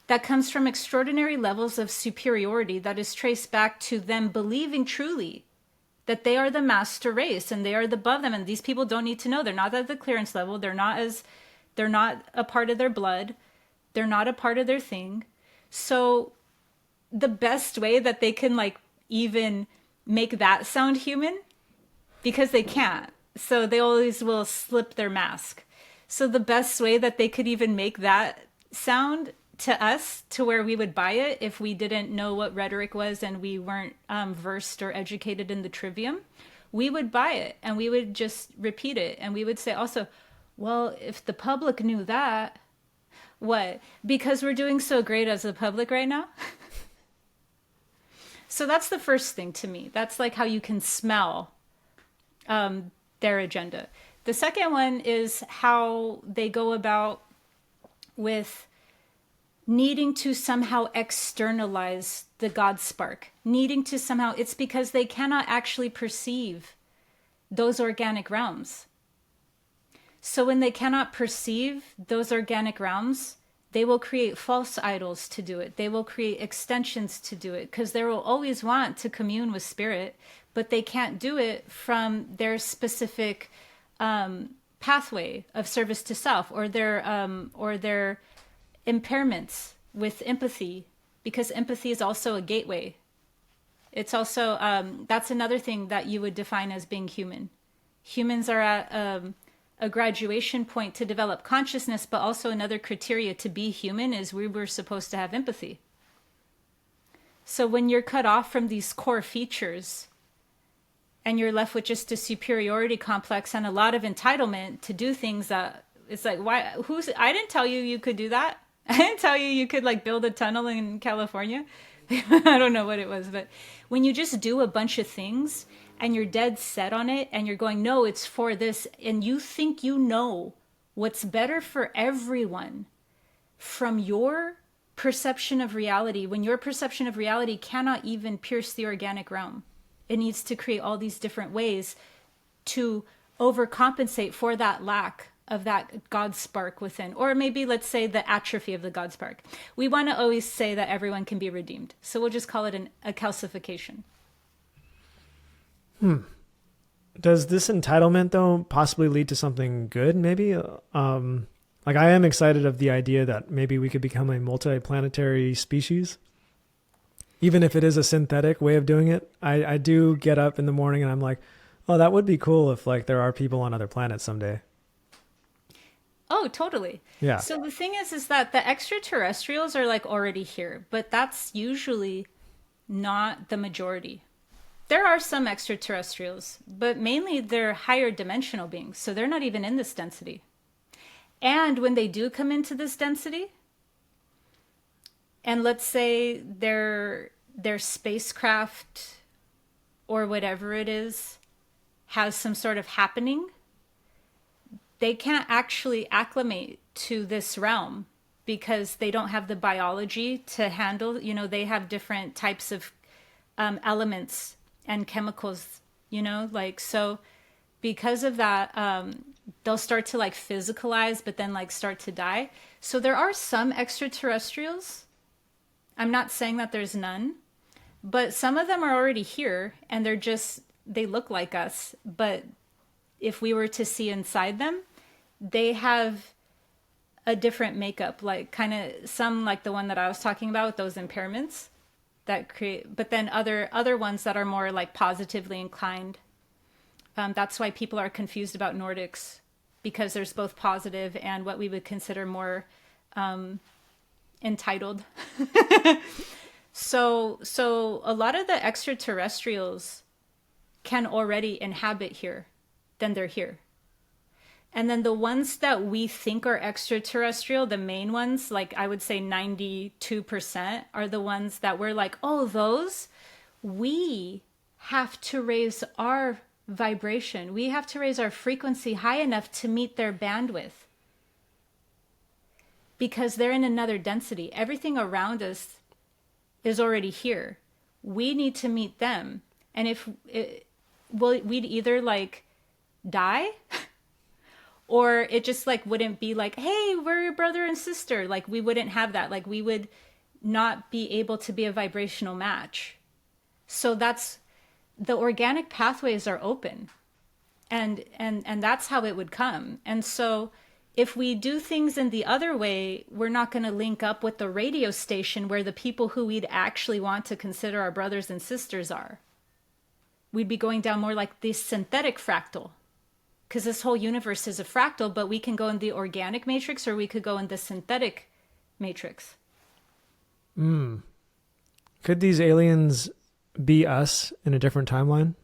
That comes from extraordinary levels of superiority that is traced back to them believing truly that they are the master race and they are above them. And these people don't need to know. They're not at the clearance level. They're not a part of their blood. They're not a part of their thing. So the best way that they can like even make that sound human, because they can't. So they always will slip their mask. So the best way that they could even make that sound to us to where we would buy it if we didn't know what rhetoric was and we weren't versed or educated in the trivium, we would buy it and we would just repeat it. And we would say also, well, if the public knew that, what? Because we're doing so great as a public right now? So that's the first thing to me. That's like how you can smell their agenda. The second one is how they go about with needing to somehow externalize the God spark. Needing to somehow, it's because they cannot actually perceive those organic realms. So when they cannot perceive those organic realms, they will create false idols to do it. They will create extensions to do it because they will always want to commune with spirit, but they can't do it from their specific pathway of service to self or their impairments with empathy, because empathy is also a gateway. It's also, that's another thing that you would define as being human. Humans are at a graduation point to develop consciousness, but also another criteria to be human is we were supposed to have empathy. So when you're cut off from these core features and you're left with just a superiority complex and a lot of entitlement to do things that it's like, why, I didn't tell you could do that. I didn't tell you could like build a tunnel in California. I don't know what it was, but when you just do a bunch of things and you're dead set on it and you're going, no, it's for this. And you think you know what's better for everyone from your perception of reality, when your perception of reality cannot even pierce the organic realm. It needs to create all these different ways to overcompensate for that lack of that God spark within, or maybe let's say the atrophy of the God spark. We want to always say that everyone can be redeemed. So we'll just call it a calcification. Does this entitlement though possibly lead to something good? Maybe, like I am excited of the idea that maybe we could become a multi-planetary species. Even if it is a synthetic way of doing it, I do get up in the morning and I'm like, Oh, that would be cool if like there are people on other planets someday. Oh, totally. Yeah. So the thing is that the extraterrestrials are like already here, but that's usually not the majority. There are some extraterrestrials, but mainly they're higher dimensional beings, so they're not even in this density. And when they do come into this density, and let's say their spacecraft or whatever it is has some sort of happening, they can't actually acclimate to this realm because they don't have the biology to handle, they have different types of elements and chemicals, like, so because of that, they'll start to like physicalize, but then like start to die. So there are some extraterrestrials. I'm not saying that there's none, but some of them are already here and they look like us. But if we were to see inside them, they have a different makeup, like kind of some like the one that I was talking about with those impairments that create, but then other ones that are more like positively inclined. That's why people are confused about Nordics, because there's both positive and what we would consider more entitled. So a lot of the extraterrestrials can already inhabit here, then they're here. And then the ones that we think are extraterrestrial, the main ones, like I would say 92%, are the ones that we're like, oh, those, we have to raise our vibration. We have to raise our frequency high enough to meet their bandwidth. Because they're in another density. Everything around us is already here. We need to meet them. And we'd either like die or it just like wouldn't be like, hey, we're your brother and sister. Like we wouldn't have that. Like we would not be able to be a vibrational match. So that's, the organic pathways are open. And that's how it would come. And so if we do things in the other way, we're not going to link up with the radio station where the people who we'd actually want to consider our brothers and sisters are. We'd be going down more like the synthetic fractal. Because this whole universe is a fractal, but we can go in the organic matrix or we could go in the synthetic matrix. Could these aliens be us in a different timeline?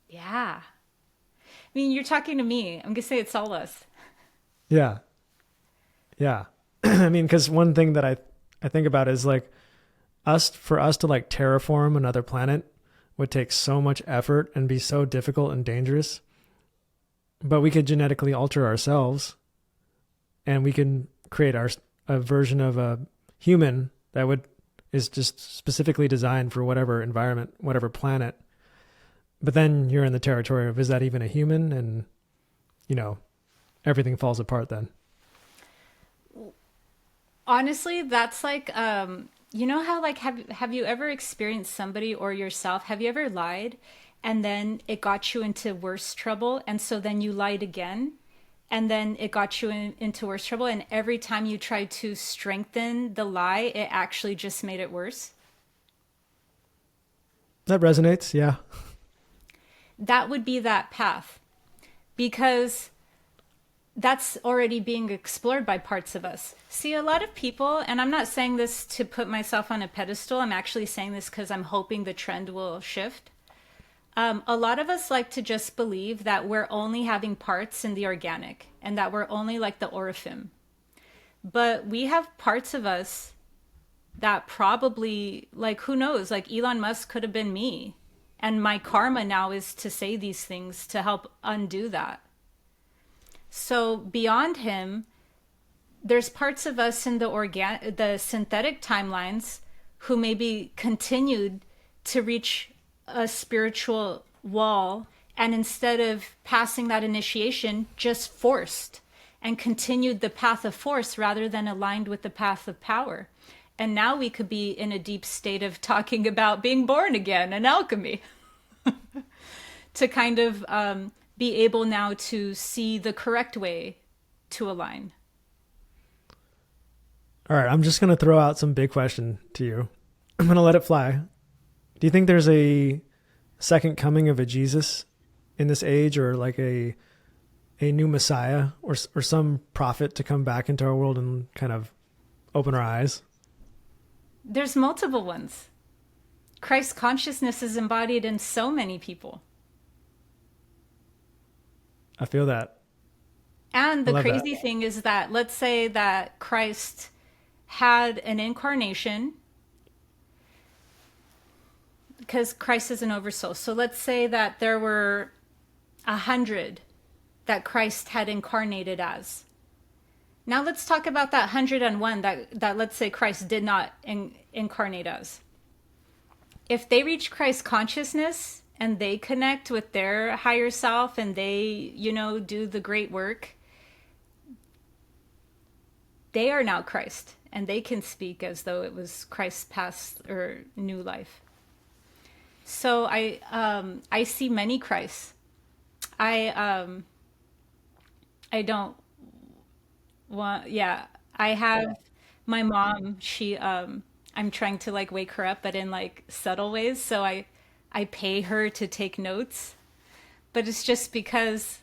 Yeah. I mean, you're talking to me. I'm going to say it's all us. Yeah. Yeah. I mean, because one thing that I think about is like for us to like terraform another planet would take so much effort and be so difficult and dangerous. But we could genetically alter ourselves and we can create a version of a human that is just specifically designed for whatever environment, whatever planet. But then you're in the territory of, is that even a human? And, everything falls apart then. Honestly, that's like, how like, have you ever experienced somebody or yourself? Have you ever lied? And then it got you into worse trouble. And so then you lied again. And then it got you into worse trouble. And every time you tried to strengthen the lie, it actually just made it worse. That resonates, yeah. That would be that path. Because that's already being explored by parts of us. See, a lot of people, and I'm not saying this to put myself on a pedestal. I'm actually saying this because I'm hoping the trend will shift. A lot of us like to just believe that we're only having parts in the organic and that we're only like the Orifim. But we have parts of us that probably, like, who knows, like Elon Musk could have been me. And my karma now is to say these things to help undo that. So beyond him, there's parts of us in the synthetic timelines who maybe continued to reach a spiritual wall, and instead of passing that initiation, just forced and continued the path of force rather than aligned with the path of power. And now we could be in a deep state of talking about being born again and alchemy to kind of be able now to see the correct way to align. All right, I'm just going to throw out some big question to you. I'm going to let it fly. Do you think there's a second coming of a Jesus in this age, or like a new Messiah or some prophet to come back into our world and kind of open our eyes? There's multiple ones. Christ consciousness is embodied in so many people. I feel that. And the crazy thing is that, let's say that Christ had an incarnation, because Christ is an oversoul. So let's say that there were 100 that Christ had incarnated as. Now let's talk about that 101 that let's say Christ did not incarnate as. If they reach Christ consciousness and they connect with their higher self and they, do the great work, they are now Christ, and they can speak as though it was Christ's past or new life. So I see many Christs. I don't want, yeah. I have my mom. She I'm trying to like wake her up, but in like subtle ways. So I pay her to take notes, but it's just because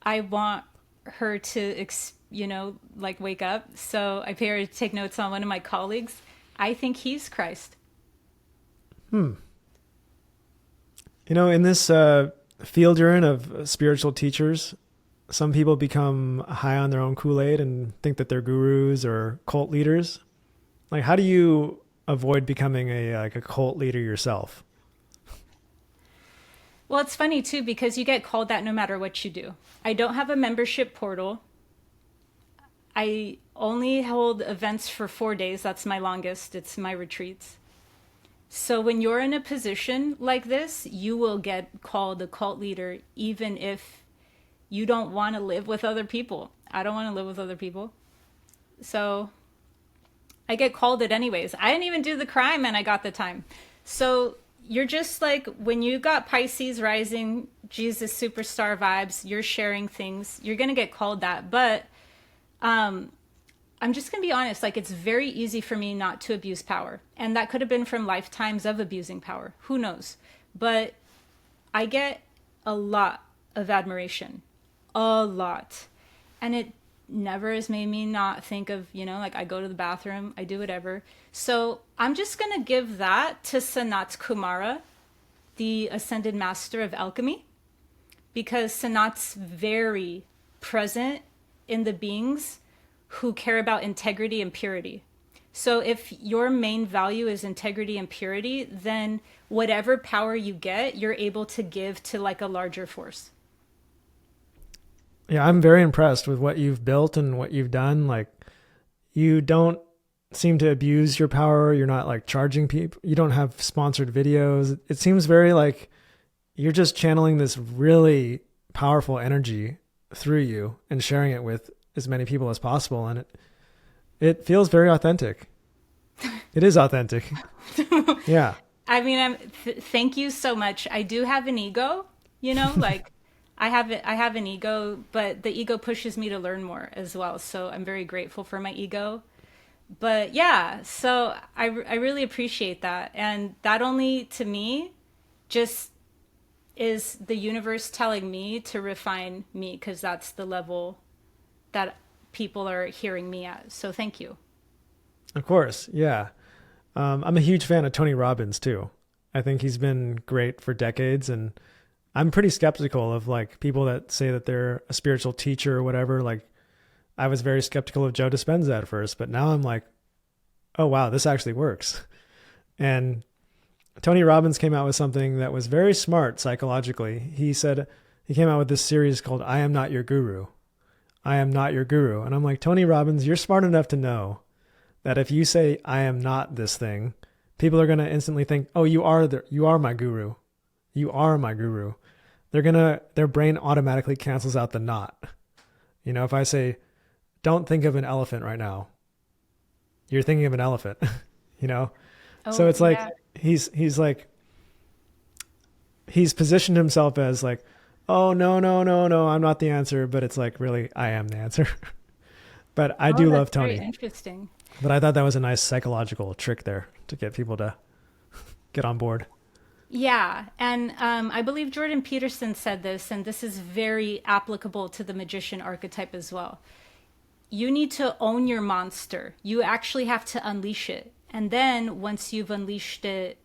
I want her to like wake up. So I pay her to take notes on one of my colleagues. I think he's Christ. In this field you're in of spiritual teachers, some people become high on their own Kool-Aid and think that they're gurus or cult leaders. Like, how do you avoid becoming a cult leader yourself? Well, it's funny too, because you get called that no matter what you do. I don't have a membership portal. I only hold events for 4 days. That's my longest. It's my retreats. So when you're in a position like this, you will get called a cult leader, even if you don't want to live with other people. I don't want to live with other people. So I get called it anyways. I didn't even do the crime and I got the time. So you're just like, when you got Pisces rising, Jesus superstar vibes, you're sharing things, you're going to get called that. But I'm just going to be honest, like, it's very easy for me not to abuse power. And that could have been from lifetimes of abusing power. Who knows? But I get a lot of admiration. A lot. And it never has made me not think of, like, I go to the bathroom, I do whatever. So I'm just going to give that to Sanat Kumara, the Ascended Master of Alchemy, because Sanat's very present in the beings who care about integrity and purity. So if your main value is integrity and purity, then whatever power you get, you're able to give to like a larger force. Yeah, I'm very impressed with what you've built and what you've done. Like, you don't seem to abuse your power. You're not like charging people. You don't have sponsored videos. It seems very like you're just channeling this really powerful energy through you and sharing it with as many people as possible. And it feels very authentic. It is authentic. Yeah. I mean, thank you so much. I do have an ego, like I have an ego, but the ego pushes me to learn more as well. So I'm very grateful for my ego. But yeah, so I really appreciate that. And that only to me just is the universe telling me to refine me, because that's the level that people are hearing me at. So thank you. Of course. Yeah. I'm a huge fan of Tony Robbins too. I think he's been great for decades, and I'm pretty skeptical of like people that say that they're a spiritual teacher or whatever. Like, I was very skeptical of Joe Dispenza at first, but now I'm like, oh wow, this actually works. And Tony Robbins came out with something that was very smart psychologically. He said, he came out with this series called I Am Not Your Guru. I am not your guru. And I'm like, Tony Robbins, you're smart enough to know that if you say, I am not this thing, people are going to instantly think, oh, you are my guru. You are my guru. Their brain automatically cancels out the not. If I say, don't think of an elephant right now, you're thinking of an elephant, Oh, so it's like, yeah. He's positioned himself as like, oh, no, I'm not the answer. But it's like, really, I am the answer. But I do love Tony. Very interesting. But I thought that was a nice psychological trick there to get people to get on board. Yeah, and I believe Jordan Peterson said this, and this is very applicable to the magician archetype as well. You need to own your monster. You actually have to unleash it. And then once you've unleashed it,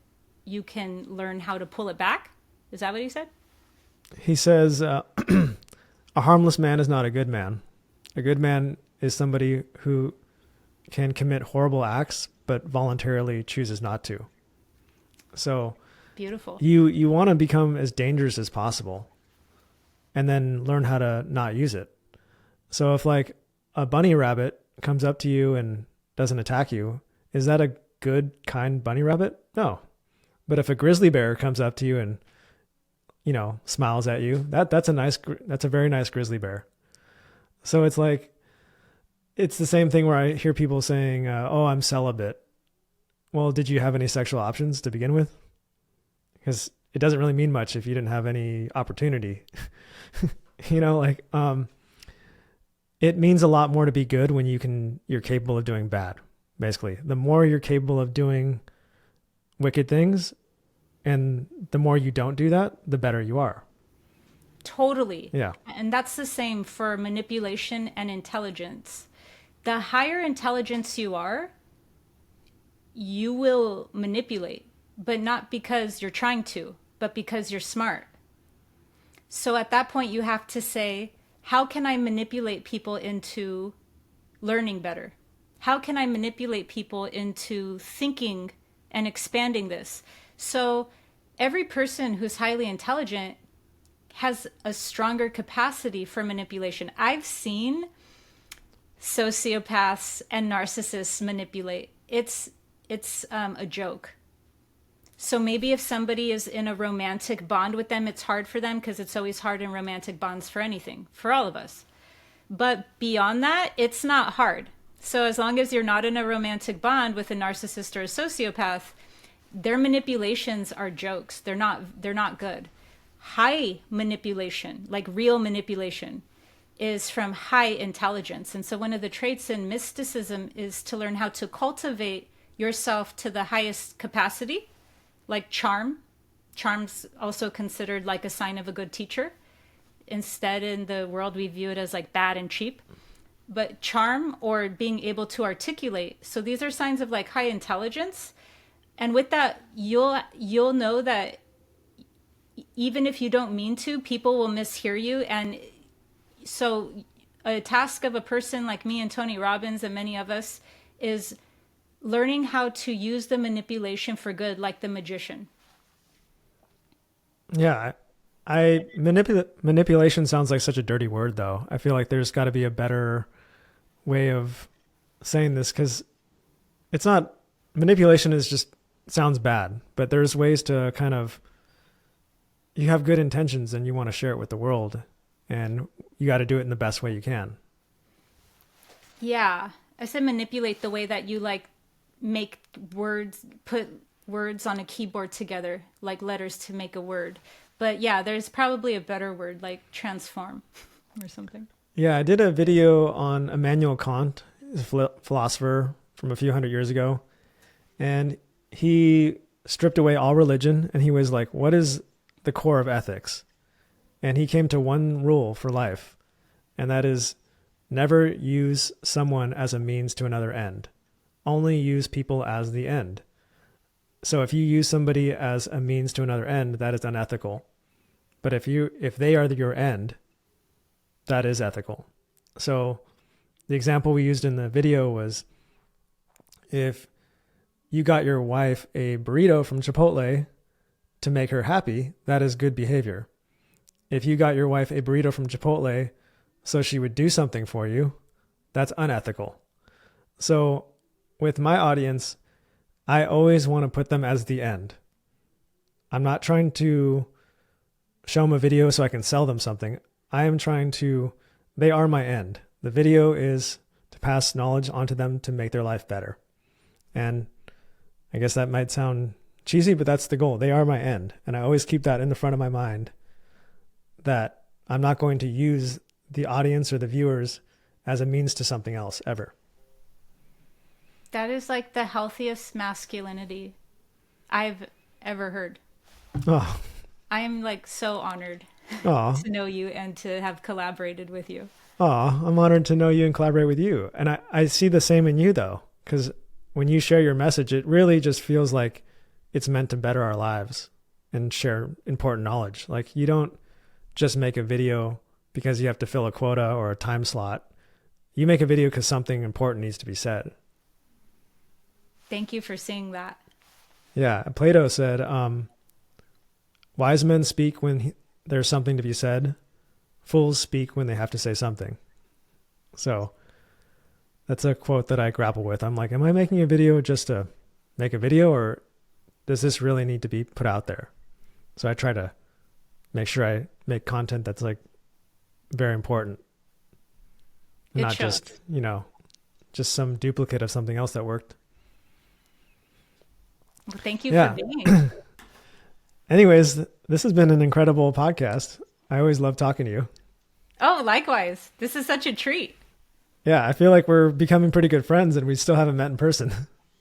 you can learn how to pull it back. Is that what he said? He says, a harmless man is not a good man. A good man is somebody who can commit horrible acts, but voluntarily chooses not to. So Beautiful. you want to become as dangerous as possible and then learn how to not use it. So if like a bunny rabbit comes up to you and doesn't attack you, is that a good, kind bunny rabbit? No. But if a grizzly bear comes up to you and, smiles at you, that's a very nice grizzly bear. So it's like, it's the same thing where I hear people saying, oh, I'm celibate. Well, did you have any sexual options to begin with? Because it doesn't really mean much if you didn't have any opportunity. It means a lot more to be good when you're capable of doing bad. Basically, the more you're capable of doing wicked things and the more you don't do that, the better you are. Totally. Yeah. And that's the same for manipulation and intelligence. The higher intelligence you are, you will manipulate, but not because you're trying to, but because you're smart. So at that point, you have to say, how can I manipulate people into learning better? How can I manipulate people into thinking and expanding this? So every person who's highly intelligent has a stronger capacity for manipulation. I've seen sociopaths and narcissists manipulate. It's a joke. So maybe if somebody is in a romantic bond with them, it's hard for them because it's always hard in romantic bonds for anything, for all of us. But beyond that, it's not hard. So as long as you're not in a romantic bond with a narcissist or a sociopath, their manipulations are jokes. They're not good. High manipulation, like real manipulation, is from high intelligence. And so one of the traits in mysticism is to learn how to cultivate yourself to the highest capacity, like charm. Charm's also considered like a sign of a good teacher. Instead, in the world, we view it as like bad and cheap. But charm, or being able to articulate, so these are signs of like high intelligence. And with that, you'll know that even if you don't mean to, people will mishear you. And so a task of a person like me and Tony Robbins and many of us is learning how to use the manipulation for good, like the magician. Yeah. Manipulation sounds like such a dirty word, though. I feel like there's got to be a better way of saying this, because it's not, manipulation is just sounds bad, but there's ways to kind of, you have good intentions and you want to share it with the world, and you got to do it in the best way you can. Yeah. I said manipulate the way that you like make words, put words on a keyboard together, like letters to make a word. But yeah, there's probably a better word, like transform or something. Yeah, I did a video on Immanuel Kant, a philosopher from a few hundred years ago, and he stripped away all religion, and he was like, what is the core of ethics? And he came to one rule for life, and that is never use someone as a means to another end. Only use people as the end. So if you use somebody as a means to another end, that is unethical. But if they are your end, that is ethical. So the example we used in the video was, if you got your wife a burrito from Chipotle to make her happy, that is good behavior. If you got your wife a burrito from Chipotle so she would do something for you, that's unethical. So with my audience, I always want to put them as the end. I'm not trying to show them a video so I can sell them something. I am trying to, they are my end. The video is to pass knowledge onto them to make their life better. And I guess that might sound cheesy, but that's the goal. They are my end. And I always keep that in the front of my mind, that I'm not going to use the audience or the viewers as a means to something else ever. That is like the healthiest masculinity I've ever heard. Oh, I am like so honored oh, to know you and to have collaborated with you. oh, I'm honored to know you and collaborate with you. And I see the same in you though, because when you share your message, it really just feels like it's meant to better our lives and share important knowledge. Like you don't just make a video because you have to fill a quota or a time slot. You make a video because something important needs to be said. Thank you for seeing that. Yeah. Plato said, wise men speak when there's something to be said. Fools speak when they have to say something. So that's a quote that I grapple with. I'm like, am I making a video just to make a video, or does this really need to be put out there? So I try to make sure I make content that's like very important. It Not shows. just, just some duplicate of something else that worked. Well, thank you Yeah. for being. Anyways, this has been an incredible podcast. I always love talking to you. Oh, likewise. This is such a treat. Yeah, I feel like we're becoming pretty good friends and we still haven't met in person.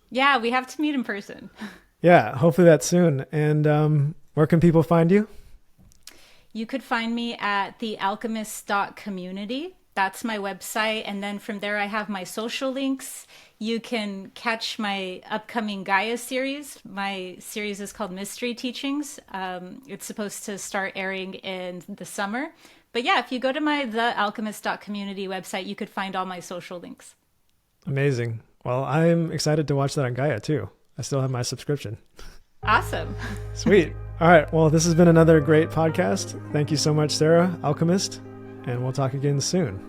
Yeah, we have to meet in person. Yeah, hopefully that's soon. And where can people find you? You could find me at thealchemist.community. That's my website. And then from there, I have my social links. You can catch my upcoming Gaia series. My series is called Mystery Teachings. It's supposed to start airing in the summer. But yeah, if you go to my thealchemist.community website, you could find all my social links. Amazing. Well, I'm excited to watch that on Gaia too. I still have my subscription. Awesome. Sweet. All right. Well, this has been another great podcast. Thank you so much, Sarah, Alchemist, and we'll talk again soon.